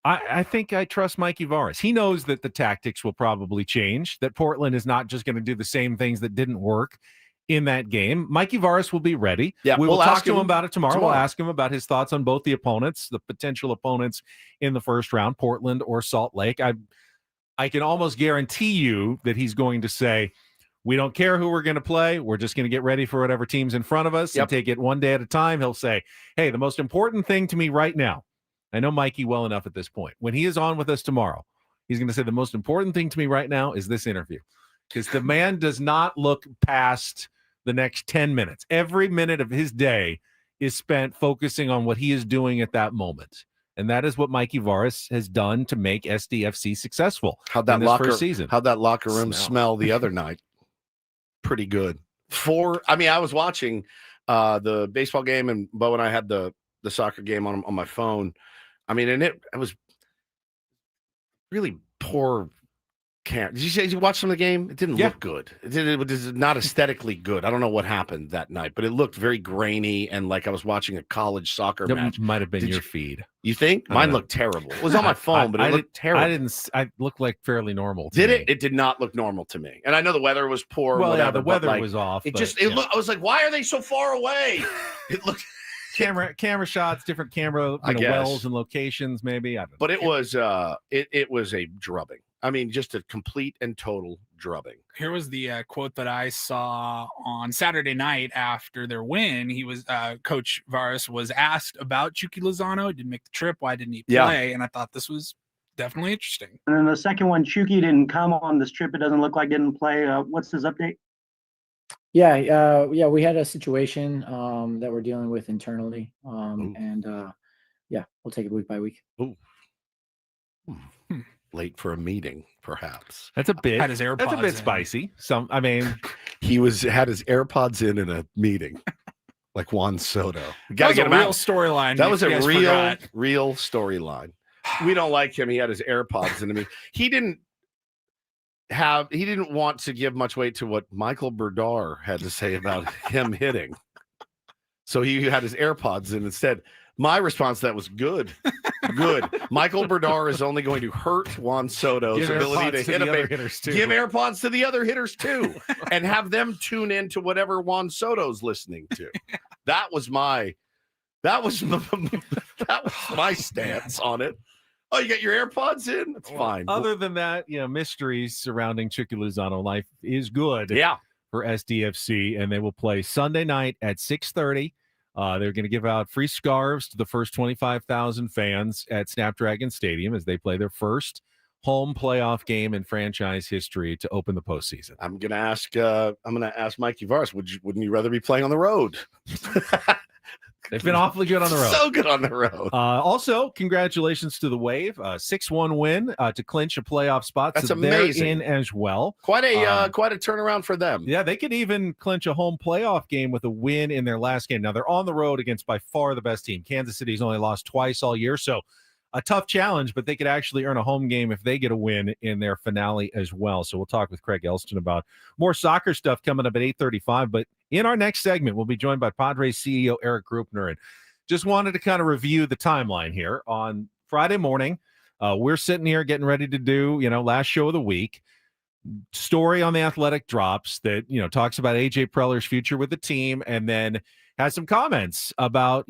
Speaker 2: I think I trust Mikey Varas. He knows that the tactics will probably change, that Portland is not just going to do the same things that didn't work in that game. Mikey Varas will be ready.
Speaker 1: Yeah,
Speaker 2: we will talk to him about it tomorrow. We'll ask him about his thoughts on both the opponents, the potential opponents in the first round, Portland or Salt Lake. I can almost guarantee you that he's going to say, we don't care who we're going to play. We're just going to get ready for whatever team's in front of us and take it one day at a time. He'll say, hey, the most important thing to me right now, I know Mikey well enough at this point. When he is on with us tomorrow, he's going to say the most important thing to me right now is this interview, because the man does not look past the next 10 minutes. Every minute of his day is spent focusing on what he is doing at that moment. And that is what Mikey Varas has done to make SDFC successful.
Speaker 1: How'd that locker room smell the other night? Pretty good. I was watching the baseball game, and Bo and I had the soccer game on my phone. I mean, and it was really poor Did you say you watched some of the game? It didn't look good. It was not aesthetically good. I don't know what happened that night, but it looked very grainy and like I was watching a college soccer match.
Speaker 2: Might have been your feed.
Speaker 1: You think? Mine looked terrible. It was on my phone, but it looked terrible.
Speaker 2: I looked like fairly normal.
Speaker 1: Did it? It did not look normal to me. And I know the weather was poor.
Speaker 2: Well,
Speaker 1: whatever,
Speaker 2: the weather was off.
Speaker 1: It looked. I was like, why are they so far away? It looked.
Speaker 2: Camera shots, different camera wells and locations, maybe. I don't know.
Speaker 1: But it was a drubbing. I mean, just a complete and total drubbing.
Speaker 3: Here was the quote that I saw on Saturday night after their win. He was Coach Varis was asked about Chucky Lozano. He didn't make the trip. Why didn't he play? And I thought this was definitely interesting.
Speaker 14: And then the second one, Chucky didn't come on this trip. It doesn't look like didn't play. What's his update?
Speaker 15: Yeah, we had a situation that we're dealing with internally, and we'll take it week by week.
Speaker 1: Ooh. Late for a meeting, perhaps.
Speaker 2: That's a bit.
Speaker 3: Had his AirPods
Speaker 2: That's a bit
Speaker 3: in.
Speaker 2: spicy.
Speaker 1: He had his AirPods in a meeting, like Juan Soto.
Speaker 3: That was a real storyline.
Speaker 1: That was a real storyline. We don't like him. He had his AirPods in a meeting. He didn't want to give much weight to what Michael Berdar had to say about him hitting. So he had his AirPods in instead. My response to that was good. Good. Michael Berdar is only going to hurt Juan Soto's ability to hit a base. Give AirPods to the other hitters too, and have them tune in to whatever Juan Soto's listening to. That was my stance on it. Oh, you got your AirPods in? That's fine.
Speaker 2: Other than that, mysteries surrounding Chucky Lozano. Life is good.
Speaker 1: Yeah.
Speaker 2: For SDFC, and they will play Sunday night at 6:30. They're going to give out free scarves to the first 25,000 fans at Snapdragon Stadium as they play their first home playoff game in franchise history to open the postseason.
Speaker 1: I'm going to ask Mikey Varis, wouldn't you rather be playing on the road?
Speaker 2: They've been awfully good on the road.
Speaker 1: So good on the road.
Speaker 2: Also, congratulations to the Wave. 6-1 win to clinch a playoff spot.
Speaker 1: That's
Speaker 2: so
Speaker 1: amazing.
Speaker 2: They're in as well.
Speaker 1: Quite a turnaround for them.
Speaker 2: Yeah, they could even clinch a home playoff game with a win in their last game. Now, they're on the road against by far the best team. Kansas City's only lost twice all year, so a tough challenge, but they could actually earn a home game if they get a win in their finale as well. So we'll talk with Craig Elsten about more soccer stuff coming up at 8:35. But in our next segment, we'll be joined by Padres CEO Erik Greupner. And just wanted to kind of review the timeline here. On Friday morning, we're sitting here getting ready to do, last show of the week. Story on The Athletic drops that, talks about AJ Preller's future with the team, and then has some comments about,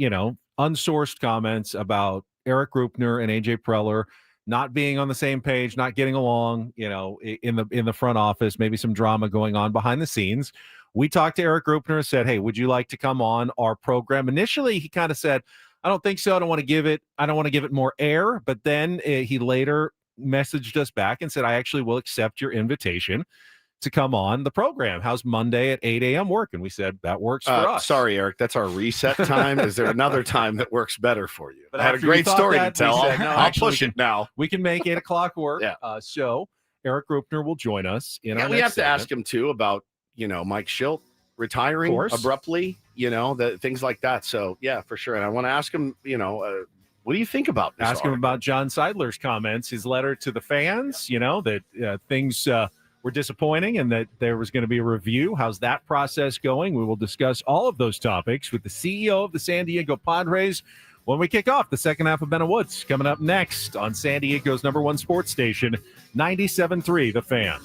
Speaker 2: unsourced comments about Erik Greupner and AJ Preller not being on the same page, not getting along, in the front office, maybe some drama going on behind the scenes. We talked to Erik Greupner and said, hey, would you like to come on our program? Initially, he kind of said, I don't think so. I don't want to give it more air. But then he later messaged us back and said, I actually will accept your invitation to come on the program. How's Monday at 8 a.m. work? And we said, that works for us.
Speaker 1: Sorry, Erik, that's our reset time. Is there another time that works better for you?
Speaker 2: But
Speaker 1: I had a great story to tell. I'll push it now.
Speaker 2: We can make 8 o'clock work.
Speaker 1: Yeah.
Speaker 2: So Erik Greupner will join us.
Speaker 1: We have to ask him too about, Mike Schilt retiring abruptly, things like that. So yeah, for sure. And I want to ask him, what do you think about this?
Speaker 2: Ask him about John Seidler's comments, his letter to the fans, that things were disappointing and that there was going to be a review. How's that process going? We will discuss all of those topics with the CEO of the San Diego Padres when we kick off the second half of Ben and Woods. Coming up next on San Diego's #1 sports station, 97.3 The Fan.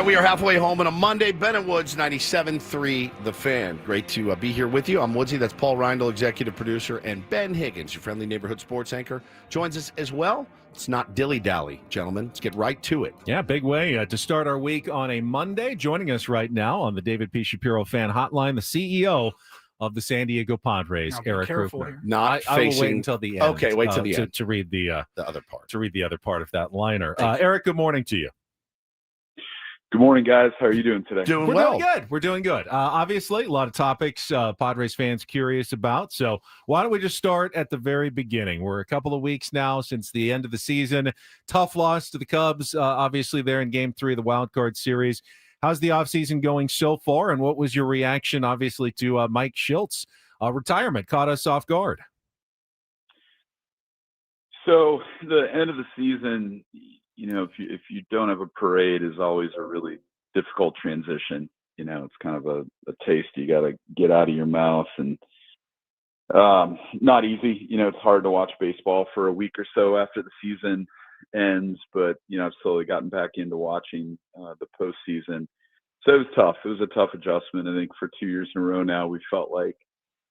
Speaker 1: right, we are halfway home on a Monday. Ben and Woods, 97.3 The Fan. Great to be here with you. I'm Woodsy. That's Paul Reindl, executive producer, and Ben Higgins, your friendly neighborhood sports anchor, joins us as well. It's not dilly-dally, gentlemen. Let's get right to it.
Speaker 2: Yeah, big way to start our week on a Monday. Joining us right now on the David P. Shapiro Fan Hotline, the CEO of the San Diego Padres, Erik Greupner. I will wait until the end.
Speaker 1: Okay, wait till the end
Speaker 2: to read the
Speaker 1: other part.
Speaker 2: To read the other part of that liner. Erik, good morning to you.
Speaker 16: Good morning, guys. How are you doing today?
Speaker 2: We're doing good. We're doing good. Obviously, a lot of topics Padres fans curious about. So why don't we just start at the very beginning? We're a couple of weeks now since the end of the season. Tough loss to the Cubs, obviously, there in Game 3 of the Wild Card Series. How's the offseason going so far, and what was your reaction, obviously, to Mike Shilt's retirement? Caught us off guard.
Speaker 16: So the end of the season, if you don't have a parade, is always a really difficult transition. It's kind of a taste you got to get out of your mouth, and not easy. It's hard to watch baseball for a week or so after the season ends, but I've slowly gotten back into watching the postseason. So it was tough. It was a tough adjustment. I think for 2 years in a row now, we felt like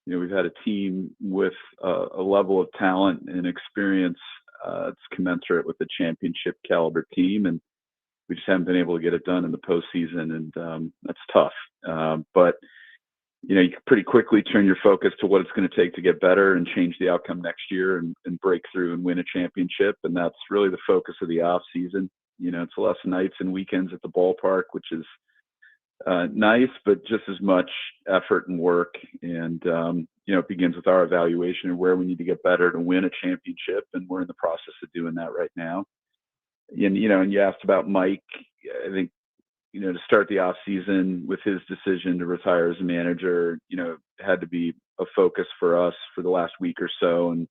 Speaker 16: we've had a team with a level of talent and experience it's commensurate with the championship caliber team, and we just haven't been able to get it done in the postseason, and that's tough. But you can pretty quickly turn your focus to what it's going to take to get better and change the outcome next year and break through and win a championship, and that's really the focus of the off season. It's less nights and weekends at the ballpark, which is nice, but just as much effort and work. And it begins with our evaluation of where we need to get better to win a championship, and we're in the process of doing that right now. And you asked about Mike. I think to start the off season with his decision to retire as a manager, had to be a focus for us for the last week or so. And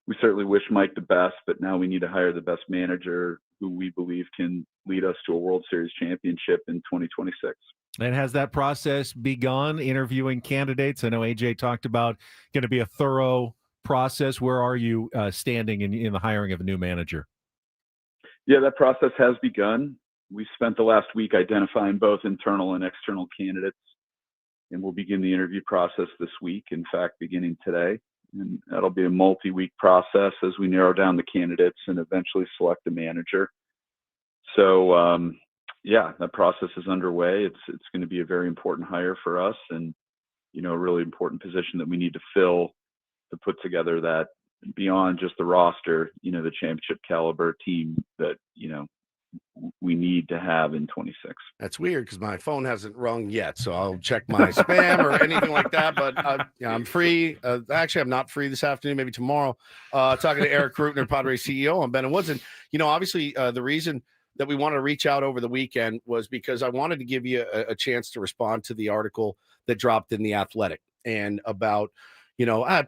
Speaker 16: we certainly wish Mike the best, but now we need to hire the best manager who we believe can lead us to a World Series championship in 2026.
Speaker 2: And has that process begun, interviewing candidates? I know AJ talked about going to be a thorough process. Where are you standing in the hiring of a new manager?
Speaker 16: Yeah, that process has begun. We spent the last week identifying both internal and external candidates, and we'll begin the interview process this week, in fact, beginning today. And that'll be a multi-week process as we narrow down the candidates and eventually select a manager. So, that process is underway. It's going to be a very important hire for us, and a really important position that we need to fill to put together that, beyond just the roster, the championship caliber team that we need to have in 26.
Speaker 1: That's weird because my phone hasn't rung yet, so I'll check my spam or anything like that. But I'm free. Actually, I'm not free this afternoon. Maybe tomorrow. Talking to Erik Greupner, Padres CEO. I'm Ben and Woods, and obviously the reason that we wanted to reach out over the weekend was because I wanted to give you a chance to respond to the article that dropped in The Athletic and about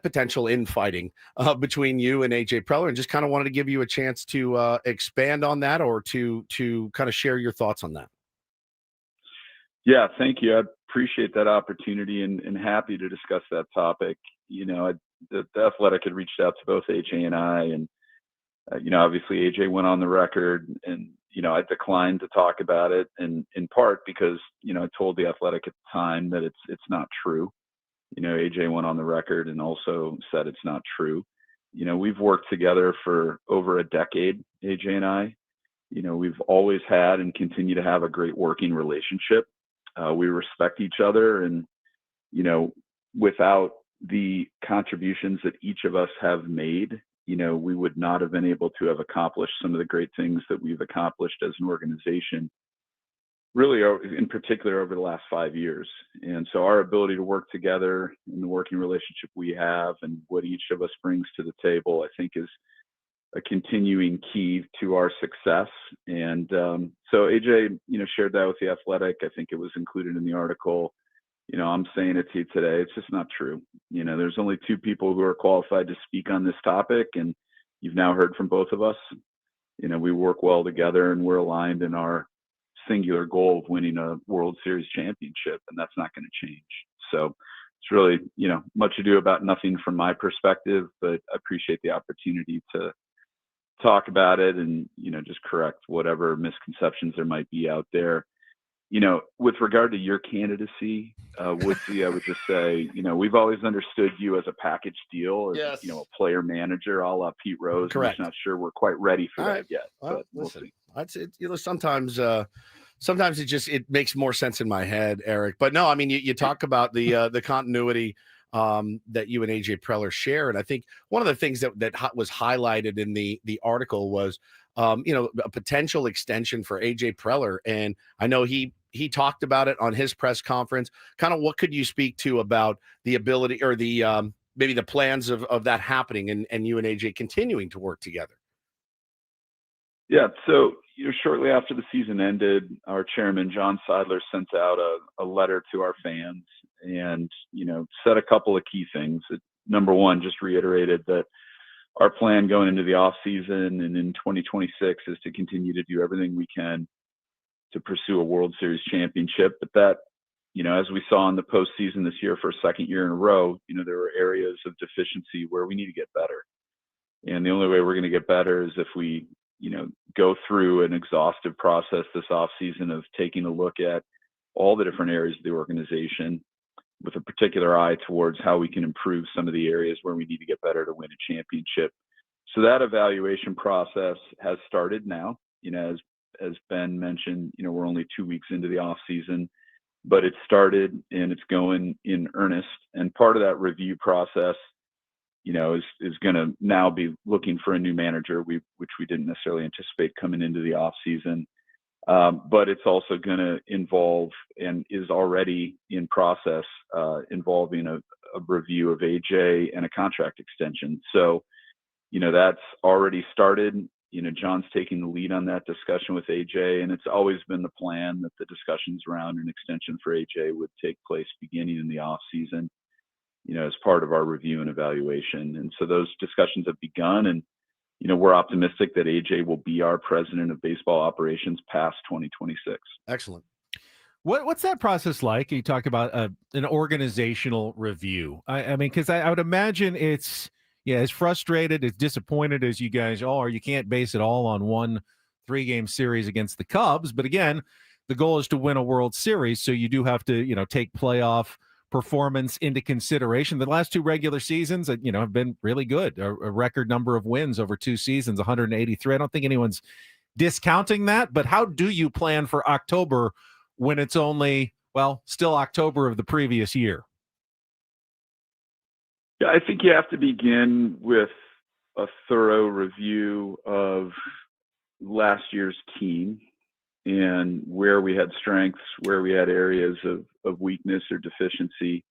Speaker 1: potential infighting between you and AJ Preller, and just kind of wanted to give you a chance to expand on that or to kind of share your thoughts on that.
Speaker 16: Yeah, thank you. I appreciate that opportunity and happy to discuss that topic. The Athletic had reached out to both AJ and I, and obviously AJ went on the record, and I declined to talk about it, and in part because I told the Athletic at the time that it's not true. AJ went on the record and also said it's not true. We've worked together for over a decade, AJ and I. We've always had and continue to have a great working relationship. We respect each other, and without the contributions that each of us have made, we would not have been able to have accomplished some of the great things that we've accomplished as an organization, really in particular over the last 5 years. And so our ability to work together in the working relationship we have and what each of us brings to the table, I think is a continuing key to our success. And so AJ, shared that with the Athletic. I think it was included in the article. I'm saying it to you today. It's just not true. There's only two people who are qualified to speak on this topic, and you've now heard from both of us. We work well together, and we're aligned in our singular goal of winning a World Series championship, and that's not going to change. So it's really, much ado about nothing from my perspective, but I appreciate the opportunity to talk about it and, just correct whatever misconceptions there might be out there. with regard to your candidacy, Woodsy, I would just say, we've always understood you as a package deal, as a player manager, a la Pete Rose.
Speaker 1: Correct.
Speaker 16: I'm just not sure we're quite ready for that yet.
Speaker 1: Well,
Speaker 16: but we'll
Speaker 1: listen,
Speaker 16: see.
Speaker 1: sometimes it makes more sense in my head, Eric. But no, I mean, you talk about the continuity that you and AJ Preller share, and I think one of the things that was highlighted in the article was a potential extension for AJ Preller, and I know he talked about it on his press conference. Kind of what could you speak to about the ability or the maybe the plans of that happening and you and AJ continuing to work together?
Speaker 16: Yeah, so shortly after the season ended, our chairman, John Seidler, sent out a letter to our fans and, said a couple of key things. Number one, just reiterated that our plan going into the off season and in 2026 is to continue to do everything we can to pursue a World Series championship. But that, as we saw in the postseason this year for a second year in a row, there were areas of deficiency where we need to get better. And the only way we're going to get better is if we, go through an exhaustive process this offseason of taking a look at all the different areas of the organization with a particular eye towards how we can improve some of the areas where we need to get better to win a championship. So that evaluation process has started now. As Ben mentioned, we're only 2 weeks into the off season, but it started and it's going in earnest. And part of that review process, is going to now be looking for a new manager, which we didn't necessarily anticipate coming into the off season. But it's also going to involve and is already in process involving a review of AJ and a contract extension. So, that's already started. John's taking the lead on that discussion with AJ, and it's always been the plan that the discussions around an extension for AJ would take place beginning in the off season, as part of our review and evaluation. And so those discussions have begun, and, we're optimistic that AJ will be our president of baseball operations past 2026.
Speaker 1: Excellent.
Speaker 2: What's that process like? You talk about an organizational review. I mean, because I would imagine it's, as frustrated, as disappointed as you guys are. You can't base it all on one 3-game series against the Cubs. But again, the goal is to win a World Series. So you do have to, take playoff performance into consideration. The last 2 regular seasons, have been really good. A record number of wins over 2 seasons, 183. I don't think anyone's discounting that. But how do you plan for October when it's only, still October of the previous year?
Speaker 16: Yeah, I think you have to begin with a thorough review of last year's team and where we had strengths, where we had areas of weakness or deficiency.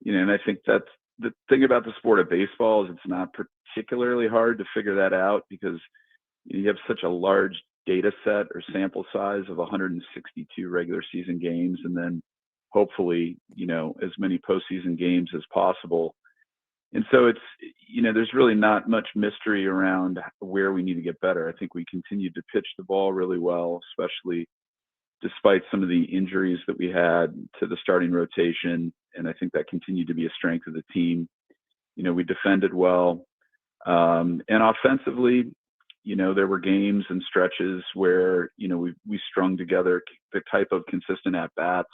Speaker 16: And I think that's the thing about the sport of baseball is it's not particularly hard to figure that out because you have such a large data set or sample size of 162 regular season games, and then hopefully, as many postseason games as possible. And so it's, there's really not much mystery around where we need to get better. I think we continue to pitch the ball really well, especially despite some of the injuries that we had to the starting rotation. And I think that continued to be a strength of the team. We defended well. And offensively, there were games and stretches where, we strung together the type of consistent at-bats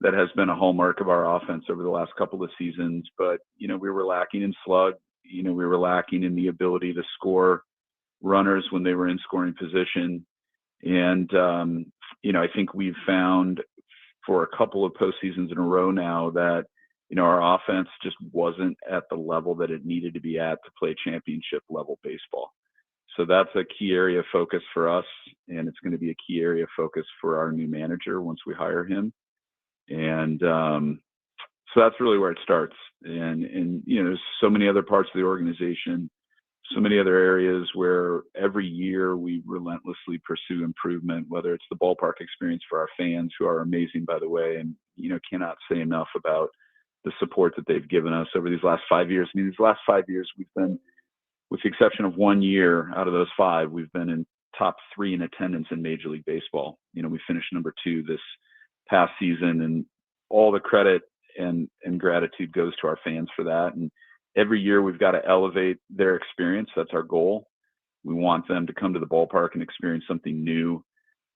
Speaker 16: that has been a hallmark of our offense over the last couple of seasons. But, we were lacking in slug. We were lacking in the ability to score runners when they were in scoring position. And, I think we've found for a couple of postseasons in a row now that, our offense just wasn't at the level that it needed to be at to play championship level baseball. So that's a key area of focus for us. And it's going to be a key area of focus for our new manager once we hire him. And so that's really where it starts. And there's so many other parts of the organization, so many other areas where every year we relentlessly pursue improvement, whether it's the ballpark experience for our fans, who are amazing, by the way, and, cannot say enough about the support that they've given us over these last 5 years. I mean, these last 5 years, we've been, with the exception of 1 year out of those 5, we've been in top 3 in attendance in Major League Baseball. We finished number 2 this past season, and all the credit and gratitude goes to our fans for that. And every year we've got to elevate their experience. That's our goal. We want them to come to the ballpark and experience something new,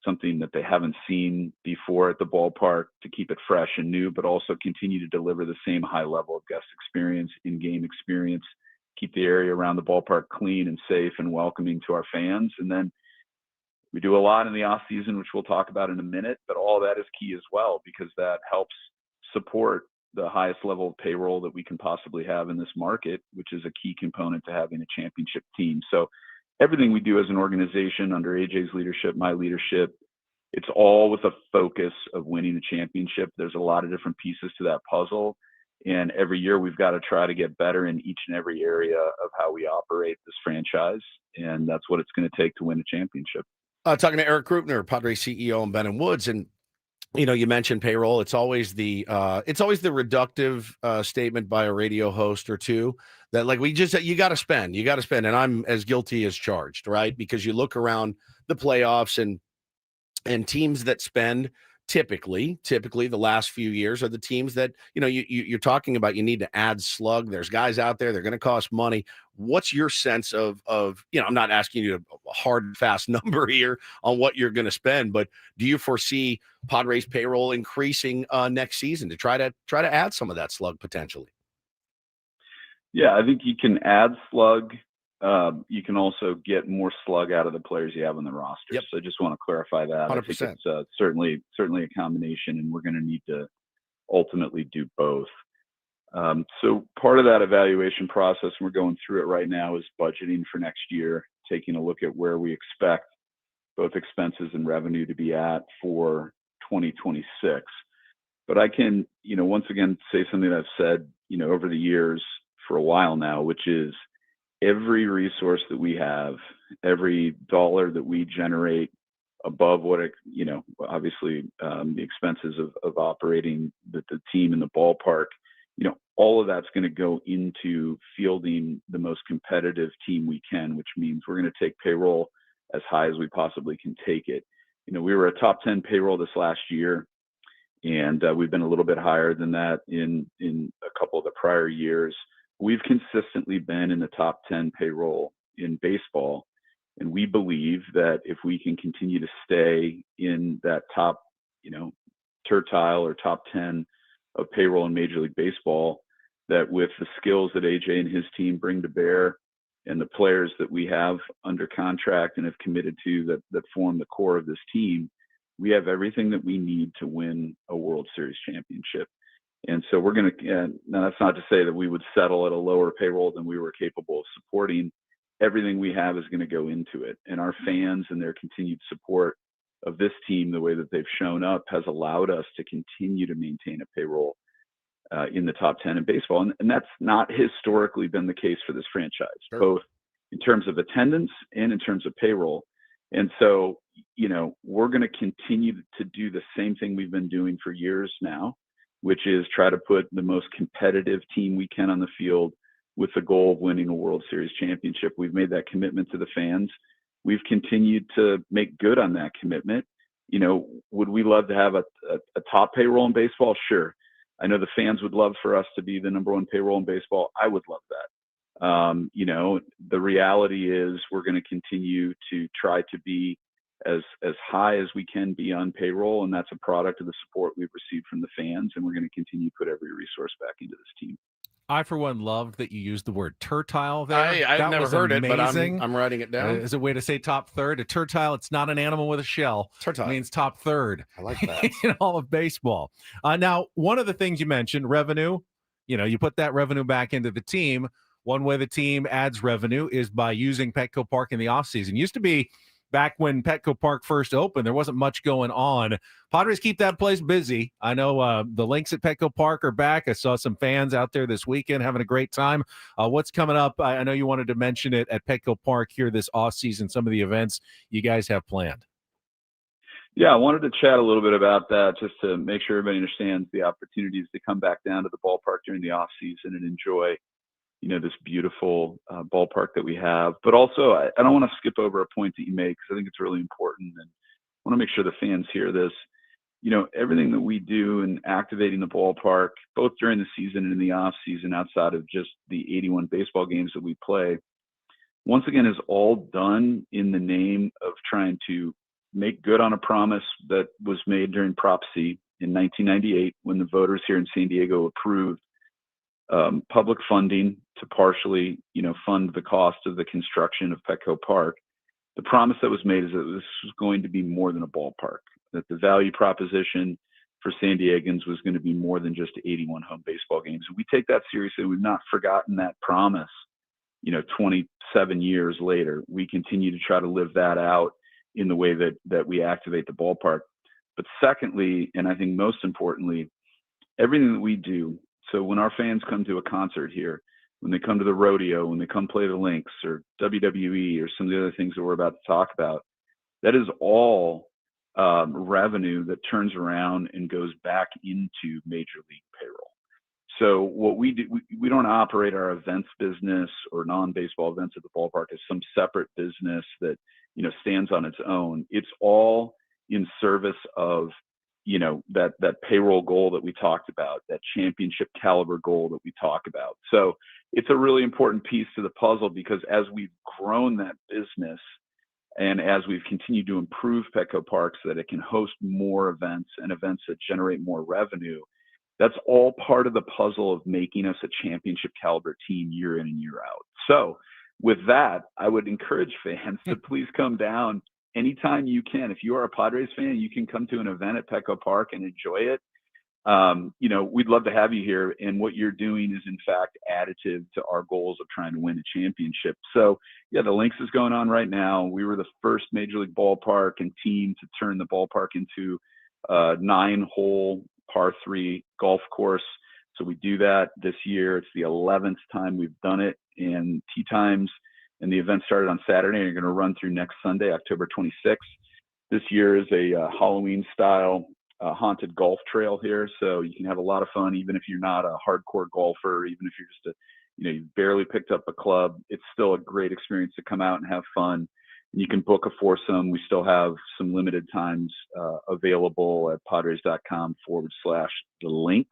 Speaker 16: something that they haven't seen before at the ballpark to keep it fresh and new, but also continue to deliver the same high level of guest experience, in-game experience, keep the area around the ballpark clean and safe and welcoming to our fans. And then we do a lot in the off season, which we'll talk about in a minute, but all that is key as well, because that helps support the highest level of payroll that we can possibly have in this market, which is a key component to having a championship team. So everything we do as an organization under AJ's leadership, my leadership, it's all with a focus of winning the championship. There's a lot of different pieces to that puzzle. And every year we've got to try to get better in each and every area of how we operate this franchise. And that's what it's going to take to win a championship.
Speaker 1: Talking to Erik Greupner, Padres CEO in Ben and Woods. And, you know, you mentioned payroll. It's always the reductive statement by a radio host or two that, like, you got to spend. And I'm as guilty as charged, right? Because you look around the playoffs and teams that spend typically the last few years are the teams that, you know, you're talking about. You need to add slug. There's guys out there. They're going to cost money. What's your sense of, you know, I'm not asking you a hard and fast number here on what you're going to spend, but do you foresee Padres payroll increasing next season to try to add some of that slug potentially?
Speaker 16: Yeah, I think you can add slug. You can also get more slug out of the players you have on the roster. Yep. So I just want to clarify that.
Speaker 1: 100%.
Speaker 16: I think it's certainly a combination, and we're going to need to ultimately do both. So part of that evaluation process, and we're going through it right now, is budgeting for next year, taking a look at where we expect both expenses and revenue to be at for 2026. But I can, you know, once again say something that I've said, you know, over the years for a while now, which is every resource that we have, every dollar that we generate above what it, you know, obviously the expenses of operating the team in the ballpark, you know, all of that's going to go into fielding the most competitive team we can, which means we're going to take payroll as high as we possibly can take it. You know, we were a top 10 payroll this last year, and we've been a little bit higher than that in a couple of the prior years. We've consistently been in the top 10 payroll in baseball, and we believe that if we can continue to stay in that top, you know, tertile or top 10 of payroll in Major League Baseball, that with the skills that AJ and his team bring to bear and the players that we have under contract and have committed to that form the core of this team, we have everything that we need to win a World Series championship. And so we're going to, now that's not to say that we would settle at a lower payroll than we were capable of supporting. Everything we have is going to go into it. And our fans and their continued support of this team, the way that they've shown up, has allowed us to continue to maintain a payroll in the top 10 in baseball. And that's not historically been the case for this franchise, sure, both in terms of attendance and in terms of payroll. And so, you know, we're going to continue to do the same thing we've been doing for years now, which is try to put the most competitive team we can on the field with the goal of winning a World Series championship. We've made that commitment to the fans. We've continued to make good on that commitment. You know, would we love to have a top payroll in baseball? Sure. I know the fans would love for us to be the number one payroll in baseball. I would love that. You know, the reality is we're going to continue to try to be as high as we can be on payroll, and that's a product of the support we've received from the fans, and we're going to continue to put every resource back into this team.
Speaker 2: I, for one, loved that you used the word tertile there.
Speaker 1: I've never heard
Speaker 2: amazing.
Speaker 1: it, but I'm writing it down.
Speaker 2: As a way to say top third. A tertile, it's not an animal with a shell.
Speaker 1: Tertile.
Speaker 2: It means top third.
Speaker 1: I like that.
Speaker 2: In all of baseball. Now, one of the things you mentioned, revenue, you know, you put that revenue back into the team. One way the team adds revenue is by using Petco Park in the offseason. Used to be back when Petco Park first opened, there wasn't much going on. Padres keep that place busy. I know the links at Petco Park are back. I saw some fans out there this weekend having a great time. What's coming up? I know you wanted to mention it at Petco Park here this offseason, some of the events you guys have planned.
Speaker 16: Yeah, I wanted to chat a little bit about that just to make sure everybody understands the opportunities to come back down to the ballpark during the offseason and enjoy, you know, this beautiful ballpark that we have. But also, I don't want to skip over a point that you made because I think it's really important, and I want to make sure the fans hear this. You know, everything that we do in activating the ballpark, both during the season and in the off season, outside of just the 81 baseball games that we play, once again, is all done in the name of trying to make good on a promise that was made during Prop C in 1998 when the voters here in San Diego approved public funding to partially, fund the cost of the construction of Petco Park. The promise that was made is that this was going to be more than a ballpark, that the value proposition for San Diegans was going to be more than just 81 home baseball games. And we take that seriously. We've not forgotten that promise. 27 years later, we continue to try to live that out in the way that we activate the ballpark. But secondly, and I think most importantly, everything that we do, so when our fans come to a concert here, when they come to the rodeo, when they come play the Lynx or WWE or some of the other things that we're about to talk about, that is all revenue that turns around and goes back into Major League payroll. So what we do, we don't operate our events business or non-baseball events at the ballpark as some separate business that, stands on its own. It's all in service of, that payroll goal that we talked about, that championship caliber goal that we talk about. So it's a really important piece to the puzzle, because as we've grown that business and as we've continued to improve Petco Park so that it can host more events and events that generate more revenue, that's all part of the puzzle of making us a championship caliber team year in and year out. So with that, I would encourage fans to please come down anytime you can. If you are a Padres fan, you can come to an event at Petco Park and enjoy it. We'd love to have you here. And what you're doing is, in fact, additive to our goals of trying to win a championship. So, yeah, the Lynx is going on right now. We were the first Major League ballpark and team to turn the ballpark into a 9-hole par 3 golf course. So we do that this year. It's the 11th time we've done it, and tee times. And the event started on Saturday and you're going to run through next Sunday, October 26th. This year is a Halloween-style haunted golf trail here, so you can have a lot of fun, even if you're not a hardcore golfer, even if you're just you barely picked up a club. It's still a great experience to come out and have fun. And you can book a foursome. We still have some limited times available at padres.com/the Lynx.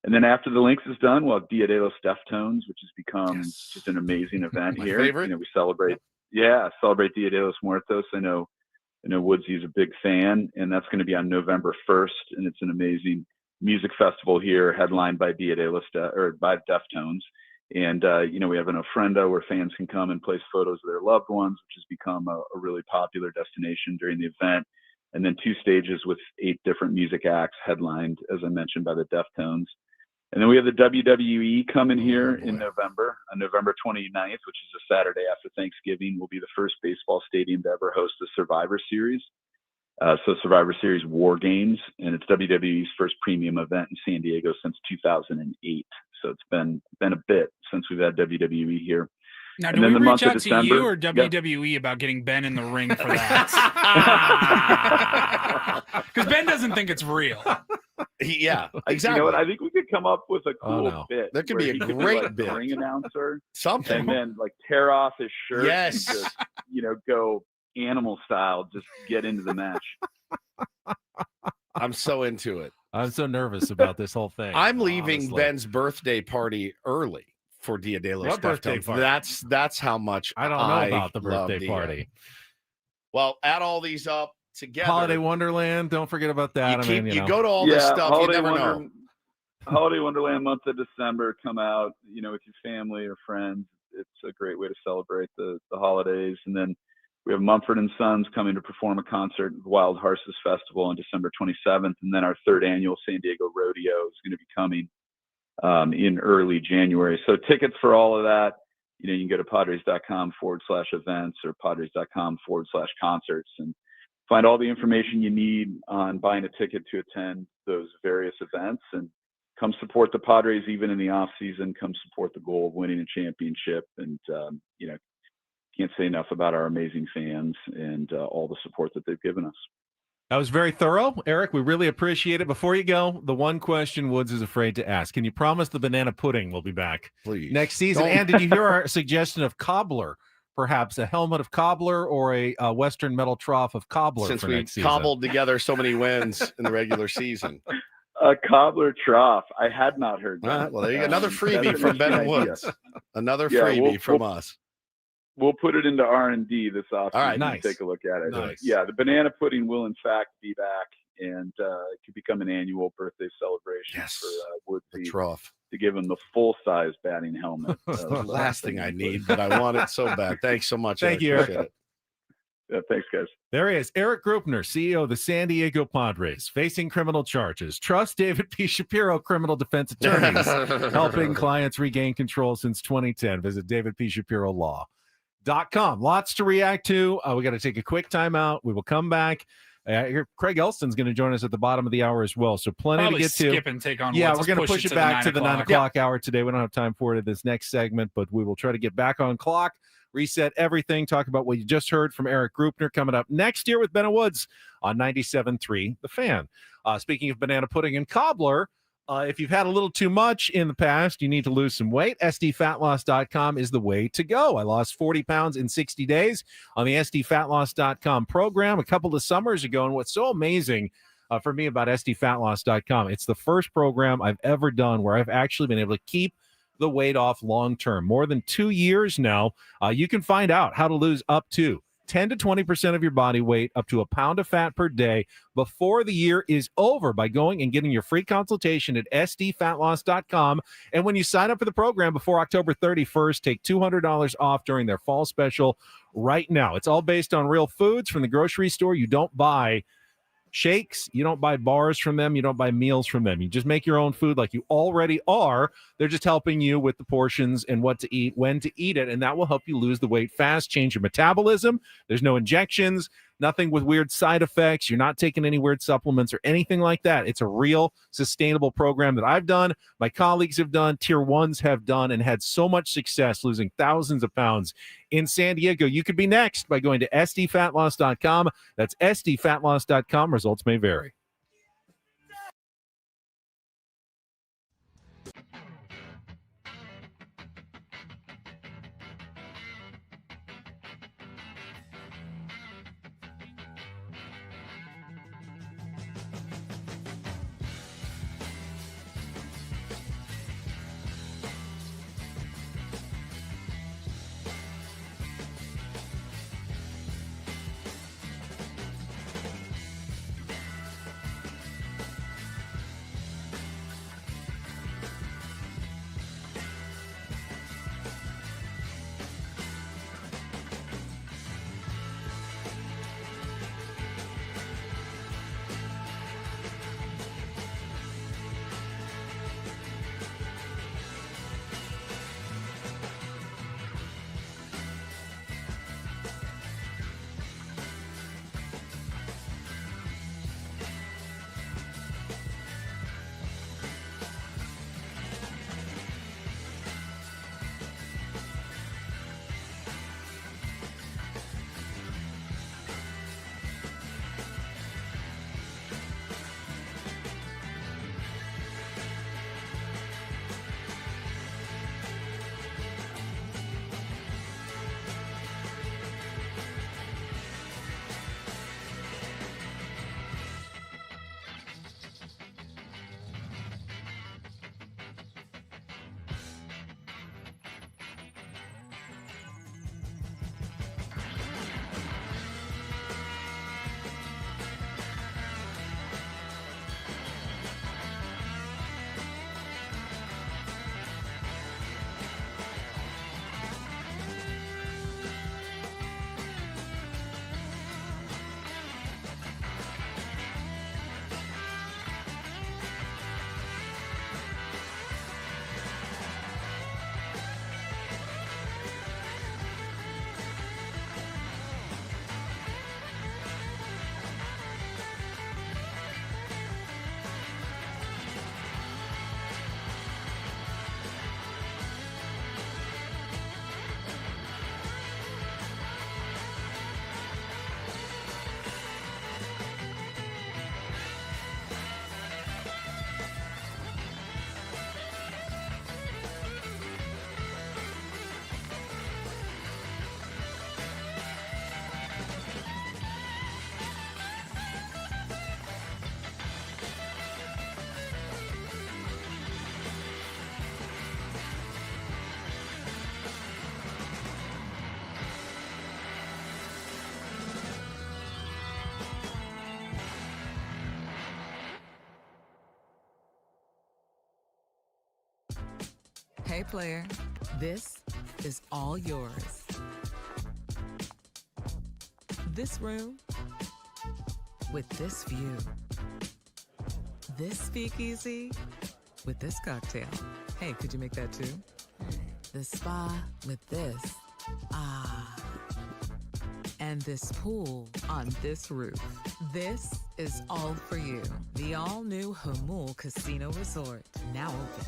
Speaker 16: And then after the Lynx is done, we'll have Dia de los Deftones, which has become just an amazing event
Speaker 1: My
Speaker 16: here.
Speaker 1: favorite.
Speaker 16: We celebrate Dia de los Muertos. I know Woodsy's a big fan, and that's going to be on November 1st, and it's an amazing music festival here, headlined by by Deftones. And we have an ofrenda where fans can come and place photos of their loved ones, which has become a really popular destination during the event. And then 2 stages with 8 different music acts, headlined, as I mentioned, by the Deftones. And then we have the WWE coming here in November, on November 29th, which is a Saturday after Thanksgiving. Will be the first baseball stadium to ever host the Survivor Series. So Survivor Series War Games, and it's WWE's first premium event in San Diego since 2008. So it's been a bit since we've had WWE here.
Speaker 3: Now,
Speaker 16: And
Speaker 3: do
Speaker 16: then
Speaker 3: we
Speaker 16: the month
Speaker 3: reach
Speaker 16: of
Speaker 3: out to
Speaker 16: December-
Speaker 3: you or
Speaker 16: Yeah.
Speaker 3: WWE about getting Ben in the ring for that? Because Ben doesn't think it's real.
Speaker 1: Yeah,
Speaker 16: You
Speaker 1: exactly.
Speaker 16: know what? I think we could come up with a cool
Speaker 2: no.
Speaker 16: bit.
Speaker 1: That could
Speaker 16: where
Speaker 1: be a
Speaker 16: he
Speaker 1: great
Speaker 16: like
Speaker 1: bit.
Speaker 16: the ring announcer,
Speaker 1: Something.
Speaker 16: and then tear off his shirt.
Speaker 1: Yes.
Speaker 16: And just, go animal style. Just get into the match.
Speaker 1: I'm so into it.
Speaker 2: I'm so nervous about this whole thing.
Speaker 1: I'm leaving
Speaker 2: honestly.
Speaker 1: Ben's birthday party early for Dia de los
Speaker 2: What birthday
Speaker 1: Deftones.
Speaker 2: party?
Speaker 1: That's how much
Speaker 2: I don't know about the
Speaker 1: love
Speaker 2: birthday
Speaker 1: Dia.
Speaker 2: party.
Speaker 1: Well, add all these up together.
Speaker 2: Holiday Wonderland. Don't forget about that.
Speaker 1: You go to all this stuff. You never know.
Speaker 16: Holiday Wonderland month of December. Come out, with your family or friends. It's a great way to celebrate the holidays. And then we have Mumford & Sons coming to perform a concert at the Wild Horses Festival on December 27th. And then our 3rd annual San Diego Rodeo is going to be coming in early January. So tickets for all of that, you can go to padres.com/events or padres.com/concerts and find all the information you need on buying a ticket to attend those various events, and come support the Padres even in the off season. Come support the goal of winning a championship. And, can't say enough about our amazing fans and all the support that they've given us.
Speaker 2: That was very thorough, Eric. We really appreciate it. Before you go, the one question Woods is afraid to ask: can you promise the banana pudding will be back next season?
Speaker 1: Don't.
Speaker 2: And did you hear our suggestion of cobbler? Perhaps a helmet of cobbler or a Western metal trough of cobbler
Speaker 1: Since
Speaker 2: for
Speaker 1: we
Speaker 2: next season.
Speaker 1: cobbled together so many wins in the regular season.
Speaker 16: A cobbler trough. I had not heard that.
Speaker 1: Well, there you go. Another
Speaker 16: That's
Speaker 1: freebie
Speaker 16: an
Speaker 1: from Ben
Speaker 16: interesting idea.
Speaker 1: Woods. Another
Speaker 16: Yeah,
Speaker 1: freebie
Speaker 16: we'll-
Speaker 1: from us.
Speaker 16: we'll put it into R&D this offseason.
Speaker 1: All right,
Speaker 16: nice. Take a look at it.
Speaker 1: Nice.
Speaker 16: Yeah, the banana pudding will in fact be back, and it could become an annual birthday celebration for Woodsy to give him the full-size batting helmet.
Speaker 1: The last thing I need, but I want it so bad. Thanks so much.
Speaker 2: Thank you, Eric.
Speaker 16: Yeah, thanks, guys.
Speaker 2: There he is, Erik Greupner, CEO of the San Diego Padres, facing criminal charges. Trust David P. Shapiro criminal defense attorneys, helping clients regain control since 2010. Visit davidpshapirolaw.com. Lots to react to. We got to take a quick time out. We will come back. Craig Elsten's going to join us at the bottom of the hour as well. So plenty
Speaker 3: Probably
Speaker 2: to get to.
Speaker 3: Skip and take on
Speaker 2: yeah,
Speaker 3: Woods.
Speaker 2: we're going to push it back to the 9 o'clock hour today. We don't have time for it in this next segment, but we will try to get back on clock, reset everything, talk about what you just heard from Erik Greupner coming up next year with Bennett Woods on 97.3 The Fan. Speaking of banana pudding and cobbler, if you've had a little too much in the past, you need to lose some weight. SDFatLoss.com is the way to go. I lost 40 pounds in 60 days on the SDFatLoss.com program a couple of summers ago. And what's so amazing for me about SDFatLoss.com, it's the first program I've ever done where I've actually been able to keep the weight off long term. More than 2 years now. You can find out how to lose up to 10 to 20% of your body weight, up to a pound of fat per day before the year is over by going and getting your free consultation at sdfatloss.com. And when you sign up for the program before October 31st, take $200 off during their fall special right now. It's all based on real foods from the grocery store. You don't buy shakes, you don't buy bars from them, you don't buy meals from them. You just make your own food like you already are. They're just helping you with the portions and what to eat, when to eat it, and that will help you lose the weight fast, change your metabolism. There's no injections, nothing with weird side effects. You're not taking any weird supplements or anything like that. It's a real sustainable program that I've done, my colleagues have done, tier ones have done, and had so much success losing thousands of pounds in San Diego. You could be next by going to sdfatloss.com. That's sdfatloss.com. Results may vary.
Speaker 5: Hey, player, this is all yours. This room with this view. This speakeasy with this cocktail. Hey, could you make that too? The spa with this. Ah. And this pool on this roof. This is all for you. The all-new Hamul Casino Resort, now open.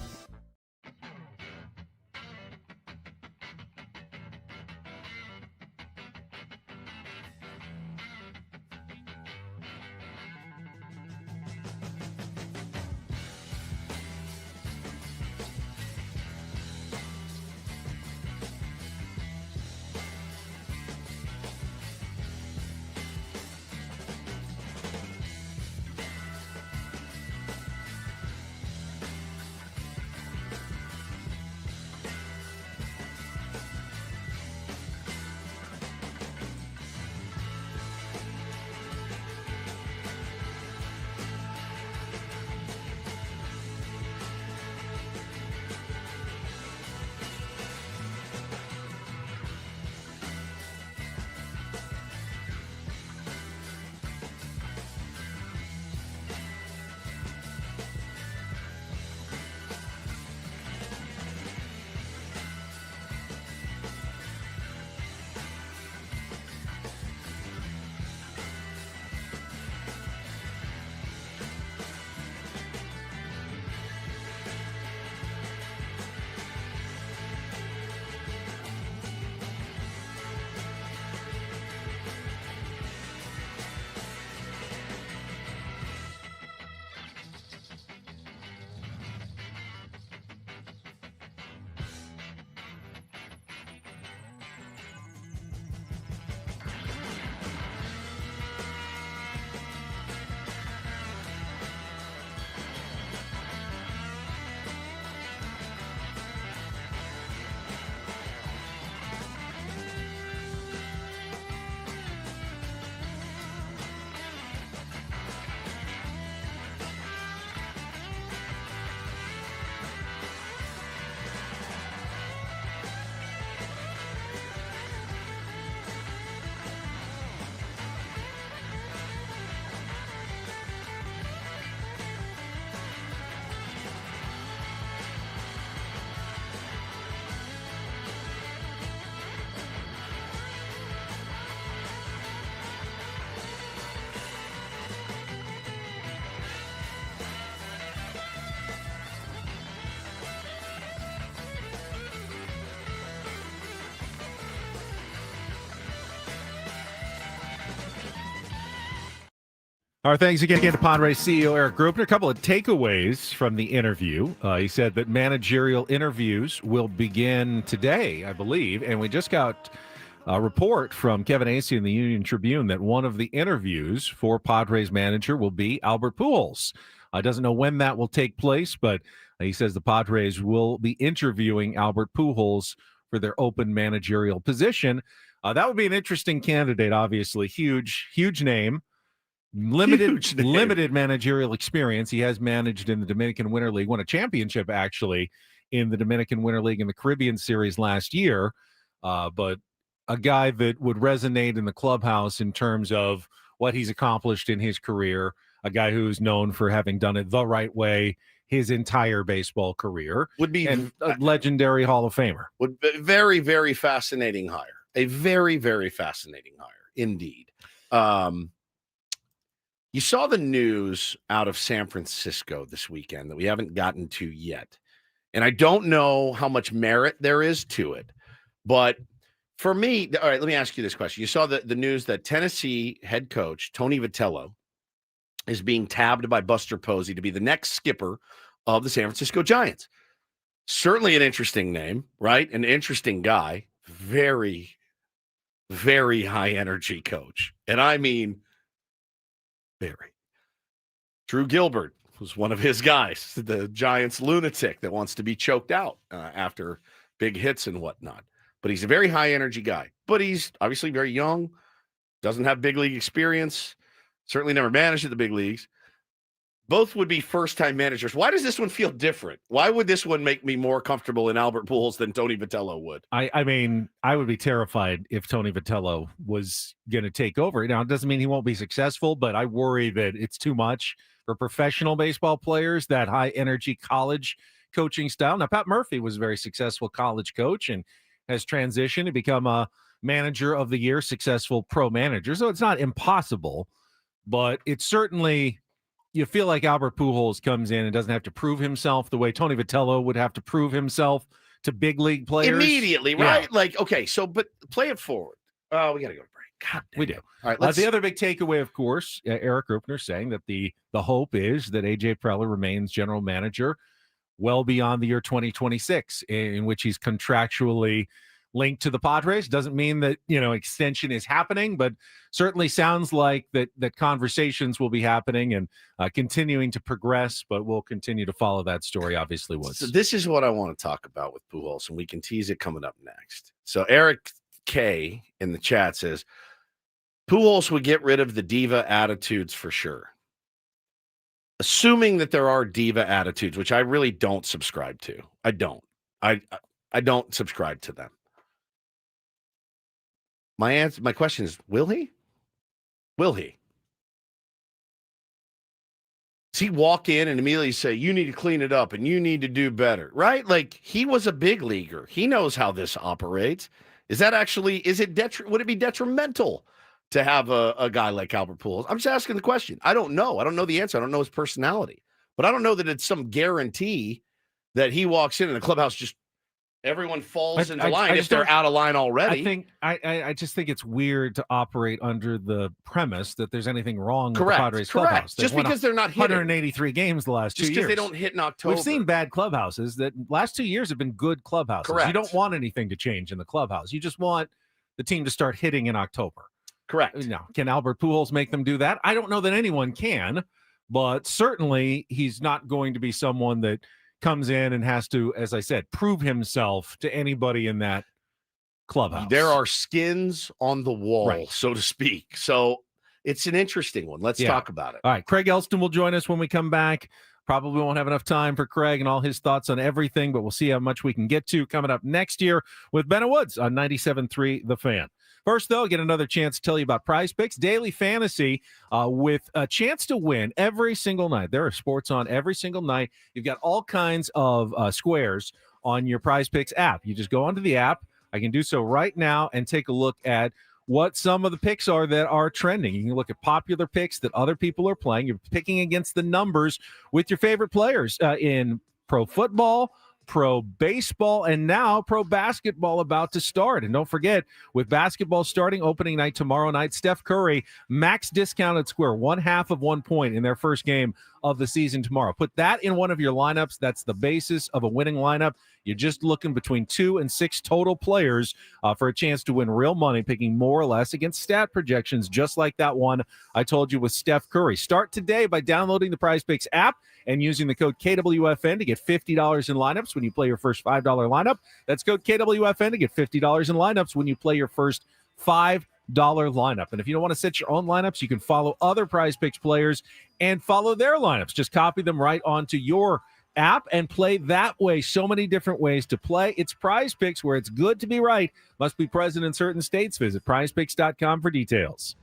Speaker 2: All right, thanks again to Padres CEO Erik Greupner. A couple of takeaways from the interview. He said that managerial interviews will begin today, I believe, and we just got a report from Kevin Acee in the Union Tribune that one of the interviews for Padres manager will be Albert Pujols. Doesn't know when that will take place, but he says the Padres will be interviewing Albert Pujols for their open managerial position. That would be an interesting candidate, obviously. Huge name. Limited managerial experience. He has managed in the Dominican Winter League, won a championship actually in the Dominican Winter League in the Caribbean Series last year. But a guy that would resonate in the clubhouse in terms of what he's accomplished in his career, a guy who's known for having done it the right way his entire baseball career, would be a legendary Hall of Famer.
Speaker 1: Would be very, very fascinating hire. A very, very fascinating hire indeed. You saw the news out of San Francisco this weekend that we haven't gotten to yet. And I don't know how much merit there is to it. But for me, all right, let me ask you this question. You saw the news that Tennessee head coach Tony Vitello is being tabbed by Buster Posey to be the next skipper of the San Francisco Giants. Certainly an interesting name, right? An interesting guy. Very, very high energy coach. And I mean, very. Drew Gilbert was one of his guys, the Giants lunatic that wants to be choked out after big hits and whatnot. But he's a very high energy guy. But he's obviously very young, doesn't have big league experience, certainly never managed at the big leagues. Both would be first-time managers. Why does this one feel different? Why would this one make me more comfortable in Albert Pujols than Tony Vitello would?
Speaker 2: I mean, I would be terrified if Tony Vitello was going to take over. Now, it doesn't mean he won't be successful, but I worry that it's too much for professional baseball players, that high-energy college coaching style. Now, Pat Murphy was a very successful college coach and has transitioned to become a manager of the year, successful pro manager. So it's not impossible, but it's certainly... You feel like Albert Pujols comes in and doesn't have to prove himself the way Tony Vitello would have to prove himself to big league players.
Speaker 1: Immediately, right? Yeah. Like, okay, so, but play it forward. Oh, we got to go to break. God damn.
Speaker 2: We do.
Speaker 1: All right,
Speaker 2: the other big takeaway, of course, Erik Greupner saying that the hope is that A.J. Preller remains general manager well beyond the year 2026, in which he's contractually linked to the Padres. Doesn't mean that, extension is happening, but certainly sounds like that conversations will be happening and continuing to progress, but we'll continue to follow that story, obviously.
Speaker 1: So this is what I want to talk about with Pujols, and we can tease it coming up next. So Eric K in the chat says, Pujols would get rid of the diva attitudes for sure. Assuming that there are diva attitudes, which I really don't subscribe to. I don't subscribe to them. My question is, will he? Will he? Does he walk in and immediately say, you need to clean it up and you need to do better, right? Like, he was a big leaguer. He knows how this operates. Would it be detrimental to have a guy like Albert Pujols? I'm just asking the question. I don't know. I don't know the answer. I don't know his personality. But I don't know that it's some guarantee that he walks in and the clubhouse just everyone falls into line if they're out of line already.
Speaker 2: I just think it's weird to operate under the premise that there's anything wrong with the Padres clubhouse.
Speaker 1: Just because they're not hitting
Speaker 2: 183 games the last 2 years.
Speaker 1: Just because they don't hit in October.
Speaker 2: We've seen bad clubhouses that last 2 years have been good clubhouses.
Speaker 1: Correct.
Speaker 2: You don't want anything to change in the clubhouse. You just want the team to start hitting in October.
Speaker 1: Correct.
Speaker 2: Now, can Albert Pujols make them do that? I don't know that anyone can, but certainly he's not going to be someone that comes in and has to, as I said, prove himself to anybody in that clubhouse.
Speaker 1: There are skins on the wall, so to speak. So it's an interesting one. Let's talk about it.
Speaker 2: All right. Craig Elsten will join us when we come back. Probably won't have enough time for Craig and all his thoughts on everything, but we'll see how much we can get to coming up next year with Bennett Woods on 97.3 The Fan. First, though, get another chance to tell you about Prize Picks Daily Fantasy with a chance to win every single night. There are sports on every single night. You've got all kinds of squares on your Prize Picks app. You just go onto the app. I can do so right now and take a look at what some of the picks are that are trending. You can look at popular picks that other people are playing. You're picking against the numbers with your favorite players in pro football, pro baseball, and now pro basketball about to start. And don't forget, with basketball starting opening night tomorrow night, Steph Curry, max discounted square, 1/2 of 1 point in their first game of the season tomorrow. Put that in one of your lineups. That's the basis of a winning lineup. You're just looking between 2 and 6 total players for a chance to win real money, picking more or less against stat projections, just like that one I told you with Steph Curry. Start today by downloading the Prize Picks app and using the code KWFN to get $50 in lineups when you play your first $5 lineup. That's code KWFN to get $50 in lineups when you play your first $5 lineup. And if you don't want to set your own lineups, you can follow other Prize Picks players and follow their lineups. Just copy them right onto your app and play that way. So many different ways to play. It's Prize Picks, where it's good to be right. Must be present in certain states. Visit prizepicks.com for details.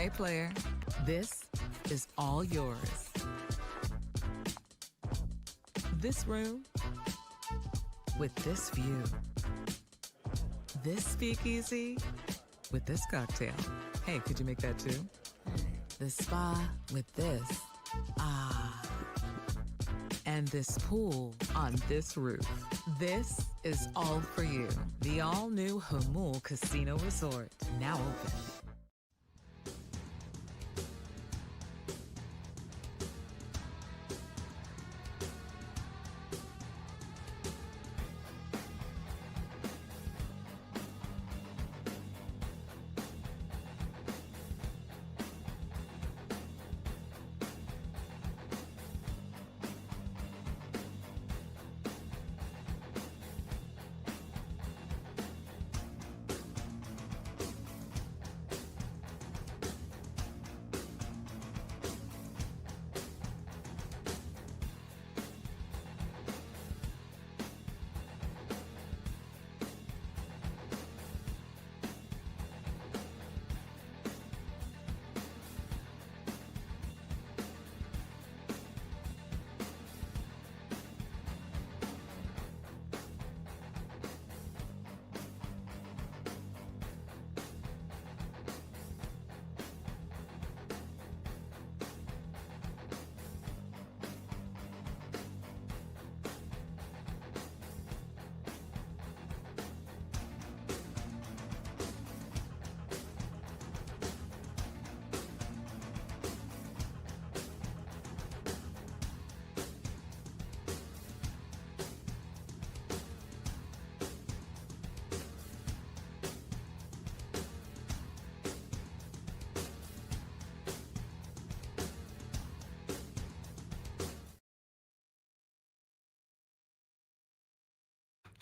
Speaker 5: Hey, player, this is all yours. This room with this view. This speakeasy with this cocktail. Hey, could you make that too? This spa with this. Ah. And this pool on this roof. This is all for you. The all-new Humul Casino Resort, now open.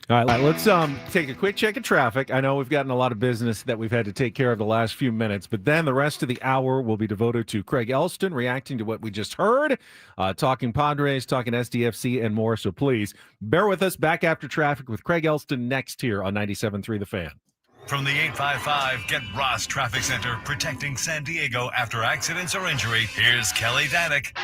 Speaker 2: All right, let's take a quick check of traffic. I know we've gotten a lot of business that we've had to take care of the last few minutes, but then the rest of the hour will be devoted to Craig Elsten reacting to what we just heard, talking Padres, talking SDFC, and more. So please bear with us. Back after traffic with Craig Elsten next here on 97.3 The Fan.
Speaker 6: From the 855 Get Ross Traffic Center, protecting San Diego after accidents or injury, here's Kelly Danick.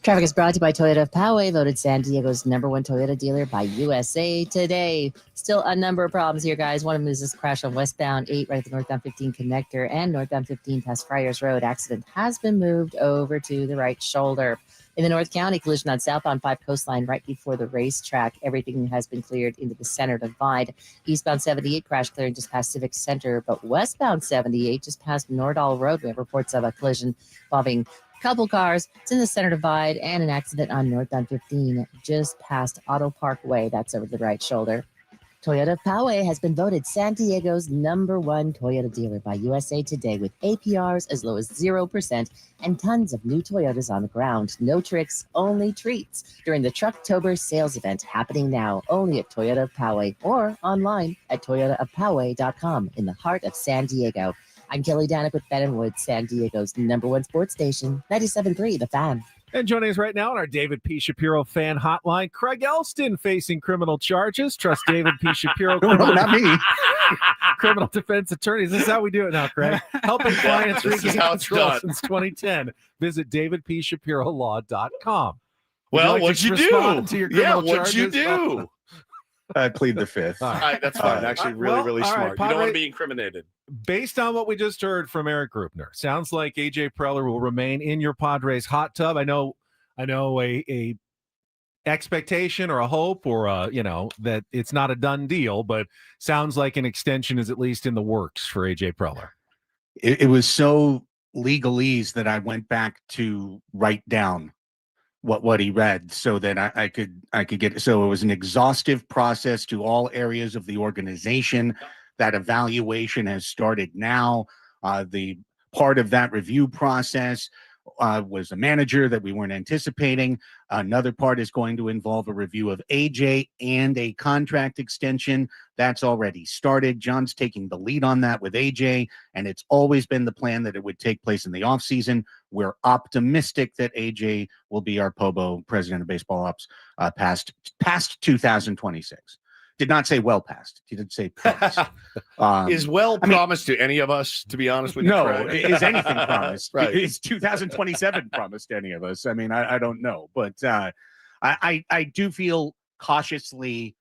Speaker 7: Traffic is brought to you by Toyota of Poway, voted San Diego's #1 Toyota dealer by USA Today. Still a number of problems here, guys. One of them is this crash on westbound 8 right at the northbound 15 connector and northbound 15 past Friars Road. Accident has been moved over to the right shoulder. In the North County, collision on southbound 5 coastline right before the racetrack. Everything has been cleared into the center divide. Eastbound 78 crash clearing just past Civic Center, but westbound 78 just past Nordall Road. We have reports of a collision involving couple cars. It's in the center divide, and an accident on northbound 15 just past Auto Park Way. That's over the right shoulder. Toyota of Poway has been voted San Diego's #1 Toyota dealer by USA Today, with APRs as low as 0% and tons of new Toyotas on the ground. No tricks, only treats during the Trucktober sales event happening now only at Toyota of Poway or online at toyotaofpoway.com in the heart of San Diego. I'm Kelly Danick with Ben & Wood, San Diego's #1 sports station, 97.3 The Fan.
Speaker 2: And joining us right now on our David P. Shapiro fan hotline, Craig Elsten facing criminal charges. Trust David P. Shapiro.
Speaker 17: No, not me.
Speaker 2: Criminal defense attorney. Is this how we do it now, Craig? Helping clients regain control since 2010. Visit davidpshapirolaw.com.
Speaker 1: Well, what'd you do?
Speaker 2: Yeah,
Speaker 1: what'd you do?
Speaker 17: Plead the fifth.
Speaker 1: All right, that's fine. Actually, really smart.
Speaker 2: Right,
Speaker 1: you don't want to be incriminated.
Speaker 2: Based on what we just heard from Erik Greupner, sounds like AJ Preller will remain in your Padres hot tub. I know a expectation or a hope or that it's not a done deal, but sounds like an extension is at least in the works for AJ Preller.
Speaker 17: It was so legalese that I went back to write down what he read so that I could get it. So it was an exhaustive process to all areas of the organization. That evaluation has started now. The part of that review process was a manager that we weren't anticipating. Another part is going to involve a review of AJ and a contract extension. That's already started. John's taking the lead on that with AJ, and it's always been the plan that it would take place in the offseason. We're optimistic that AJ will be our POBO, President of Baseball Ops, past 2026. Did not say well past. He did say promised.
Speaker 1: Is promised to any of us, to be honest with you?
Speaker 17: No,
Speaker 1: Craig?
Speaker 17: is anything promised?
Speaker 1: Right.
Speaker 17: Is 2027 promised to any of us? I mean, I don't know, but I do feel cautiously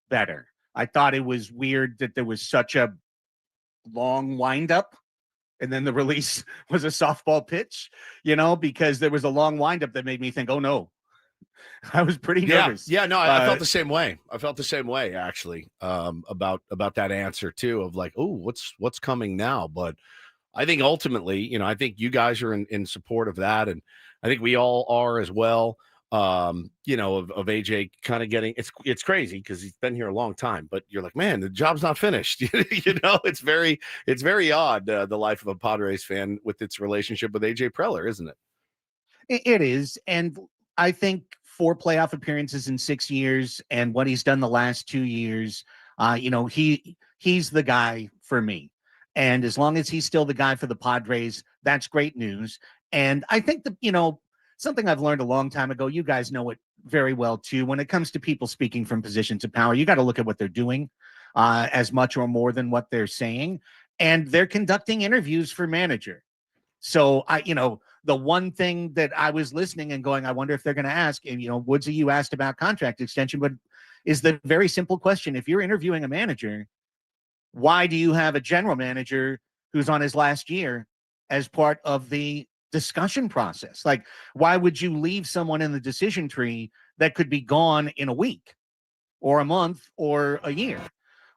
Speaker 17: better. I thought it was weird that there was such a long windup and then the release was a softball pitch, because there was a long windup that made me think, oh no. I was pretty nervous.
Speaker 1: Yeah, no, I felt the same way. I felt the same way actually, about that answer too, of like, oh, what's coming now? But I think ultimately, I think you guys are in support of that, and I think we all are as well. Of AJ kind of getting it's crazy because he's been here a long time, but you're like, man, the job's not finished. It's very odd, the life of a Padres fan with its relationship with AJ Preller, isn't it?
Speaker 17: It is, and I think 4 playoff appearances in 6 years and what he's done the last 2 years, he's the guy for me. And as long as he's still the guy for the Padres, that's great news. And I think that, something I've learned a long time ago, you guys know it very well too. When it comes to people speaking from positions of power, you got to look at what they're doing as much or more than what they're saying. And they're conducting interviews for manager. So the one thing that I was listening and going, I wonder if they're going to ask, and Woodsy, you asked about contract extension, but is the very simple question. If you're interviewing a manager, why do you have a general manager who's on his last year as part of the discussion process? Like, why would you leave someone in the decision tree that could be gone in a week or a month or a year?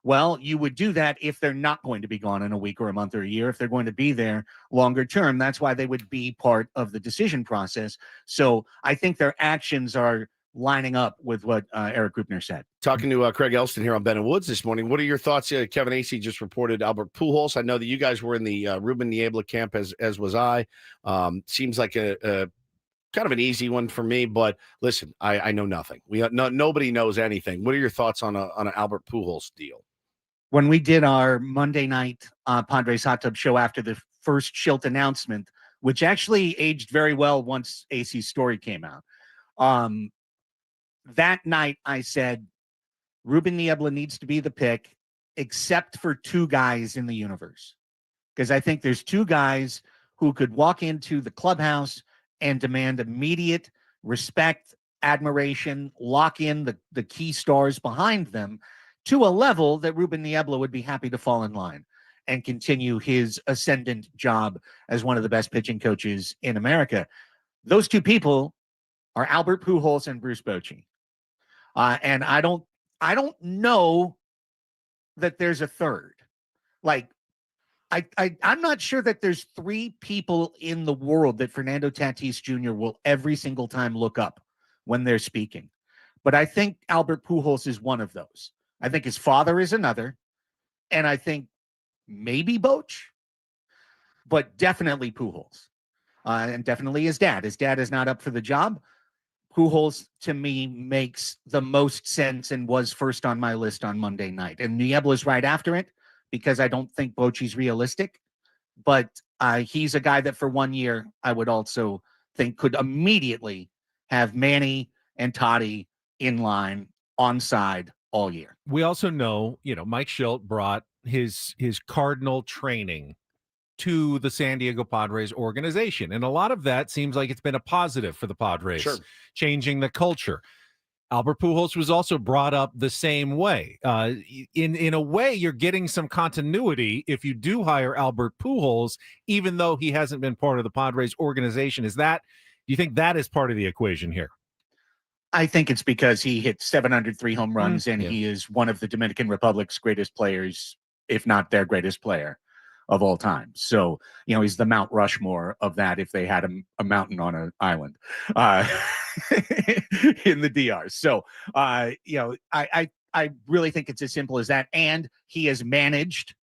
Speaker 17: Well, you would do that if they're not going to be gone in a week or a month or a year. If they're going to be there longer term, that's why they would be part of the decision process. So I think their actions are lining up with what Erik Greupner said.
Speaker 1: Talking to Craig Elsten here on Ben and Woods this morning. What are your thoughts? Kevin Acee just reported Albert Pujols. I know that you guys were in the Ruben Niebla camp, as was I. Seems like a kind of an easy one for me, but listen, I know nothing. Nobody knows anything. What are your thoughts on an Albert Pujols deal?
Speaker 17: When we did our Monday night Padres Hot Tub show after the first Schilt announcement, which actually aged very well once AC's story came out, that night I said, Ruben Niebla needs to be the pick, except for 2 guys in the universe. Because I think there's 2 guys who could walk into the clubhouse and demand immediate respect, admiration, lock in the key stars behind them to a level that Ruben Niebla would be happy to fall in line and continue his ascendant job as one of the best pitching coaches in America. Those 2 people are Albert Pujols and Bruce Bochy. And I don't know that there's a third. Like, I'm not sure that there's 3 people in the world that Fernando Tatis Jr. will every single time look up when they're speaking. But I think Albert Pujols is one of those. I think his father is another. And I think maybe Boch, but definitely Pujols. And definitely his dad. His dad is not up for the job. Pujols, to me, makes the most sense and was first on my list on Monday night. And Niebla's right after it because I don't think Bochy's realistic. But he's a guy that for 1 year I would also think could immediately have Manny and Toddy in line on side all year.
Speaker 2: We also know, Mike Schilt brought his Cardinal training to the San Diego Padres organization. And a lot of that seems like it's been a positive for the Padres, changing the culture. Albert Pujols was also brought up the same way. In a way, you're getting some continuity if you do hire Albert Pujols, even though he hasn't been part of the Padres organization. Do you think that is part of the equation here?
Speaker 17: I think it's because he hit 703 home runs and he is one of the Dominican Republic's greatest players, if not their greatest player of all time. So, he's the Mount Rushmore of that if they had a mountain on an island in the DR. So, I really think it's as simple as that. And he has managed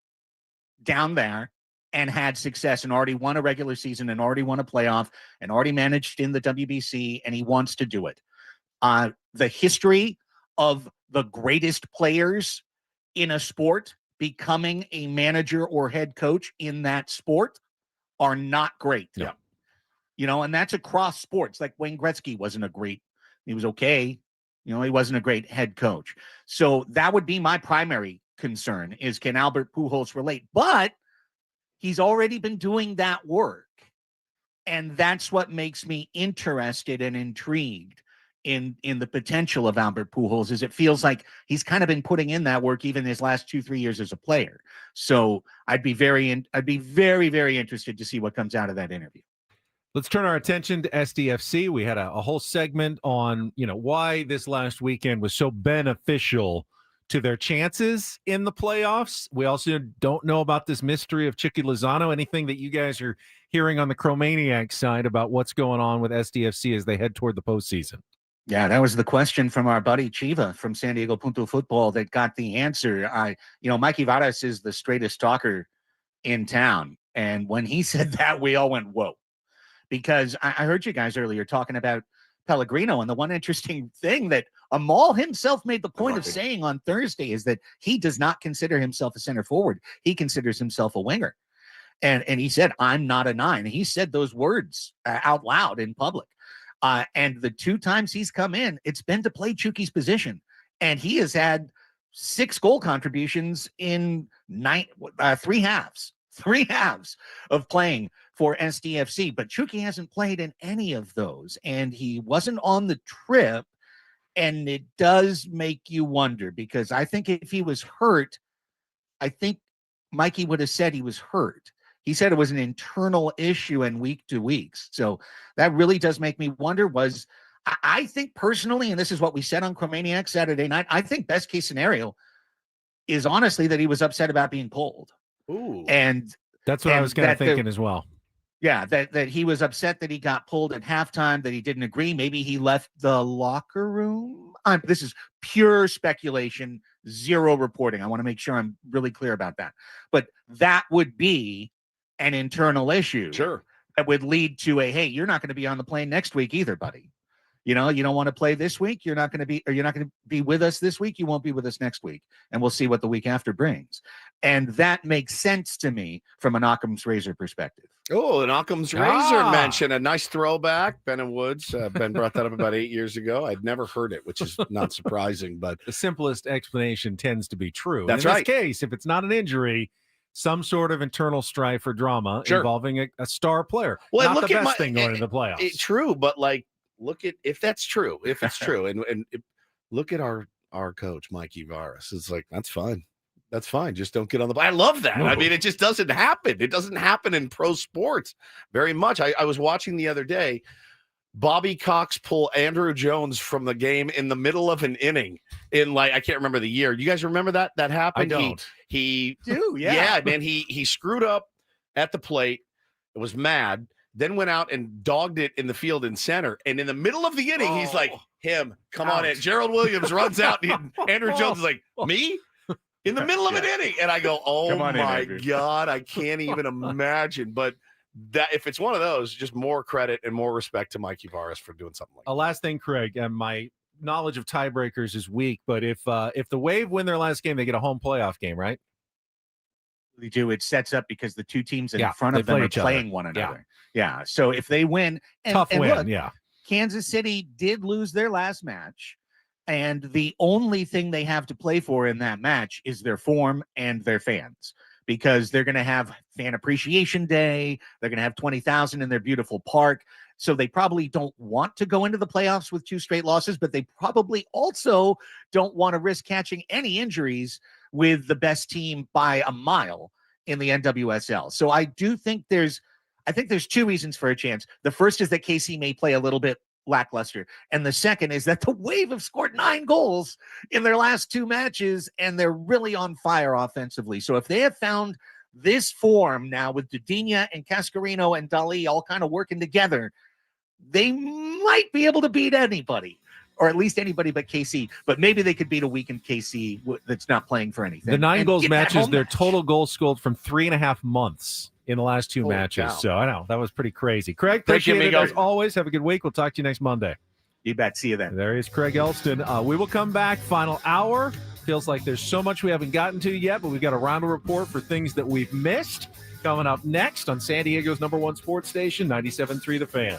Speaker 17: down there and had success and already won a regular season and already won a playoff and already managed in the WBC, and he wants to do it. The history of the greatest players in a sport becoming a manager or head coach in that sport are not great.
Speaker 1: Yeah.
Speaker 17: And that's across sports. Like Wayne Gretzky wasn't he was okay. He wasn't a great head coach. So that would be my primary concern is, can Albert Pujols relate? But he's already been doing that work. And that's what makes me interested and intrigued in the potential of Albert Pujols, is it feels like he's kind of been putting in that work even his last 2-3 years as a player. So I'd be very, very interested to see what comes out of that interview.
Speaker 2: Let's turn our attention to SDFC. We had a whole segment on, why this last weekend was so beneficial to their chances in the playoffs. We also don't know about this mystery of Chicky Lozano. Anything that you guys are hearing on the Chromaniac side about what's going on with SDFC as they head toward the postseason?
Speaker 17: Yeah, that was the question from our buddy Chiva from San Diego Punto Football that got the answer. Mikey Varas is the straightest talker in town. And when he said that, we all went, whoa. Because I heard you guys earlier talking about Pellegrino, and the one interesting thing that Amal himself made the point of saying on Thursday is that he does not consider himself a center forward. He considers himself a winger. And he said, I'm not a 9. He said those words out loud in public. And the 2 times he's come in, it's been to play Chuky's position. And he has had 6 goal contributions in 3 halves. 3 halves of playing for SDFC, but Chuky hasn't played in any of those, and he wasn't on the trip, and it does make you wonder, because I think if he was hurt, I think Mikey would have said he was hurt. He said it was an internal issue and week to weeks. So that really does make me wonder. I think personally, and this is what we said on Chromaniac Saturday night, I think best case scenario is honestly that he was upset about being pulled.
Speaker 1: Ooh.
Speaker 17: And
Speaker 2: that's what I was kind of thinking as well.
Speaker 17: Yeah, that he was upset that he got pulled at halftime, that he didn't agree. Maybe he left the locker room. This is pure speculation, zero reporting. I want to make sure I'm really clear about that. But that would be an internal issue.
Speaker 1: Sure.
Speaker 17: That would lead to hey, you're not going to be on the plane next week either, buddy. You don't want to play this week. You're not going to be with us this week. You won't be with us next week. And we'll see what the week after brings. And that makes sense to me from an Occam's razor perspective.
Speaker 1: Oh, an Occam's razor mention, a nice throwback. Ben and Woods. Ben brought that up about 8 years ago. I'd never heard it, which is not surprising. But
Speaker 2: the simplest explanation tends to be true.
Speaker 1: That's
Speaker 2: in
Speaker 1: right.
Speaker 2: this case, if it's not an injury, some sort of internal strife or drama involving a star player.
Speaker 1: Well,
Speaker 2: not the best thing going into the playoffs.
Speaker 1: True, but look at if it's true, and look at our coach Mikey Varas. It's like that's fine. Just don't get on the. I love that. I mean, it just doesn't happen. It doesn't happen in pro sports very much. I was watching the other day. Bobby Cox pull Andrew Jones from the game in the middle of an inning in I can't remember the year. You guys remember that happened?
Speaker 2: I don't.
Speaker 1: He
Speaker 17: yeah,
Speaker 1: man. He screwed up at the plate. It was mad. Then went out and dogged it in the field in center. And in the middle of the inning, he's like, come on in. Gerald Williams runs out. And Andrew Jones is like, me? In the middle of an inning. And I go, oh my God, I can't even imagine. But that if it's one of those, just more credit and more respect to Mikey Varas for doing something like that.
Speaker 2: Last thing, Craig, and my knowledge of tiebreakers is weak, but if the Wave win their last game, they get a home playoff game, right?
Speaker 17: They do. It sets up because the 2 teams in front of them are playing one another. Yeah. So if they win,
Speaker 2: tough win.
Speaker 17: Look,
Speaker 2: yeah.
Speaker 17: Kansas City did lose their last match, and the only thing they have to play for in that match is their form and their fans, because they're going to have Fan Appreciation Day. They're going to have 20,000 in their beautiful park. So they probably don't want to go into the playoffs with 2 straight losses, but they probably also don't want to risk catching any injuries with the best team by a mile in the NWSL. So I think there's 2 reasons for a chance. The first is that KC may play a little bit lackluster. And the second is that the Wave have scored 9 goals in their last 2 matches, and they're really on fire offensively. So if they have found this form now with Dudinya and Cascarino and Dali all kind of working together, they might be able to beat anybody, or at least anybody but KC. But maybe they could beat a weakened KC that's not playing for anything.
Speaker 2: The 9 goals matches, their total goals scored from 3.5 months in the last 2 matches.
Speaker 1: Cow.
Speaker 2: So I know that was pretty crazy. Craig, appreciate it as always. Have a good week. We'll talk to you next Monday.
Speaker 17: You bet. See you then.
Speaker 2: There is Craig Elsten. We will come back. Final hour. Feels like there's so much we haven't gotten to yet, but we've got a Reindl Report for things that we've missed coming up next on San Diego's #1 sports station, 97.3 The Fan.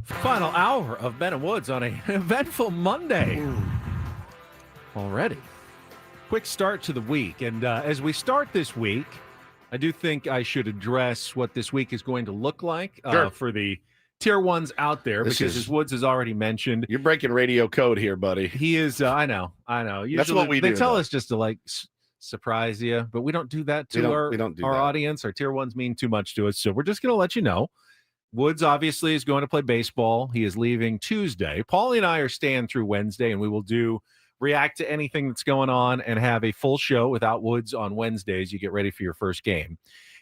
Speaker 2: Final hour of Ben and Woods on an eventful Monday. Already. Quick start to the week. And as we start this week, I do think I should address what this week is going to look like for the tier ones out there, because as Woods has already mentioned,
Speaker 1: you're breaking radio code here, buddy.
Speaker 2: He is. I know. Usually,
Speaker 1: that's what we do.
Speaker 2: They tell us just to surprise you, but we don't do that to our audience. Our tier ones mean too much to us, so we're just going to let you know. Woods obviously is going to play baseball. He is leaving Tuesday. Paulie and I are staying through Wednesday, and we will react to anything that's going on and have a full show without Woods on Wednesdays. You get ready for your first game,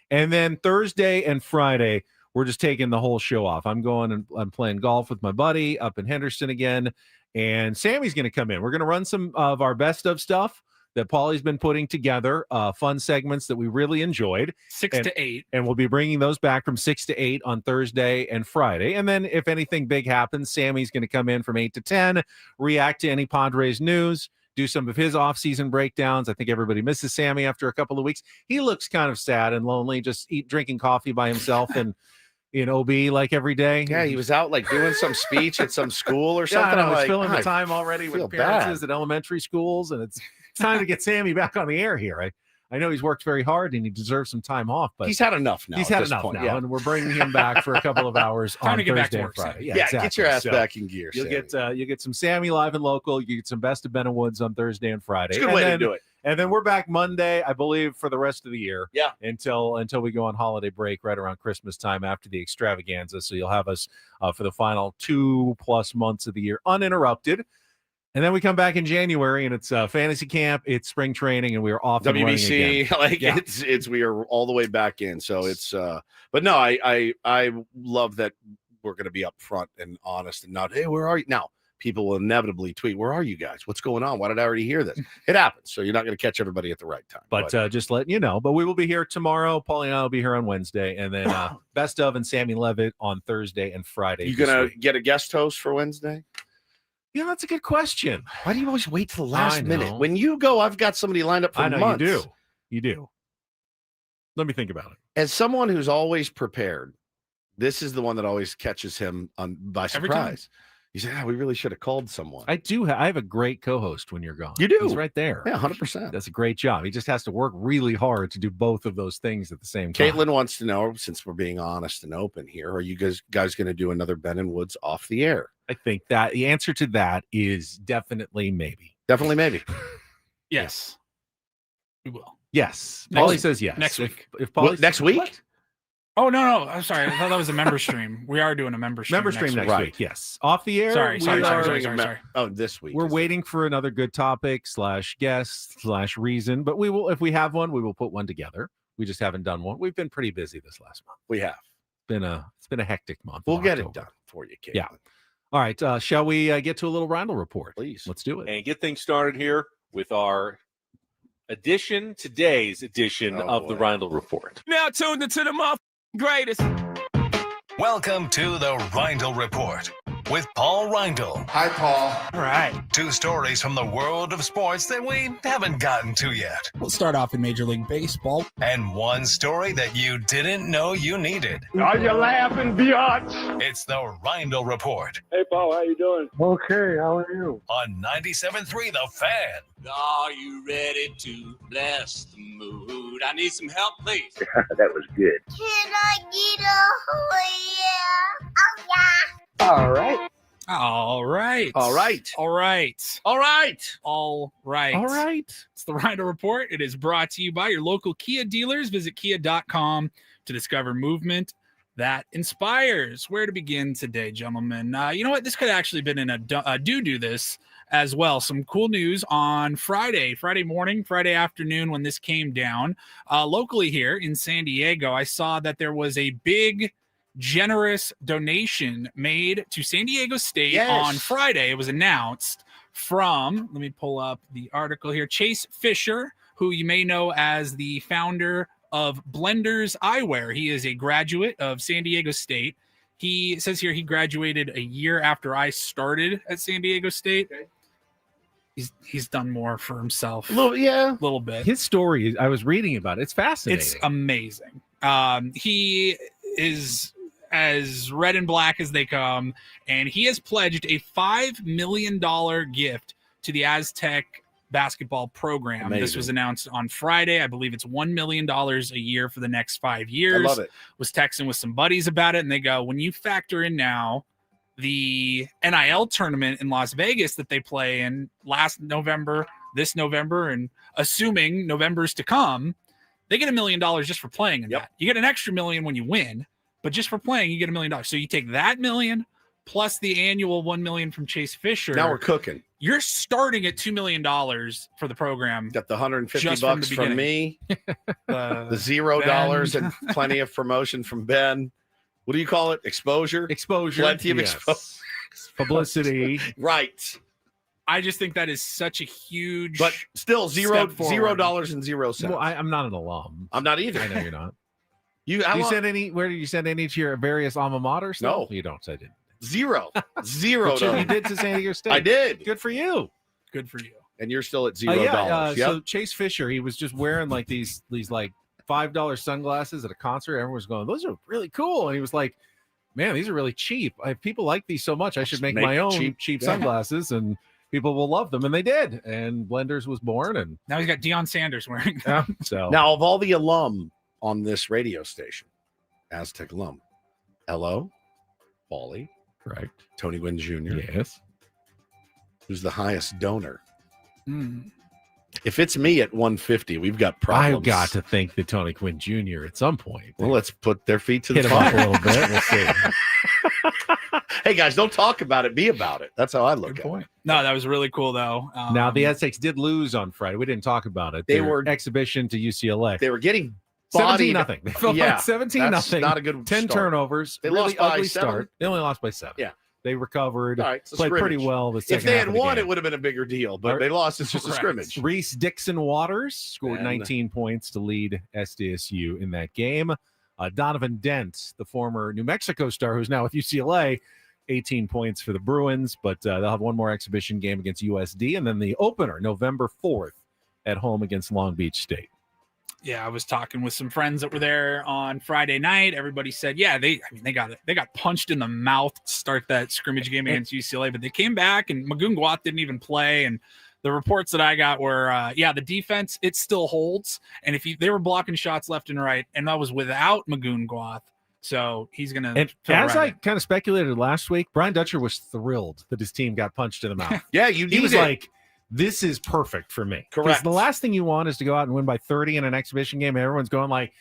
Speaker 2: and then Thursday and Friday, we're just taking the whole show off. I'm going and I'm playing golf with my buddy up in Henderson again, and Sammy's going to come in. We're going to run some of our best of stuff that Paulie's been putting together, fun segments that we really enjoyed.
Speaker 3: 6 to 8.
Speaker 2: And we'll be bringing those back from 6 to 8 on Thursday and Friday. And then if anything big happens, Sammy's going to come in from 8 to 10, react to any Padres news, do some of his off-season breakdowns. I think everybody misses Sammy after a couple of weeks. He looks kind of sad and lonely, just drinking coffee by himself and in OB like every day.
Speaker 1: Yeah, he was out doing some speech at some school or something.
Speaker 2: I was filling the time already with appearances at elementary schools, and it's time to get Sammy back on the air here. I know he's worked very hard and he deserves some time off, but
Speaker 1: he's had enough now.
Speaker 2: He's had enough now, and we're bringing him back for a couple of hours on Thursday and Friday.
Speaker 1: Yeah, exactly. Get your ass back in gear.
Speaker 2: You'll get some Sammy live and local. You get some best of Ben and Woods on Thursday and Friday.
Speaker 1: It's a good way to do it.
Speaker 2: And then we're back Monday, I believe, for the rest of the year.
Speaker 1: Yeah.
Speaker 2: Until we go on holiday break right around Christmas time after the extravaganza. So you'll have us for the final 2+ months of the year uninterrupted. And then we come back in January, and it's fantasy camp, it's spring training, and we are off.
Speaker 1: WBC, it's we are all the way back in. So it's but no, I love that we're going to be upfront and honest and not, hey, where are you now? People will inevitably tweet, where are you guys? What's going on? Why did I already hear this? It happens. So you're not going to catch everybody at the right time.
Speaker 2: But just letting you know. But we will be here tomorrow. Paulie and I will be here on Wednesday. And then Best of and Sammy Levitt on Thursday and Friday.
Speaker 1: You going to get a guest host for Wednesday?
Speaker 2: Yeah, that's a good question.
Speaker 1: Why do you always wait till the last minute? When you go, I've got somebody lined up for months.
Speaker 2: You do. Let me think about it.
Speaker 1: As someone who's always prepared, this is the one that always catches him by surprise. He said, we really should have called someone.
Speaker 2: I do. I have a great co-host when you're gone.
Speaker 1: You do.
Speaker 2: He's right there.
Speaker 1: Yeah, 100%.
Speaker 2: That's a great job. He just has to work really hard to do both of those things at the same time.
Speaker 1: Caitlin wants to know, since we're being honest and open here, are you guys going to do another Ben and Woods off the air?
Speaker 2: I think that the answer to that is definitely maybe.
Speaker 1: Definitely maybe.
Speaker 3: Yes. We will.
Speaker 2: Yes. Paulie says yes.
Speaker 3: Next week.
Speaker 2: If Paulie
Speaker 1: next week?
Speaker 2: What?
Speaker 3: Oh, no. I'm sorry. I thought that was a member stream. We are doing a member stream.
Speaker 2: Next week. Yes. Off the air.
Speaker 3: Sorry.
Speaker 1: Oh, this week.
Speaker 2: We're waiting for another good topic / guest / reason, but we will, if we have one, we will put one together. We just haven't done one. We've been pretty busy this last month.
Speaker 1: We have.
Speaker 2: It's been a hectic month.
Speaker 1: We'll get it done for you, Caitlin.
Speaker 2: Yeah. All right. Shall we get to a little Reindl Report?
Speaker 1: Please.
Speaker 2: Let's do it.
Speaker 18: And get things started here with our today's edition of the Reindl Report.
Speaker 4: Now tuned into the greatest.
Speaker 6: Welcome to the Reindl Report with Paul Reindl.
Speaker 9: Hi, Paul.
Speaker 3: All right.
Speaker 6: 2 stories from the world of sports that we haven't gotten to yet.
Speaker 3: We'll start off in Major League Baseball.
Speaker 6: And 1 story that you didn't know you needed.
Speaker 13: Are you laughing, biatch?
Speaker 6: It's the Reindl Report
Speaker 13: Hey, Paul, how you doing? Okay, how are you?
Speaker 6: on 97.3 The Fan.
Speaker 4: Are you ready to bless the mood? I need some help, please.
Speaker 13: That was good.
Speaker 19: Can I get a oh yeah? Oh yeah.
Speaker 3: All right. It's the Reindl Report. It is brought to you by your local Kia dealers. Visit kia.com to discover movement that inspires. Where to begin today, gentlemen? You know what? This could have actually been in a do this as well. Some cool news on Friday morning, Friday afternoon when this came down. Locally here in San Diego, I saw that there was a big, generous donation made to San Diego State on Friday. It was announced from, let me pull up the article here, Chase Fisher, who you may know as the founder of Blenders Eyewear. He is a graduate of San Diego State. He says here he graduated a year after I started at San Diego State. Okay. He's done more for himself. A little bit.
Speaker 2: His story, I was reading about it. It's fascinating.
Speaker 3: It's amazing. He is as red and black as they come, and he has pledged a $5 million gift to the Aztec basketball program.
Speaker 1: Amazing.
Speaker 3: This was announced on Friday. I believe it's $1 million a year for the next 5 years.
Speaker 1: I love it.
Speaker 3: Was texting with some buddies about it, and they go, when you factor in now the NIL tournament in Las Vegas that they play in last November, this November, and assuming November's to come, they get $1 million just for playing in that. You get an extra $1 million when you win, but just for playing, you get $1 million. So you take that $1 million plus the annual $1 million from Chase Fisher.
Speaker 1: Now we're cooking.
Speaker 3: You're starting at $2 million for the program.
Speaker 1: Got the $150
Speaker 3: just
Speaker 1: from me, the $0 and plenty of promotion from Ben. What do you call it? Exposure? Plenty of exposure.
Speaker 2: Publicity.
Speaker 1: Right.
Speaker 3: I just think that is such a huge,
Speaker 1: but still $0 and 0 cents.
Speaker 2: Well, I'm not an alum.
Speaker 1: I'm not either.
Speaker 2: I know you're not.
Speaker 1: You
Speaker 2: send any? Where did you send any to your various alma mater stuff?
Speaker 1: No,
Speaker 2: you don't. I didn't.
Speaker 1: $0.
Speaker 2: You did to San Diego State.
Speaker 1: I did.
Speaker 2: Good for you.
Speaker 3: Good for you.
Speaker 1: And you're still at $0.
Speaker 2: So Chase Fisher, he was just wearing like these like $5 sunglasses at a concert. Everyone was going, "Those are really cool," and he was like, "Man, these are really cheap. People like these so much. I should make my own cheap sunglasses and." People will love them, and they did. And Blenders was born, and
Speaker 3: now he's got Deion Sanders wearing them.
Speaker 2: So
Speaker 1: now, of all the alum on this radio station, Aztec alum, L.O., Paulie,
Speaker 2: correct,
Speaker 1: Tony Gwynn Jr.,
Speaker 2: yes,
Speaker 1: who's the highest donor. If it's me at 150, we've got problems.
Speaker 2: I've got to think that Tony Gwynn Jr. at some point.
Speaker 1: Well, let's put their feet to the
Speaker 2: hit
Speaker 1: fire
Speaker 2: him up a little bit. We'll see.
Speaker 1: Hey guys, don't talk about it. Be about it. That's how I look at it.
Speaker 3: No, that was really cool though.
Speaker 2: Now the Aztecs did lose on Friday. We didn't talk about it.
Speaker 1: They were
Speaker 2: exhibition to UCLA.
Speaker 1: They were getting
Speaker 2: 17-0. They felt like
Speaker 1: 17-0. Not a good
Speaker 2: 10
Speaker 1: start.
Speaker 2: Turnovers.
Speaker 1: They
Speaker 2: really
Speaker 1: lost by
Speaker 2: ugly
Speaker 1: 7.
Speaker 2: start. They only lost by 7.
Speaker 1: Yeah.
Speaker 2: They recovered.
Speaker 1: All right,
Speaker 2: played pretty well the second
Speaker 1: If they
Speaker 2: half
Speaker 1: had
Speaker 2: of the
Speaker 1: won,
Speaker 2: game.
Speaker 1: it would have been a bigger deal. But they lost. It's just a scrimmage.
Speaker 2: Reese Dixon Waters scored
Speaker 1: And
Speaker 2: 19 points to lead SDSU in that game. Donovan Dent, the former New Mexico star who's now with UCLA, 18 points for the Bruins, but they'll have one more exhibition game against USD, and then the opener, November 4th, at home against Long Beach State.
Speaker 3: Yeah, I was talking with some friends that were there on Friday night. Everybody said, yeah, they got punched in the mouth to start that scrimmage game against UCLA, but they came back, and Magoon Guath didn't even play, and the reports that I got were, the defense, it still holds, and they were blocking shots left and right, and that was without Magoon Guath. So he's going to.
Speaker 2: And as I kind of speculated last week, Brian Dutcher was thrilled that his team got punched in the mouth.
Speaker 1: Yeah,
Speaker 2: he was like, this is perfect for me.
Speaker 1: Correct.
Speaker 2: The last thing you want is to go out and win by 30 in an exhibition game. And everyone's going like,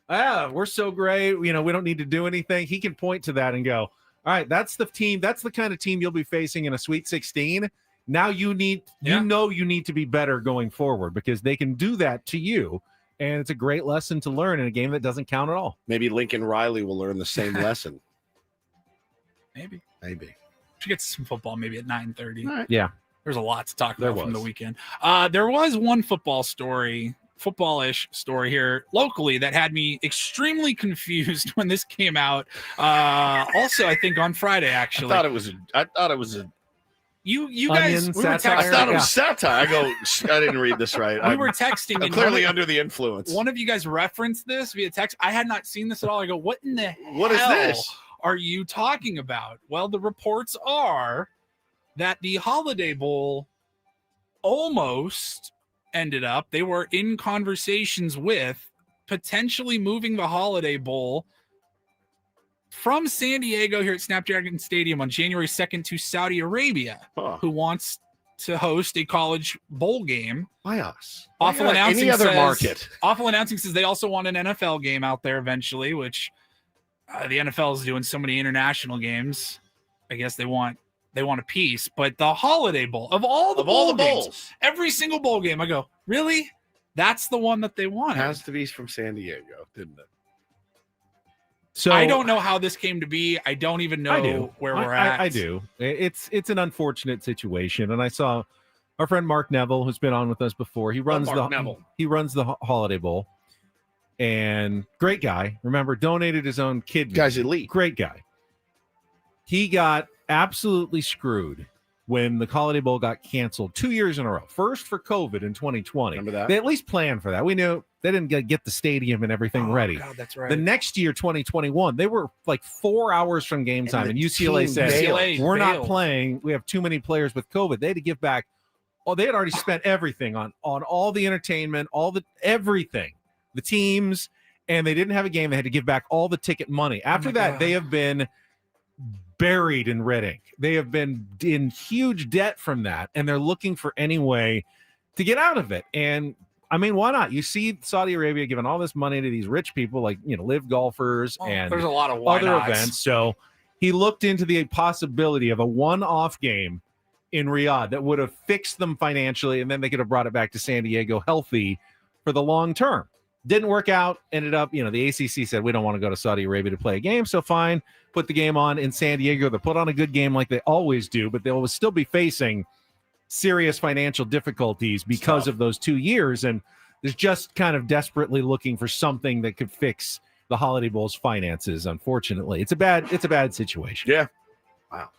Speaker 2: we're so great. We don't need to do anything. He can point to that and go, all right, that's the team. That's the kind of team you'll be facing in a Sweet 16. Now you need to be better going forward because they can do that to you. And it's a great lesson to learn in a game that doesn't count at all.
Speaker 1: Maybe Lincoln Riley will learn the same lesson.
Speaker 3: Maybe. Should get some football maybe at 9:30.
Speaker 1: Right.
Speaker 2: Yeah.
Speaker 3: There's a lot to talk about from the weekend. There was one football-ish story here locally that had me extremely confused when this came out. Also, I think on Friday, actually.
Speaker 1: I thought it was a
Speaker 3: You guys, we were texting.
Speaker 1: I thought it was satire. I didn't read this right.
Speaker 3: We were texting.
Speaker 1: I'm clearly under the influence.
Speaker 3: One of you guys referenced this via text. I had not seen this at all. I go, what in the
Speaker 1: What is
Speaker 3: hell
Speaker 1: this?
Speaker 3: are you talking about? Well, the reports are that the Holiday Bowl almost ended up. They were in conversations with potentially moving the Holiday Bowl from San Diego here at Snapdragon Stadium on January 2nd to Saudi Arabia, who wants to host a college bowl game.
Speaker 1: By us.
Speaker 3: Awful announcing
Speaker 1: any other
Speaker 3: says,
Speaker 1: market.
Speaker 3: Awful announcing says they also want an NFL game out there eventually, which the NFL is doing so many international games. I guess they want a piece, but the Holiday Bowl of all the bowls,
Speaker 1: bowls,
Speaker 3: every single bowl game, I go, really? That's the one that they want.
Speaker 1: Has to be from San Diego, didn't it?
Speaker 2: So
Speaker 3: I don't know how this came to be. I don't even know where we're at.
Speaker 2: I do. It's an unfortunate situation, and I saw our friend Mark Neville, who's been on with us before. He runs the Holiday Bowl, and great guy. Remember, donated his own kidney.
Speaker 1: Guy's elite.
Speaker 2: Great guy. He got absolutely screwed when the Holiday Bowl got canceled 2 years in a row. First for COVID in 2020.
Speaker 1: Remember that?
Speaker 2: They at least planned for that. We knew they didn't get the stadium and everything ready.
Speaker 3: God, that's right.
Speaker 2: The next year, 2021, they were like 4 hours from game time, and UCLA said, we're not playing. We have too many players with COVID. They had to give back. Oh, they had already spent everything on all the entertainment, everything, the teams, and they didn't have a game. They had to give back all the ticket money. After that, they have been buried in red ink. They have been in huge debt from that, and they're looking for any way to get out of it. And I mean, why not? You see Saudi Arabia giving all this money to these rich people, like, live golfers and
Speaker 3: there's a lot of
Speaker 2: other events. So he looked into the possibility of a one-off game in Riyadh that would have fixed them financially, and then they could have brought it back to San Diego healthy for the long term. Didn't work out. Ended up, the ACC said, we don't want to go to Saudi Arabia to play a game. So fine, put the game on in San Diego. They put on a good game like they always do, but they will still be facing serious financial difficulties because of those 2 years. And there's just kind of desperately looking for something that could fix the Holiday Bowl's finances. Unfortunately, it's a bad situation.
Speaker 1: Yeah. Wow.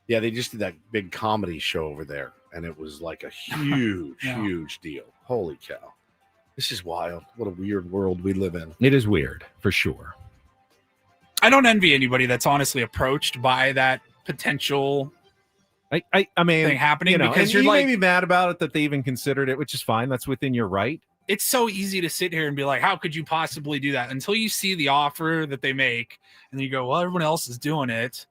Speaker 1: Yeah. They just did that big comedy show over there, and it was like a huge, huge deal. Holy cow. This is wild. What a weird world we live in.
Speaker 2: It is weird, for sure.
Speaker 3: I don't envy anybody that's honestly approached by that potential
Speaker 2: I mean,
Speaker 3: thing happening, because
Speaker 2: you may be mad about it that they even considered it, which is fine. That's within your right.
Speaker 3: It's so easy to sit here and be like, how could you possibly do that? Until you see the offer that they make, and then you go, well, everyone else is doing it.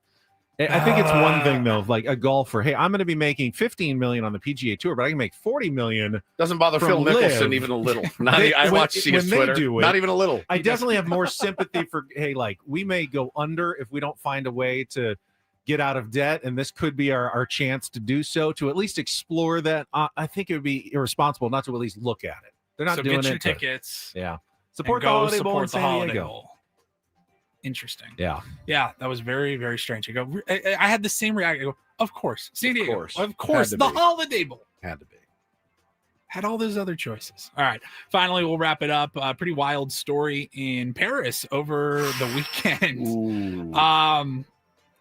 Speaker 2: I think it's one thing though, like a golfer. Hey, I'm going to be making $15 million on the PGA Tour, but I can make $40 million.
Speaker 1: Doesn't bother Phil Mickelson even a little. I watch his Twitter. Not even a little.
Speaker 2: I definitely have more sympathy for. Hey, like we may go under if we don't find a way to get out of debt, and this could be our chance to do so. To at least explore that. I think it would be irresponsible not to at least look at it. They're not doing
Speaker 3: get your
Speaker 2: it.
Speaker 3: Tickets.
Speaker 2: Support the Holiday Bowl in San Diego.
Speaker 3: Interesting.
Speaker 2: Yeah,
Speaker 3: that was very, very strange. I had the same reaction. I go, of course, San Diego. Of course, the
Speaker 1: be.
Speaker 3: Holiday Bowl.
Speaker 1: Had to be.
Speaker 3: Had all those other choices. All right. Finally, we'll wrap it up. A pretty wild story in Paris over the weekend.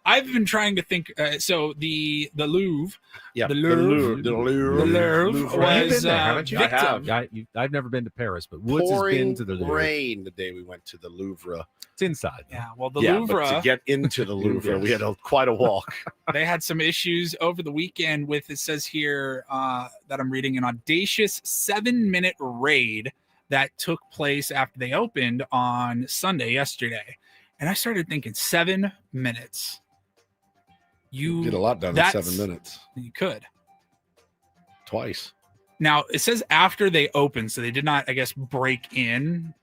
Speaker 3: I've been trying to think. So the Louvre, the Louvre was
Speaker 2: haven't you?
Speaker 3: victim.
Speaker 2: I have. I've never been to Paris, but Woods has been to the Louvre.
Speaker 1: Rain the day we went to the Louvre.
Speaker 2: It's inside.
Speaker 3: Yeah. Well, the Louvre.
Speaker 1: But to get into the Louvre, we had quite a walk.
Speaker 3: They had some issues over the weekend with, it says here that I'm reading, an audacious 7-minute raid that took place after they opened on Sunday yesterday. And I started thinking 7 minutes. You
Speaker 1: get a lot done in 7 minutes.
Speaker 3: You could.
Speaker 1: Twice.
Speaker 3: Now, it says after they opened, so they did not, I guess, break in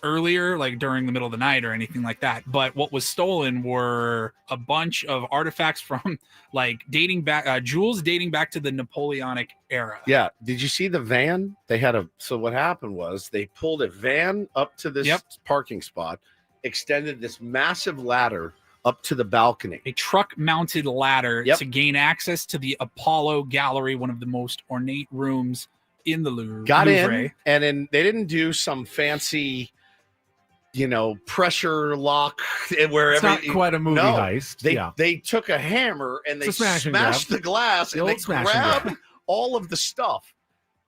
Speaker 3: earlier, like during the middle of the night or anything like that. But what was stolen were a bunch of artifacts from like dating back, jewels dating back to the Napoleonic era.
Speaker 1: Yeah. Did you see the van? They had so what happened was they pulled a van up to this parking spot, extended this massive ladder up to the balcony.
Speaker 3: A truck-mounted ladder to gain access to the Apollo Gallery, one of the most ornate rooms in the Louvre.
Speaker 1: Got in, and then they didn't do some fancy, pressure lock where
Speaker 2: it's not quite a movie heist.
Speaker 1: They took a hammer and they smashed the glass and they grabbed all of the stuff,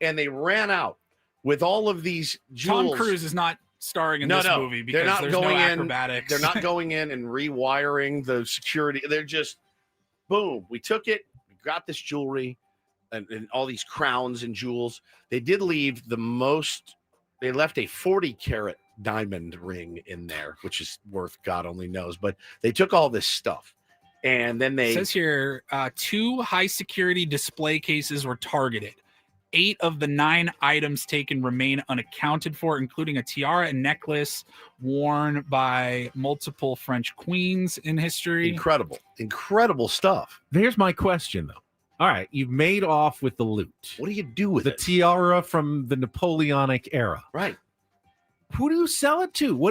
Speaker 1: and they ran out with all of these jewels.
Speaker 3: Tom Cruise is not starring in this movie because
Speaker 1: they're not
Speaker 3: there's
Speaker 1: going
Speaker 3: no acrobatics.
Speaker 1: They're not going in and rewiring the security. They're just, boom, we took it, we got this jewelry and all these crowns and jewels. They did leave they left a 40-carat diamond ring in there, which is worth God only knows. But they took all this stuff. And then it
Speaker 3: says here, 2 high-security display cases were targeted. 8 of the 9 items taken remain unaccounted for, including a tiara and necklace worn by multiple French queens in history.
Speaker 1: Incredible stuff.
Speaker 2: Here's my question, though. All right, you've made off with the loot.
Speaker 1: What do you do with
Speaker 2: the tiara from the Napoleonic era?
Speaker 1: Right.
Speaker 2: Who do you sell it to?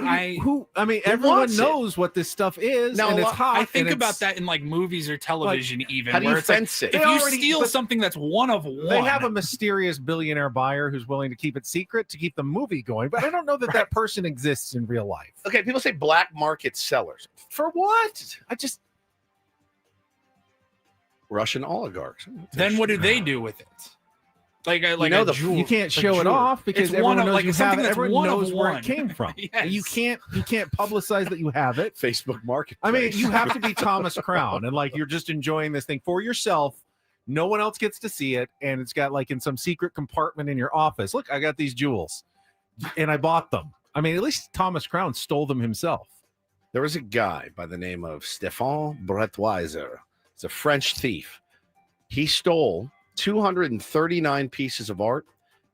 Speaker 2: Everyone knows what this stuff is, and it's hot.
Speaker 3: I think about that in like movies or television, even.
Speaker 1: How do you fence it?
Speaker 3: If you steal something that's one of one,
Speaker 2: they have a mysterious billionaire buyer who's willing to keep it secret to keep the movie going. But I don't know that person exists in real life.
Speaker 1: Okay, people say black market sellers.
Speaker 2: For what?
Speaker 1: Russian oligarchs.
Speaker 3: Then what do they do with it? Like a jewel.
Speaker 2: You can't show it off because everyone knows you have it. Everyone knows where
Speaker 3: one.
Speaker 2: it came from.
Speaker 3: Yes.
Speaker 2: You can't publicize that you have it.
Speaker 1: Facebook Marketplace.
Speaker 2: I mean, you have to be Thomas Crown and like you're just enjoying this thing for yourself. No one else gets to see it, and it's got like in some secret compartment in your office. Look, I got these jewels, and I bought them. I mean, at least Thomas Crown stole them himself.
Speaker 1: There was a guy by the name of Stéphane Brettweiser. He's a French thief. He stole 239 pieces of art,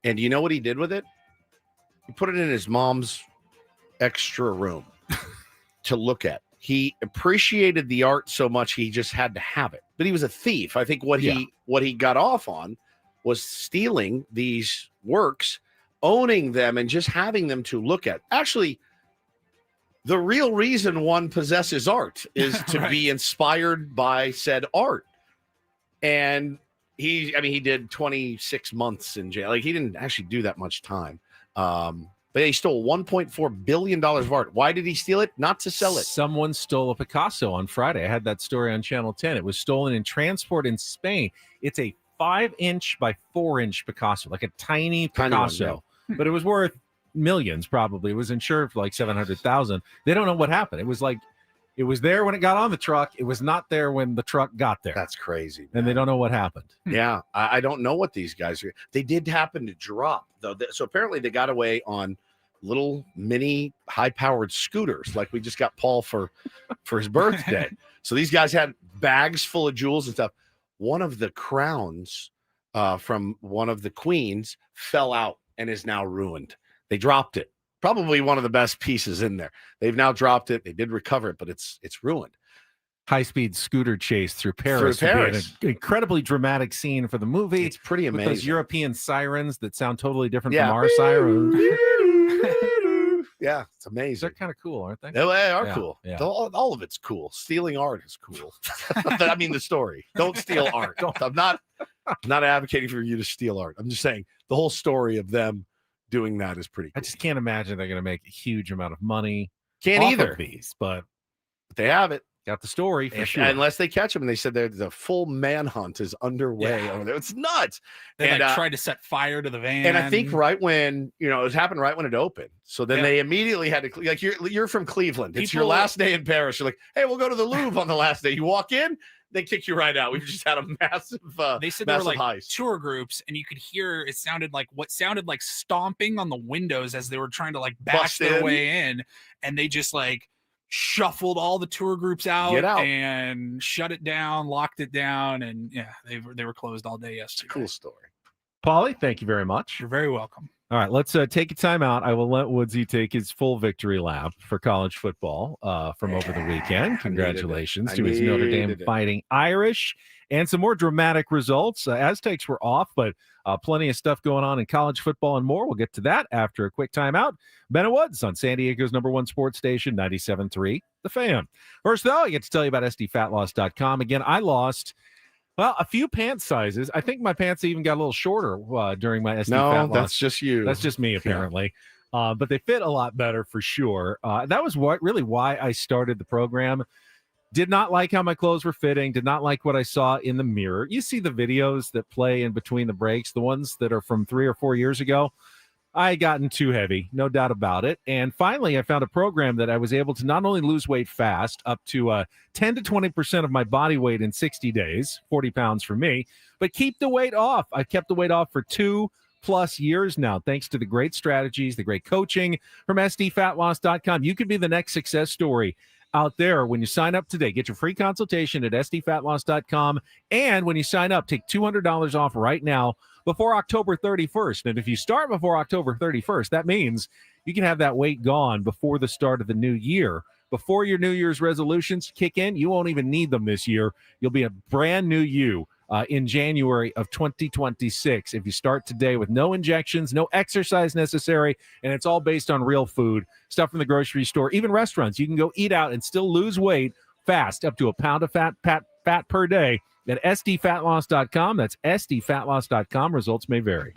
Speaker 1: and you know what he did with it? He put it in his mom's extra room to look at. He appreciated the art so much he just had to have it. But he was a thief. I think what he got off on was stealing these works, owning them, and just having them to look at. Actually, the real reason one possesses art is to be inspired by said art. And he did 26 months in jail. Like, he didn't actually do that much time. But he stole $1.4 billion of art. Why did he steal it? Not to sell it.
Speaker 2: Someone stole a Picasso on Friday. I had that story on Channel 10. It was stolen in transport in Spain. It's a 5-inch by 4-inch Picasso, like a tiny Picasso.
Speaker 1: One,
Speaker 2: but it was worth millions, probably. It was insured for like $700,000. They don't know what happened. It was like, it was there when it got on the truck. It was not there when the truck got there.
Speaker 1: That's crazy, man.
Speaker 2: And they don't know what happened.
Speaker 1: Yeah, I don't know what these guys are. They did happen to drop, though. So apparently they got away on little mini high-powered scooters, like we just got Paul for his birthday. So these guys had bags full of jewels and stuff. One of the crowns from one of the queens fell out and is now ruined. They dropped it. Probably one of the best pieces in there. They've now dropped it. They did recover it, but it's ruined.
Speaker 2: High-speed scooter chase through Paris. An incredibly dramatic scene for the movie.
Speaker 1: It's pretty amazing.
Speaker 2: With those European sirens that sound totally different from our sirens.
Speaker 1: Yeah, it's amazing.
Speaker 2: They're kind of cool, aren't they?
Speaker 1: They are cool.
Speaker 2: Yeah.
Speaker 1: All of it's cool. Stealing art is cool. I mean, the story. Don't steal art. I'm not advocating for you to steal art. I'm just saying the whole story of them doing that is pretty cool.
Speaker 2: I just can't imagine they're going to make a huge amount of money.
Speaker 1: Can't
Speaker 2: off
Speaker 1: either.
Speaker 2: Of these, but
Speaker 1: they have it.
Speaker 2: Got the story for sure.
Speaker 1: Unless they catch them, and they said the full manhunt is underway over there. It's nuts.
Speaker 3: They tried to set fire to the van.
Speaker 1: And I think right when it happened right when it opened. So then they immediately had to, like, you're from Cleveland. It's your last day in Paris. You're like, hey, we'll go to the Louvre on the last day. You walk in, they kick you right out. We've just had a massive.
Speaker 3: They said there were like
Speaker 1: heist.
Speaker 3: Tour groups, and you could hear it sounded like stomping on the windows as they were trying to like bash their way in, and they just like shuffled all the tour groups out and shut it down, locked it down, and they were closed all day yesterday.
Speaker 1: Cool story.
Speaker 2: Paulie, thank you very much.
Speaker 3: You're very welcome.
Speaker 2: All right, let's take a time out. I will let Woodsy take his full victory lap for college football from over the weekend. Congratulations to his Notre Dame Fighting Irish and some more dramatic results. Aztecs were off, but plenty of stuff going on in college football and more. We'll get to that after a quick timeout. Ben Woods on San Diego's #1 sports station, 97.3 The Fan. First, though, I get to tell you about SDFatLoss.com. Again, I lost a few pant sizes. I think my pants even got a little shorter during my SD Fat Loss.
Speaker 1: That's just you.
Speaker 2: That's just me, apparently. Yeah. But they fit a lot better for sure. That was really why I started the program. Did not like how my clothes were fitting. Did not like what I saw in the mirror. You see the videos that play in between the breaks, the ones that are from 3 or 4 years ago. I had gotten too heavy, no doubt about it. And finally, I found a program that I was able to not only lose weight fast, up to 10 to 20% of my body weight in 60 days, 40 pounds for me, but keep the weight off. I've kept the weight off for 2+ years now, thanks to the great strategies, the great coaching from SDFatLoss.com. You could be the next success story out there when you sign up today. Get your free consultation at SDFatLoss.com. And when you sign up, take $200 off right now before October 31st. And if you start before October 31st, that means you can have that weight gone before the start of the new year. Before your New Year's resolutions kick in, you won't even need them this year. You'll be a brand new you in January of 2026 if you start today with no injections, no exercise necessary, and it's all based on real food, stuff from the grocery store, even restaurants. You can go eat out and still lose weight fast, up to a pound of fat per day at SDFatLoss.com. That's SDFatLoss.com. Results may vary.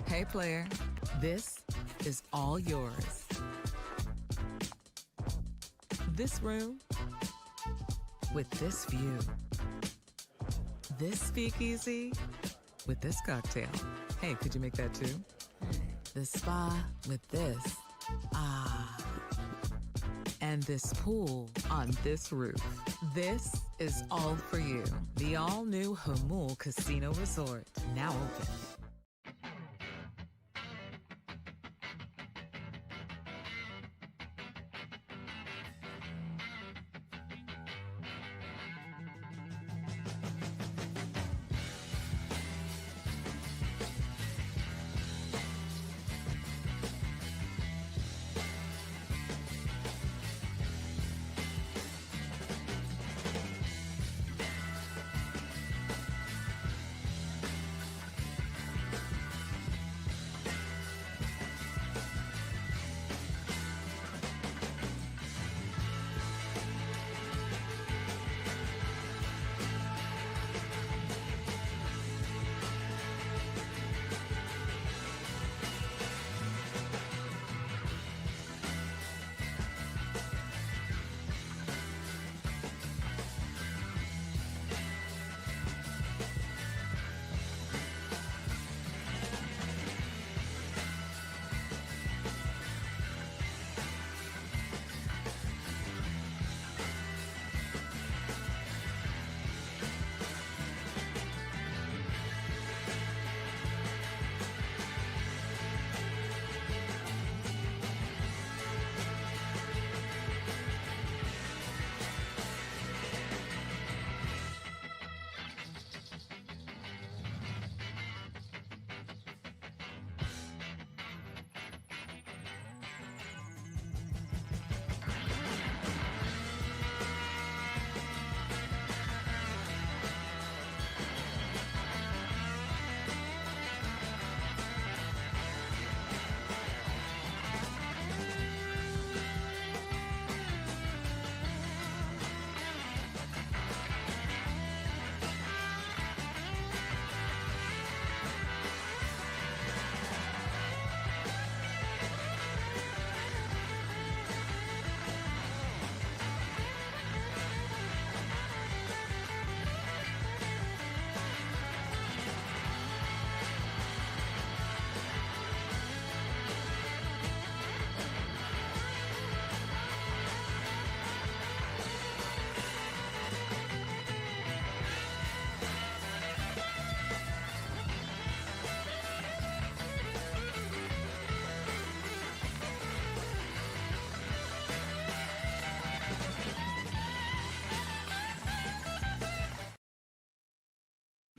Speaker 5: Hey, player, this is all yours. This room with this view. This speakeasy with this cocktail. Hey, could you make that too? The spa with this. Ah. And this pool on this roof. This is all for you. The all-new Hamul Casino Resort, now open.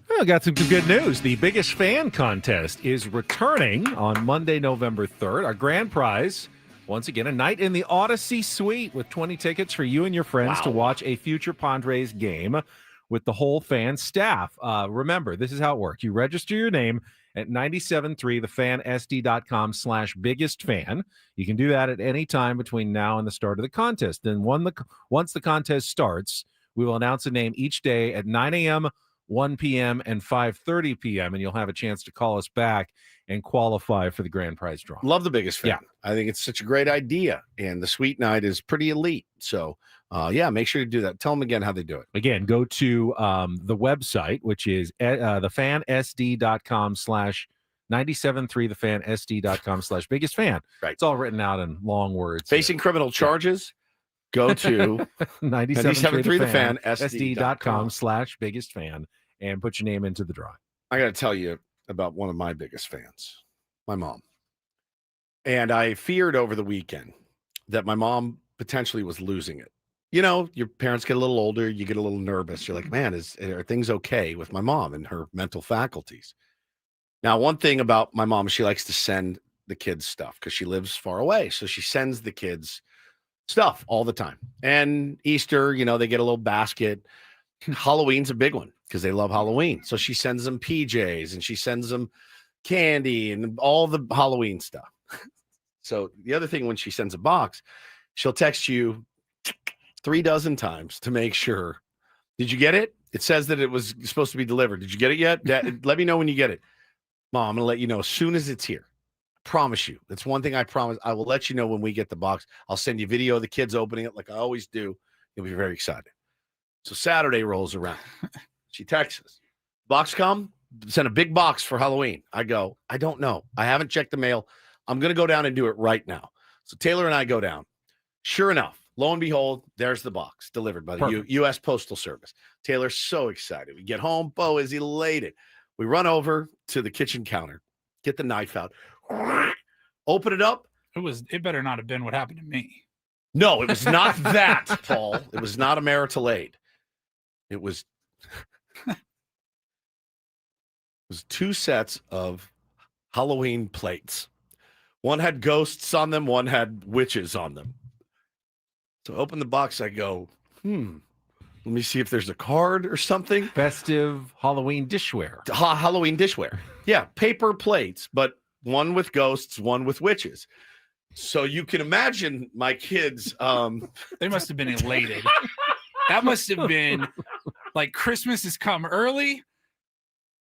Speaker 2: Well, got some good news. The Biggest Fan contest is returning on Monday, November 3rd. Our grand prize, once again, a night in the Odyssey Suite with 20 tickets for you and your friends to watch a future Padres game with the whole fan staff. Remember, this is how it works. You register your name at 973thefansd.com/biggestfan. You can do that at any time between now and the start of the contest. Then once the contest starts, we will announce a name each day at 9 a.m., 1 p.m. and 5:30 p.m. and you'll have a chance to call us back and qualify for the grand prize drawing.
Speaker 1: Love the Biggest Fan.
Speaker 2: Yeah.
Speaker 1: I think it's such a great idea, and the suite night is pretty elite. So, make sure to do that. Tell them again how they do it.
Speaker 2: Again, go to the website, which is thefansd.com/973thefansd.com/biggestfan.
Speaker 1: Right.
Speaker 2: It's all written out in long words.
Speaker 1: Facing criminal charges, go to
Speaker 2: 973thefansd.com/biggestfan and put your name into the drawing.
Speaker 1: I got to tell you about one of my biggest fans, my mom. And I feared over the weekend that my mom potentially was losing it. You know, your parents get a little older, you get a little nervous. You're like, man, are things okay with my mom and her mental faculties? Now, one thing about my mom is she likes to send the kids stuff because she lives far away. So she sends the kids stuff all the time. And Easter, they get a little basket. Halloween's a big one because they love Halloween. So she sends them PJs and she sends them candy and all the Halloween stuff. So the other thing, when she sends a box, she'll text you 3 dozen times to make sure. Did you get it? It says that it was supposed to be delivered. Did you get it yet? Let me know when you get it. Mom, I'm going to let you know as soon as it's here. I promise you. That's one thing I promise. I will let you know when we get the box. I'll send you video of the kids opening it like I always do. You'll be very excited. So Saturday rolls around. She texts us. Box come? Send a big box for Halloween. I go, I don't know. I haven't checked the mail. I'm going to go down and do it right now. So Taylor and I go down. Sure enough, lo and behold, there's the box delivered by the U.S. Postal Service. Taylor's so excited. We get home. Bo is elated. We run over to the kitchen counter, get the knife out, open it up.
Speaker 3: It better not have been what happened to me.
Speaker 1: No, it was not that, Paul. It was not a marital aid. It was 2 sets of Halloween plates. One had ghosts on them. One had witches on them. So open the box. I go, let me see if there's a card or something.
Speaker 2: Festive Halloween dishware.
Speaker 1: Halloween dishware. Yeah, paper plates, but one with ghosts, one with witches. So you can imagine my kids.
Speaker 3: They must have been elated. That must have been like Christmas has come early.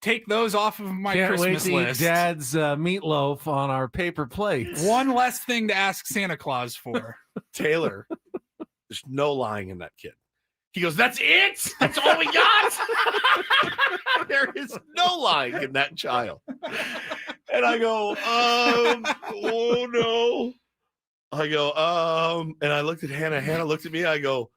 Speaker 3: Take those off of my
Speaker 2: Can't
Speaker 3: Christmas
Speaker 2: wait to
Speaker 3: list.
Speaker 2: eat Dad's meatloaf on our paper plates.
Speaker 3: One less thing to ask Santa Claus for.
Speaker 1: Taylor, there's no lying in that kid. He goes, that's it? That's all we got? There is no lying in that child. And I go, oh no. I go, and I looked at Hannah. Hannah looked at me. I go,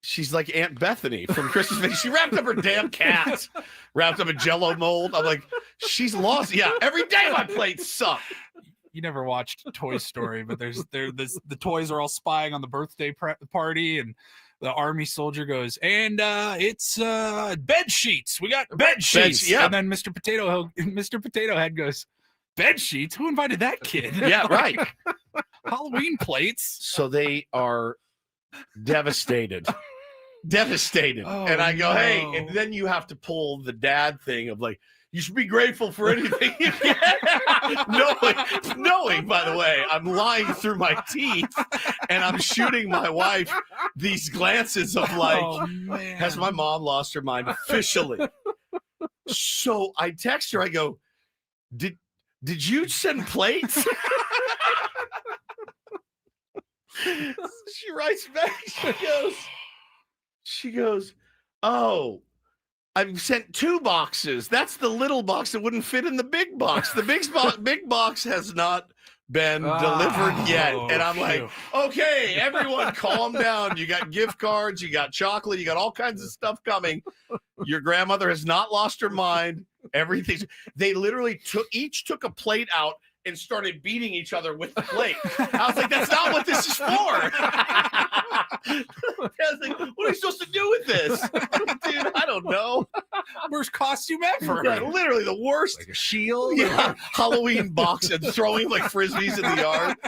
Speaker 1: she's like Aunt Bethany from Christmas Vacation. She wrapped up her damn cat, wrapped up a Jell-O mold. I'm like, she's lost. Yeah, every day my plates suck.
Speaker 3: You never watched Toy Story, but the toys are all spying on the birthday party, and the army soldier goes, and it's bed sheets. We got bed sheets.
Speaker 1: Yeah.
Speaker 3: And then Mr. Potato Head goes, bed sheets? Who invited that kid?
Speaker 1: Yeah, right.
Speaker 3: Halloween plates.
Speaker 1: So they are devastated.
Speaker 3: Oh,
Speaker 1: and I go,
Speaker 3: no.
Speaker 1: hey, and then you have to pull the dad thing of like, you should be grateful for anything you get. knowing, by the way, I'm lying through my teeth and I'm shooting my wife these glances of like, has my mom lost her mind officially? So I text her, I go, did you send plates? She writes back, she goes, oh, I've sent 2 boxes. That's the little box that wouldn't fit in the big box. The big box has not been delivered yet. And I'm like, okay, everyone calm down. You got gift cards, you got chocolate, you got all kinds of stuff coming. Your grandmother has not lost her mind. Everything's they literally each took a plate out and started beating each other with the plate. I was like, that's not what this is for. I was like, what are you supposed to do with this? Dude, I don't know.
Speaker 3: Worst costume ever.
Speaker 1: Yeah, literally the worst.
Speaker 2: Like a shield?
Speaker 1: Yeah, Halloween box and throwing like frisbees in the yard.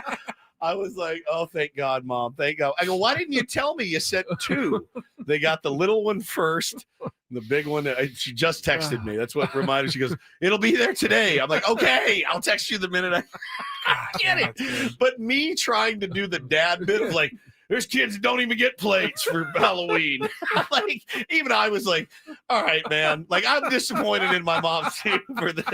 Speaker 1: I was like, oh, thank God, Mom. Thank God. I go, why didn't you tell me you sent 2? They got the little one first. The big one, she just texted me. That's what reminded. She goes, it'll be there today. I'm like, okay, I'll text you the minute I get it. But me trying to do the dad bit of like, there's kids that don't even get plates for Halloween. Like, even I was like, all right, man. Like, I'm disappointed in my mom too for this.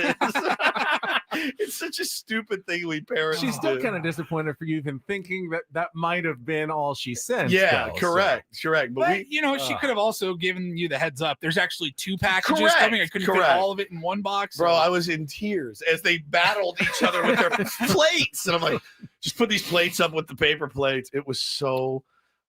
Speaker 1: It's such a stupid thing we parents
Speaker 2: She's still
Speaker 1: do.
Speaker 2: kind of disappointed for you than thinking that might have been all she sent.
Speaker 1: Yeah,
Speaker 2: though,
Speaker 1: correct. But
Speaker 3: she could have also given you the heads up. There's actually 2 packages
Speaker 1: Correct,
Speaker 3: coming. I couldn't fit
Speaker 1: correct.
Speaker 3: all of it in one box.
Speaker 1: Bro, I was in tears as they battled each other with their plates. And I'm like, just put these plates up with the paper plates. It was so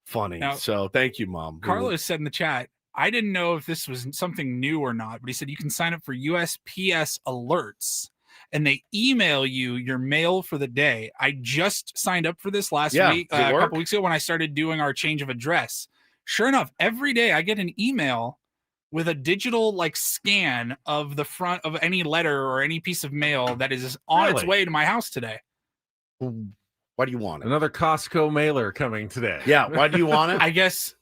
Speaker 1: funny.
Speaker 3: Now,
Speaker 1: so thank you, Mom.
Speaker 3: Carlos said in the chat, I didn't know if this was something new or not, but he said you can sign up for USPS alerts and they email you your mail for the day. I just signed up for this last week, a couple weeks ago when I started doing our change of address. Sure enough, every day I get an email with a digital like scan of the front of any letter or any piece of mail that is on its way to my house today.
Speaker 1: Why do you want it?
Speaker 2: Another Costco mailer coming today.
Speaker 1: Yeah. Why do you want it?
Speaker 3: I guess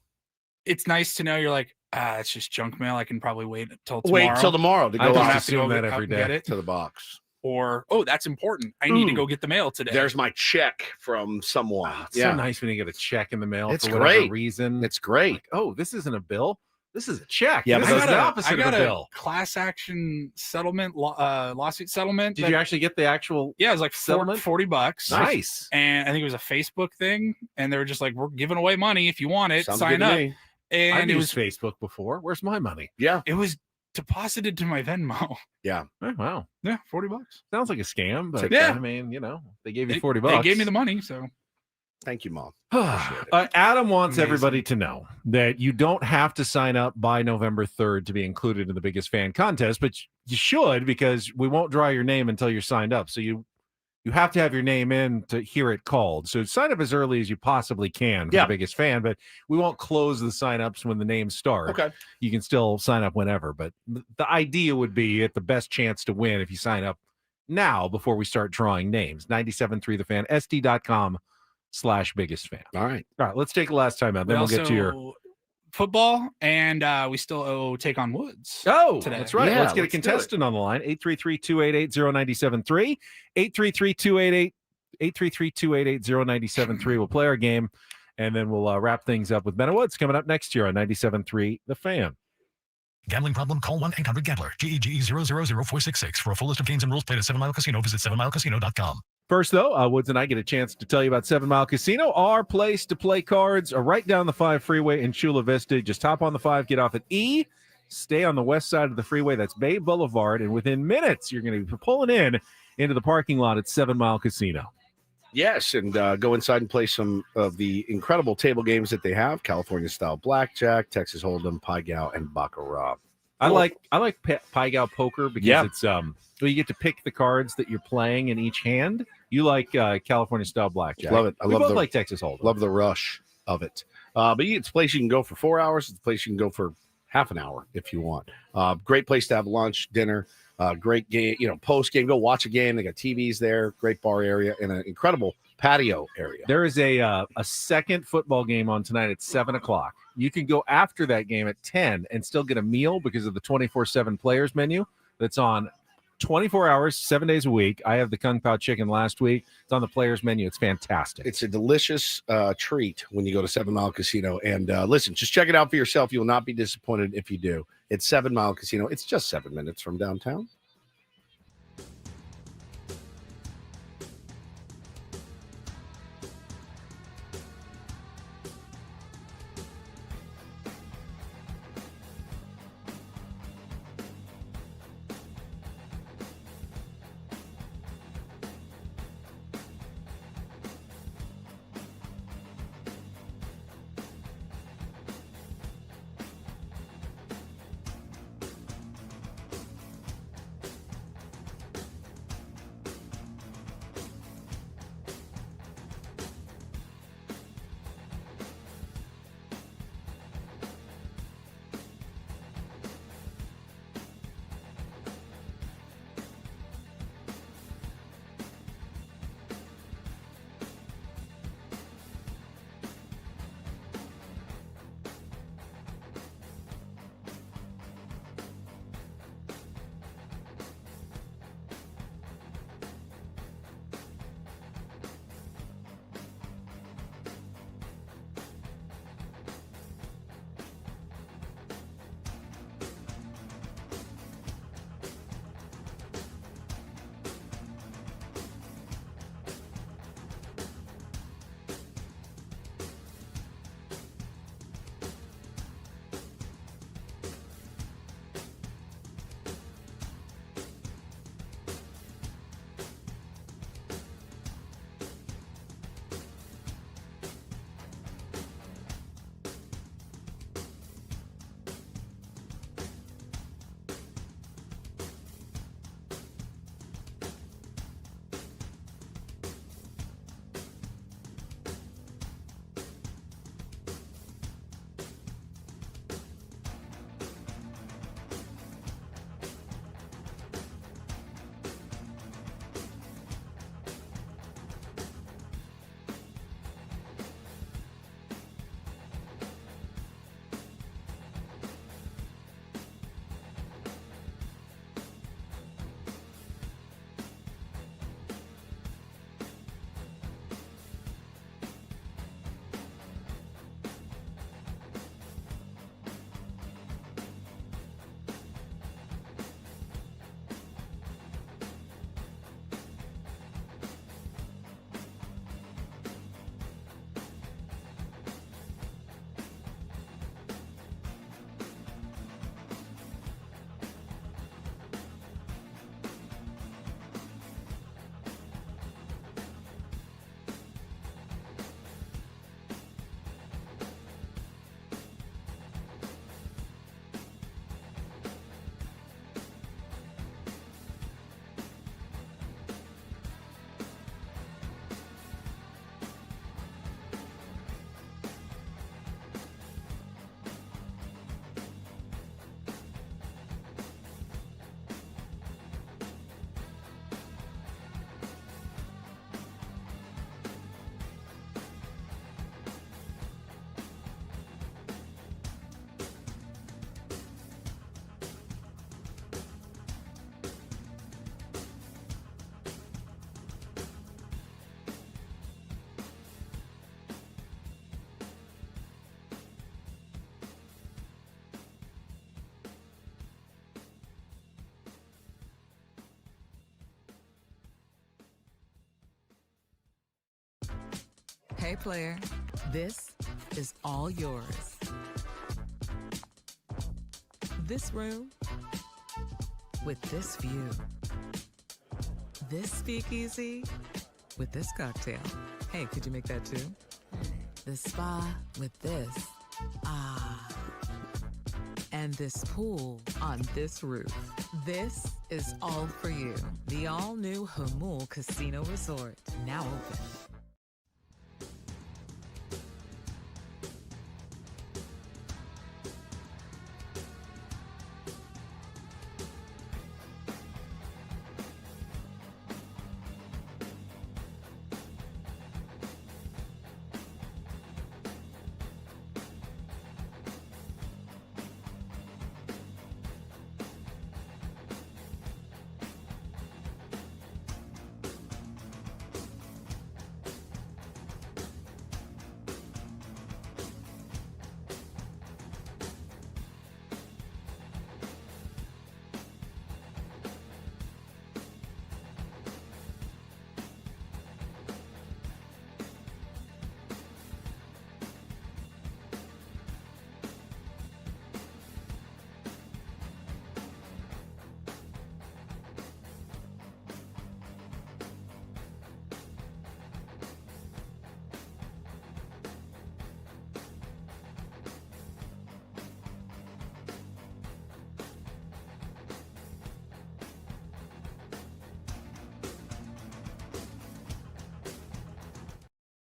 Speaker 3: it's nice to know you're like, it's just junk mail. I can probably wait till tomorrow.
Speaker 1: Wait till tomorrow to go
Speaker 2: I just
Speaker 1: off
Speaker 2: assume that every day
Speaker 3: get it.
Speaker 1: to the box.
Speaker 3: Or, oh, that's important. I need to go get the mail today.
Speaker 1: There's my check from someone.
Speaker 2: It's so nice when you get a check in the mail
Speaker 1: It's
Speaker 2: for whatever
Speaker 1: great.
Speaker 2: reason.
Speaker 1: It's great.
Speaker 2: Like, oh, this isn't a bill. This is a check.
Speaker 1: Yeah,
Speaker 2: this
Speaker 1: but
Speaker 2: is the opposite
Speaker 3: I
Speaker 2: of
Speaker 3: got
Speaker 2: a bill.
Speaker 3: class action settlement, lawsuit settlement.
Speaker 2: Did you actually get the actual?
Speaker 3: Yeah, it was like
Speaker 2: settlement?
Speaker 3: $40.
Speaker 2: Nice.
Speaker 3: And I think it was a Facebook thing, and they were just like, "We're giving away money if you want it.
Speaker 1: Sounds
Speaker 3: sign
Speaker 1: good to
Speaker 3: up."
Speaker 1: me.
Speaker 3: And
Speaker 2: I've
Speaker 3: it
Speaker 2: used
Speaker 3: was
Speaker 2: Facebook before. Where's my money?
Speaker 1: Yeah.
Speaker 3: it was deposited to my Venmo.
Speaker 1: Yeah.
Speaker 2: Oh, wow.
Speaker 3: Yeah, $40.
Speaker 2: Sounds like a scam, but
Speaker 3: Yeah.
Speaker 2: I mean, they gave you
Speaker 3: They-
Speaker 2: $40.
Speaker 3: They gave me the money, so
Speaker 1: Thank you, Mom.
Speaker 2: Adam wants
Speaker 3: Amazing.
Speaker 2: everybody to know that you don't have to sign up by November 3rd to be included in the biggest fan contest, but you should, because we won't draw your name until you're signed up. So you have to have your name in to hear it called. So sign up as early as you possibly can for the biggest fan, but we won't close the signups when the names start.
Speaker 1: Okay.
Speaker 2: You can still sign up whenever, but the idea would be you get the best chance to win if you sign up now before we start drawing names. 97.3 The Fan, SD.com/biggest fan.
Speaker 1: All right.
Speaker 2: All right, let's take a last time out. Then we'll get to your
Speaker 3: football, and we still owe Take on Woods.
Speaker 2: Oh,
Speaker 3: today.
Speaker 2: that's right.
Speaker 1: Yeah,
Speaker 2: let's get a
Speaker 1: let's do it.
Speaker 2: contestant on the line. 833-288-0973. 833-288-0973. We'll play our game, and then we'll wrap things up with Ben Woods coming up next year on 97.3 The Fan.
Speaker 6: Gambling problem? Call 1-800-GAMBLER. GEGE 000466. For a full list of games and rules, play at 7 Mile Casino. Visit 7milecasino.com.
Speaker 2: First, though, Woods and I get a chance to tell you about 7 Mile Casino. Our place to play cards are right down the 5 freeway in Chula Vista. Just hop on the 5, get off at E, stay on the west side of the freeway. That's Bay Boulevard. And within minutes, you're going to be pulling into the parking lot at 7 Mile Casino.
Speaker 1: Yes, and go inside and play some of the incredible table games that they have: California-style blackjack, Texas Hold'em, Pai Gow, and Baccarat.
Speaker 2: I like Pai Gow poker because it's you get to pick the cards that you're playing in each hand. You like California-style blackjack.
Speaker 1: Love it.
Speaker 2: We both like Texas Hold'em.
Speaker 1: Love the rush of it. But it's a place you can go for 4 hours. It's a place you can go for half an hour if you want. Great place to have lunch, dinner. Great game, post game. Go watch a game. They got TVs there. Great bar area and an incredible patio area.
Speaker 2: There is a second football game on tonight at 7:00. You can go after that game at 10 and still get a meal because of the 24/7 players menu that's on 24 hours, 7 days a week. I have the Kung Pao chicken last week. It's on the players menu. It's fantastic.
Speaker 1: It's a delicious treat when you go to 7 Mile Casino. And listen, just check it out for yourself. You will not be disappointed if you do. It's 7 Mile Casino. It's just 7 minutes from downtown.
Speaker 5: Hey, player, this is all yours. This room with this view. This speakeasy with this cocktail. Hey, could you make that too? The spa with this. Ah. And this pool on this roof. This is all for you. The all-new Hamul Casino Resort, now open.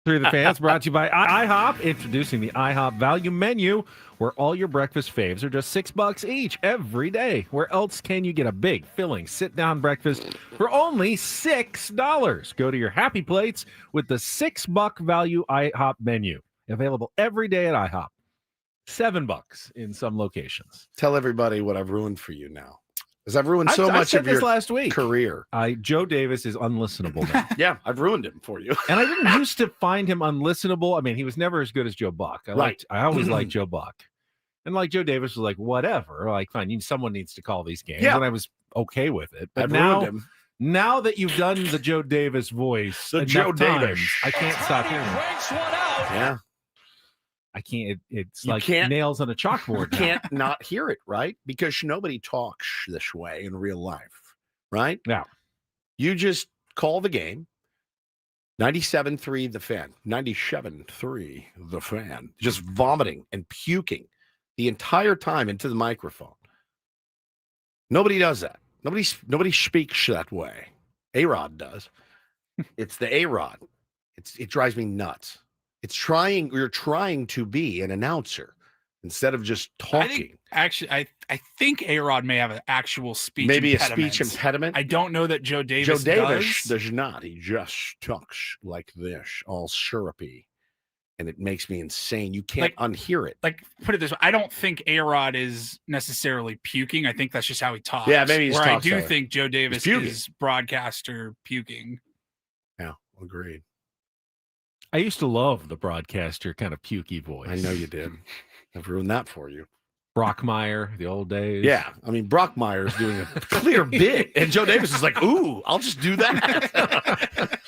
Speaker 2: Through the Fans, brought to you by IHOP. Introducing the IHOP Value Menu, where all your breakfast faves are just $6 each every day. Where else can you get a big, filling, sit-down breakfast for only $6? Go to your Happy Plates with the $6 value IHOP menu. Available every day at IHOP. $7 in some locations.
Speaker 1: Tell everybody what I've ruined for you now. Because I've ruined so much of your
Speaker 2: last week.
Speaker 1: career.
Speaker 2: Joe Davis is unlistenable now.
Speaker 1: Yeah, I've ruined him for you.
Speaker 2: And I didn't used to find him unlistenable. I mean, he was never as good as Joe Buck. I always liked Joe Buck. And like Joe Davis was like, whatever. Like, fine, someone needs to call these games. Yeah. And I was okay with it. But now that you've done the Joe Davis voice, I can't stop hearing it.
Speaker 1: Yeah.
Speaker 2: I can't. It's like nails on a chalkboard.
Speaker 1: You can't not hear it, right? Because nobody talks this way in real life, right?
Speaker 2: Yeah.
Speaker 1: You just call the game. 97.3 The Fan. 97.3 The Fan. Just vomiting and puking the entire time into the microphone. Nobody does that. Nobody speaks that way. A-Rod does. It's the A-Rod. It drives me nuts. You're trying to be an announcer instead of just talking.
Speaker 3: I think A-Rod may have an actual speech
Speaker 1: Maybe
Speaker 3: impediment.
Speaker 1: a speech impediment.
Speaker 3: I don't know that Joe Davis does
Speaker 1: not. He just talks like this, all syrupy. And it makes me insane. You can't unhear it.
Speaker 3: Like, put it this way. I don't think A-Rod is necessarily puking. I think that's just how he talks.
Speaker 1: Yeah, maybe he's
Speaker 3: I do think Joe Davis is broadcaster puking.
Speaker 1: Yeah, agreed.
Speaker 2: I used to love the broadcaster kind of pukey voice.
Speaker 1: I know you did. I've ruined that for you.
Speaker 2: Brockmeyer, the old days.
Speaker 1: Yeah. I mean, Brockmeyer is doing a clear bit. And Joe Davis is like, ooh, I'll just do that.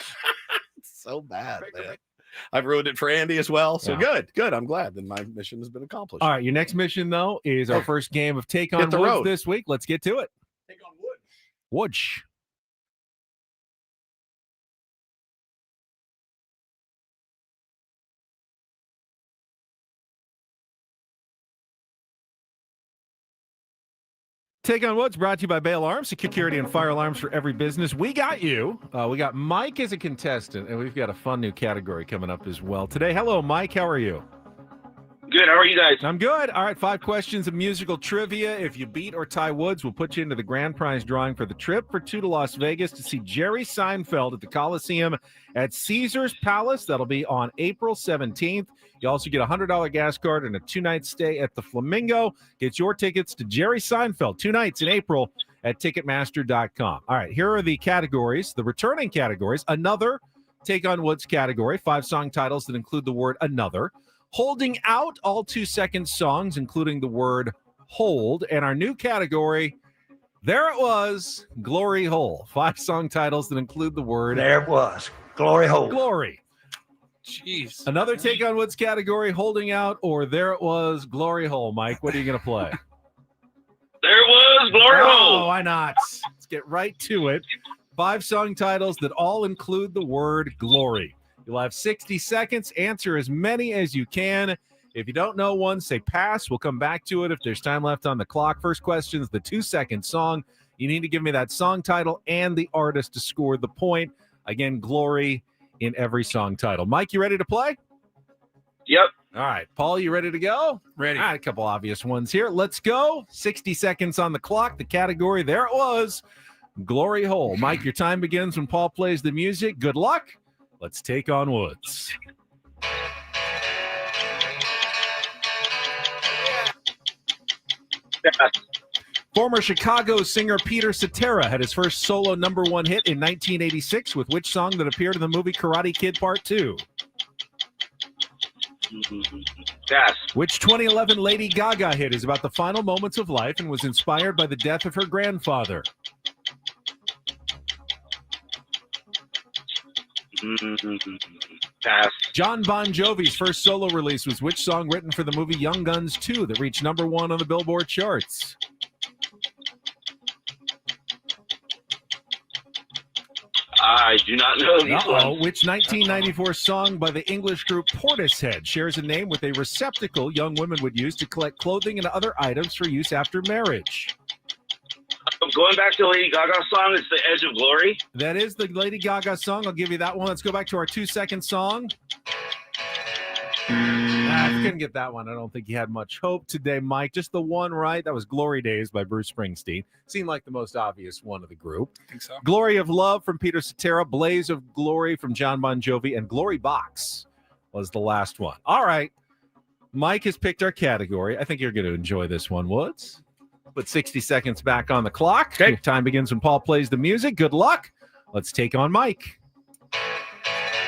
Speaker 1: It's so bad, man. I've ruined it for Andy as well. So good. I'm glad that my mission has been accomplished.
Speaker 2: All right. Your next mission, though, is our first game of Take on Woods this week. Let's get to it.
Speaker 1: Take on Woods.
Speaker 2: Woods. Take on Woods brought to you by Bay Alarms, security and fire alarms for every business. We got you. We got Mike as a contestant, and we've got a fun new category coming up as well today. Hello, Mike. How are you?
Speaker 20: Good. How are you guys?
Speaker 2: I'm good. All right, 5 questions of musical trivia. If you beat or tie Woods, we'll put you into the grand prize drawing for the trip for 2 to Las Vegas to see Jerry Seinfeld at the Coliseum at Caesars Palace. That'll be on April 17th. You also get a $100 gas card and a 2-night stay at the Flamingo. Get your tickets to Jerry Seinfeld 2 nights in April at Ticketmaster.com. All right, here are the categories, the returning categories. Another Take on Woods category, 5 song titles that include the word another. Holding Out, all 2-second songs, including the word hold. And our new category, There It Was, Glory Hole. 5 song titles that include the word.
Speaker 21: There it was, Glory Hole.
Speaker 2: Glory.
Speaker 3: Jeez.
Speaker 2: Another take on Woods category, holding out, or there it was, glory hole. Mike, what are you going to play?
Speaker 20: There was glory hole.
Speaker 2: Oh, why not? Let's get right to it. 5 song titles that all include the word glory. You'll have 60 seconds. Answer as many as you can. If you don't know one, say pass. We'll come back to it if there's time left on the clock. First question is the 2-second song. You need to give me that song title and the artist to score the point. Again, glory in every song title. Mike, you ready to play?
Speaker 20: Yep.
Speaker 2: All right. Paul, you ready to go?
Speaker 3: Ready.
Speaker 2: All right, a couple obvious ones here. Let's go. 60 seconds on the clock. The category, there it was, glory hole. Mike, your time begins when Paul plays the music. Good luck. Let's take on Woods.
Speaker 20: Yes.
Speaker 2: Former Chicago singer Peter Cetera had his first solo #1 hit in 1986 with which song that appeared in the movie Karate Kid Part 2?
Speaker 20: Yes.
Speaker 2: Which 2011 Lady Gaga hit is about the final moments of life and was inspired by the death of her grandfather?
Speaker 20: Pass.
Speaker 2: John Bon Jovi's first solo release was which song written for the movie Young Guns 2 that reached #1 on the Billboard charts?
Speaker 20: I do not know these ones.
Speaker 2: Which 1994 song by the English group Portishead shares a name with a receptacle young women would use to collect clothing and other items for use after marriage?
Speaker 20: Going back to Lady Gaga's song, it's The Edge of Glory.
Speaker 2: That is the Lady Gaga song. I'll give you that one. Let's go back to our 2-second song. I couldn't get that one. I don't think you had much hope today, Mike. Just the one right. That was Glory Days by Bruce Springsteen. Seemed like the most obvious one of the group.
Speaker 3: I think so.
Speaker 2: Glory of Love from Peter Cetera, Blaze of Glory from John Bon Jovi, and Glory Box was the last one. All right. Mike has picked our category. I think you're going to enjoy this one, Woods. Put 60 seconds back on the clock.
Speaker 1: Okay.
Speaker 2: Your time begins when Paul plays the music. Good luck. Let's take on Mike.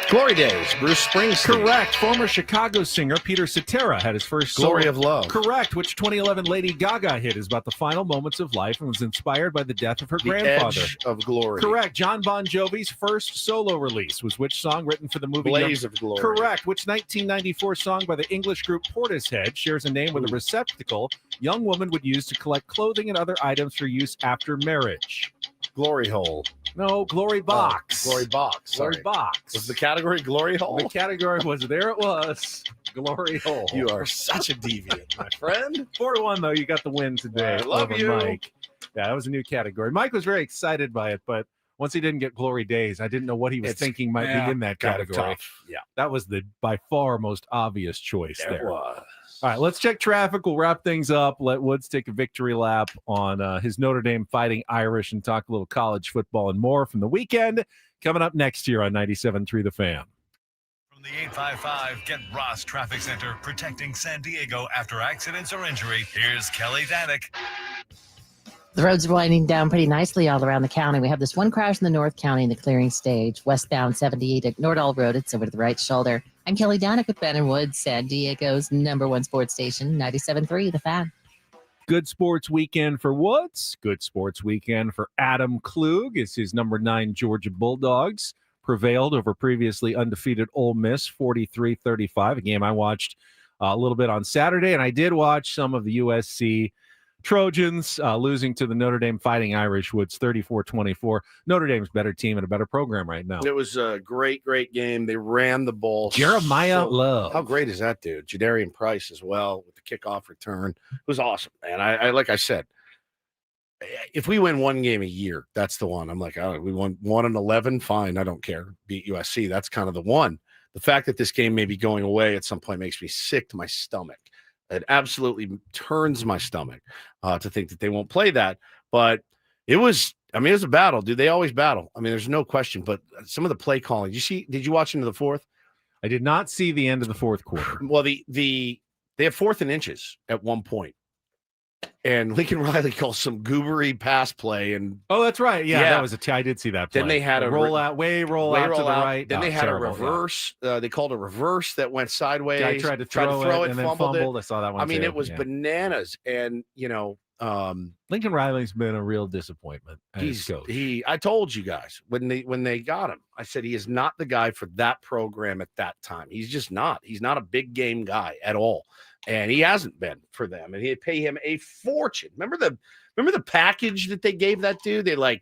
Speaker 1: Glory Days, Bruce Springsteen.
Speaker 2: Correct. Former Chicago singer Peter Cetera had his first
Speaker 1: Glory
Speaker 2: solo.
Speaker 1: of Love.
Speaker 2: Correct. Which 2011 Lady Gaga hit is about the final moments of life and was inspired by the death of her
Speaker 1: The
Speaker 2: grandfather.
Speaker 1: Edge of Glory.
Speaker 2: Correct. John Bon Jovi's first solo release was which song written for the movie
Speaker 1: Blaze of Glory.
Speaker 2: Correct. Which 1994 song by the English group Portishead shares a name with a receptacle young woman would use to collect clothing and other items for use after marriage?
Speaker 1: Glory hole.
Speaker 2: No, Glory Box.
Speaker 1: Glory Box.
Speaker 2: Glory
Speaker 1: Sorry.
Speaker 2: Box.
Speaker 1: Was the category Glory Hole?
Speaker 2: The category was there it was. Glory hole.
Speaker 1: You are such a deviant, my friend.
Speaker 2: 4-1 though. You got the win today.
Speaker 1: I love
Speaker 2: over
Speaker 1: you.
Speaker 2: Mike. Yeah, that was a new category. Mike was very excited by it, but once he didn't get Glory Days, I didn't know what he was thinking might be in that
Speaker 1: kind of
Speaker 2: category.
Speaker 1: tough. Yeah.
Speaker 2: That was the by far most obvious choice
Speaker 1: There
Speaker 2: there.
Speaker 1: was.
Speaker 2: All right, let's check traffic. We'll wrap things up. Let Woods take a victory lap on his Notre Dame Fighting Irish and talk a little college football and more from the weekend. Coming up next year on 97.3 The Fan.
Speaker 6: From the 855 Get Ross Traffic Center, protecting San Diego after accidents or injury, here's Kelly Danick.
Speaker 7: The roads are winding down pretty nicely all around the county. We have this one crash in the North County in the clearing stage, westbound 78 at Nordall Road. It's over to the right shoulder. I'm Kelly Danick with Ben and Woods, San Diego's #1 sports station, 97.3 The Fan.
Speaker 2: Good sports weekend for Woods. Good sports weekend for Adam Klug as his #9 Georgia Bulldogs prevailed over previously undefeated Ole Miss 43-35, a game I watched a little bit on Saturday, and I did watch some of the USC Trojans losing to the Notre Dame Fighting Irish Woods 34-24. Notre Dame's better team and a better program right now.
Speaker 1: It was a great, great game. They ran the ball.
Speaker 2: Jeremiah Love.
Speaker 1: How great is that dude? Jadarian Price as well with the kickoff return. It was awesome, man. I like I said, if we win one game a year, that's the one. I'm like, oh, we won 1-11, fine. I don't care. Beat USC. That's kind of the one. The fact that this game may be going away at some point makes me sick to my stomach. It absolutely turns my stomach to think that they won't play that. But it was a battle, dude. They always battle. I mean, there's no question. But some of the play calling, did you watch into the fourth?
Speaker 2: I did not see the end of the fourth quarter.
Speaker 1: Well, they have 4th and inches at one point. And Lincoln Riley calls some goobery pass play. And
Speaker 2: oh, that's right. Yeah, that was I did see that play.
Speaker 1: Then they had a
Speaker 2: roll out to the right.
Speaker 1: Then they had a reverse. They called a reverse that went sideways.
Speaker 2: Guy tried to throw it and then fumbled. I saw that one.
Speaker 1: I mean, it was bananas. And,
Speaker 2: Lincoln Riley's been a real disappointment.
Speaker 1: I told you guys when they got him, I said he is not the guy for that program at that time. He's just not. He's not a big game guy at all, and he hasn't been for them. And he'd pay him a fortune. Remember the package that they gave that dude? They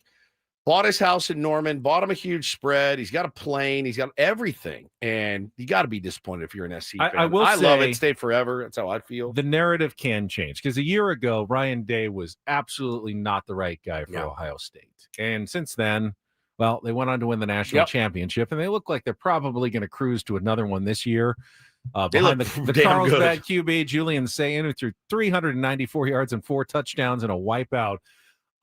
Speaker 1: bought his house in Norman, bought him a huge spread. He's got a plane. He's got everything. And you got to be disappointed if you're an SC fan.
Speaker 2: I
Speaker 1: love it. Stay forever. That's how I feel.
Speaker 2: The narrative can change because a year ago, Ryan Day was absolutely not the right guy for Ohio State. And since then, well, they went on to win the national championship, and they look like they're probably going to cruise to another one this year. Behind the Carlsbad QB, Julian Sayin, who threw 394 yards and 4 touchdowns in a wipeout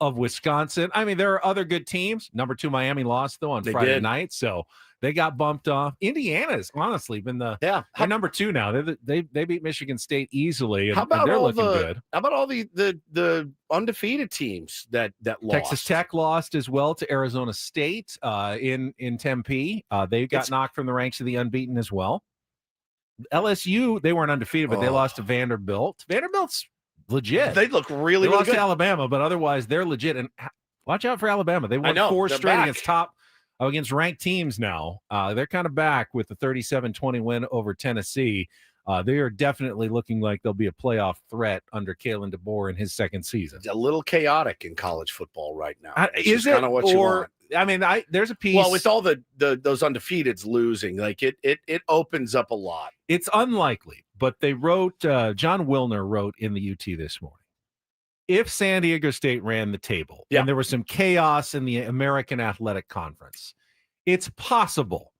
Speaker 2: of Wisconsin. I mean, there are other good teams. Number 2 Miami lost though on Friday night, so they got bumped off. Indiana's honestly been they're number 2 now. They beat Michigan State easily, and they're looking good.
Speaker 1: How about all the undefeated teams that lost?
Speaker 2: Texas Tech lost as well to Arizona State in Tempe. They got knocked from the ranks of the unbeaten as well. LSU, they weren't undefeated, but they lost to Vanderbilt. Vanderbilt's legit.
Speaker 1: They look really
Speaker 2: lost
Speaker 1: good
Speaker 2: to Alabama, but otherwise they're legit. And watch out for Alabama. They won 4 straight against ranked teams now. They're kind of back with the 37-20 win over Tennessee. They are definitely looking like they'll be a playoff threat under Kalen DeBoer in his second season.
Speaker 1: It's a little chaotic in college football right now.
Speaker 2: Is it
Speaker 1: kind of what you want?
Speaker 2: I mean, there's a piece.
Speaker 1: Well, with all those undefeateds losing, it opens up a lot.
Speaker 2: It's unlikely, but they wrote, John Wilner wrote in the UT this morning, if San Diego State ran the table and there was some chaos in the American Athletic Conference, it's possible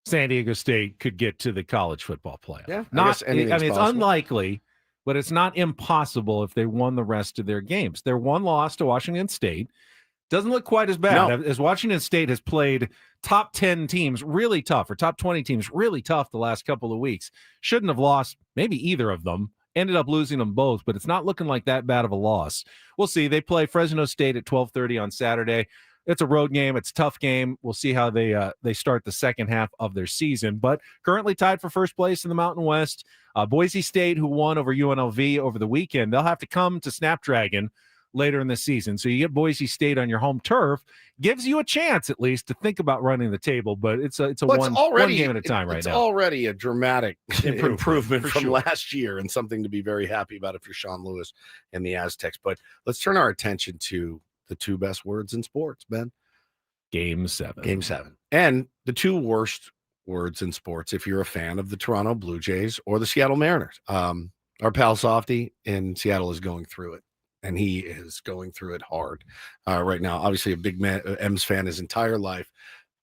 Speaker 2: San Diego State could get to the college football playoff.
Speaker 1: Yeah,
Speaker 2: it's unlikely, but it's not impossible if they won the rest of their games. Their one loss to Washington State doesn't look quite as bad as Washington State has played top 10 teams really tough, or top 20 teams really tough the last couple of weeks. Shouldn't have lost maybe either of them. Ended up losing them both, but it's not looking like that bad of a loss. We'll see. They play Fresno State at 12:30 on Saturday. It's a road game. It's a tough game. We'll see how they start the second half of their season, but currently tied for first place in the Mountain West. Boise State, who won over UNLV over the weekend, they'll have to come to Snapdragon later in the season. So you get Boise State on your home turf, gives you a chance at least to think about running the table, but it's one game at a time right now.
Speaker 1: It's already a dramatic improvement from last year, and something to be very happy about if you're Sean Lewis and the Aztecs. But let's turn our attention to the 2 best words in sports, Ben.
Speaker 2: Game 7.
Speaker 1: And the 2 worst words in sports if you're a fan of the Toronto Blue Jays or the Seattle Mariners. Our pal Softy in Seattle is going through it. And he is going through it hard right now. Obviously, a big M's fan his entire life.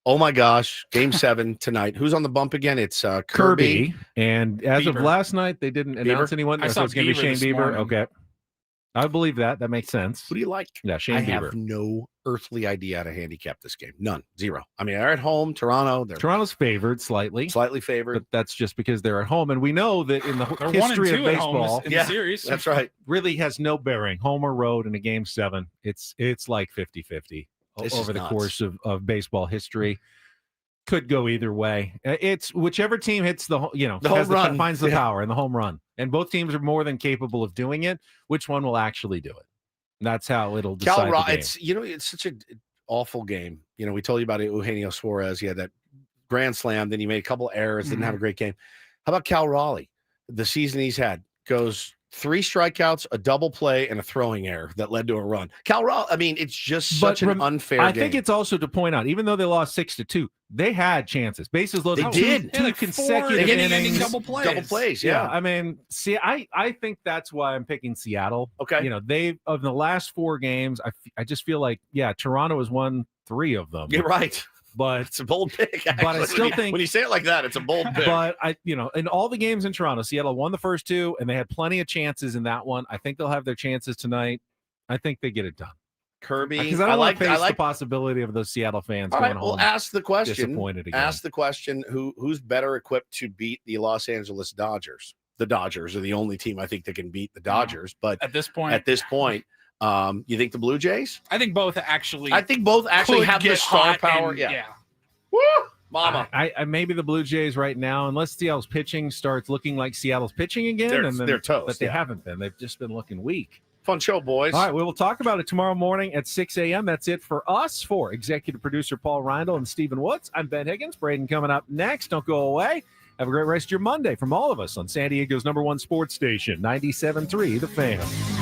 Speaker 1: Oh, my gosh. Game 7 tonight. Who's on the bump again? It's Kirby.
Speaker 2: And as of last night, they didn't announce anyone.
Speaker 3: I saw
Speaker 2: it's going to be Shane Bieber.
Speaker 3: Morning.
Speaker 2: Okay. I believe that. That makes sense.
Speaker 1: Who do you like?
Speaker 2: Yeah, Shane Bieber.
Speaker 1: I have no earthly idea how to handicap this game. None. 0. I mean, they're at home. Toronto's
Speaker 2: favored slightly.
Speaker 1: Slightly favored.
Speaker 2: But that's just because they're at home. And we know that in the history of baseball,
Speaker 3: in the series.
Speaker 1: That's right.
Speaker 2: Really has no bearing. Home or road in a game 7. It's like 50-50 over the course of baseball history. Could go either way. It's whichever team hits the home run, finds the power in the home run. And both teams are more than capable of doing it. Which one will actually do it? That's how it'll decide the game.
Speaker 1: It's such an awful game. We told you about Eugenio Suarez. He had that grand slam. Then he made a couple errors. Didn't have a great game. How about Cal Raleigh? The season he's had goes 3 strikeouts, a double play, and a throwing error that led to a run. Cal Raleigh, I mean, it's just such an unfair game.
Speaker 2: I think it's also to point out, even though they lost 6-2, they had chances. Bases loaded.
Speaker 1: They did.
Speaker 2: Two consecutive innings.
Speaker 1: Double plays. Yeah.
Speaker 2: I mean, see, I think that's why I'm picking Seattle.
Speaker 1: Okay.
Speaker 2: They of the last 4 games, I just feel like, Toronto has won 3 of them.
Speaker 1: You're right.
Speaker 2: But
Speaker 1: it's a bold pick. Actually.
Speaker 2: But I still think
Speaker 1: when you say it like that, it's a bold pick.
Speaker 2: But in all the games in Toronto, Seattle won the first 2, and they had plenty of chances in that one. I think they'll have their chances tonight. I think they get it done.
Speaker 1: Kirby,
Speaker 2: because I don't want to face the possibility of those Seattle fans going home.
Speaker 1: Well, ask the question.
Speaker 2: Disappointed again.
Speaker 1: Ask the question: who's better equipped to beat the Los Angeles Dodgers? The Dodgers are the only team I think that can beat the Dodgers. But
Speaker 3: at this point,
Speaker 1: you think the Blue Jays?
Speaker 3: I think both actually.
Speaker 1: have the star power. Yeah. Woo! Mama.
Speaker 2: I maybe the Blue Jays right now, unless Seattle's pitching starts looking like Seattle's pitching again,
Speaker 1: they're toast.
Speaker 2: But they haven't been. They've just been looking weak.
Speaker 1: Fun show, boys.
Speaker 2: All right, we will talk about it tomorrow morning at 6 a.m. That's it for us. For executive producer Paul Reindl and Stephen Woods, I'm Ben Higgins. Braden coming up next. Don't go away. Have a great rest of your Monday from all of us on San Diego's #1 sports station, 97.3 The Fan.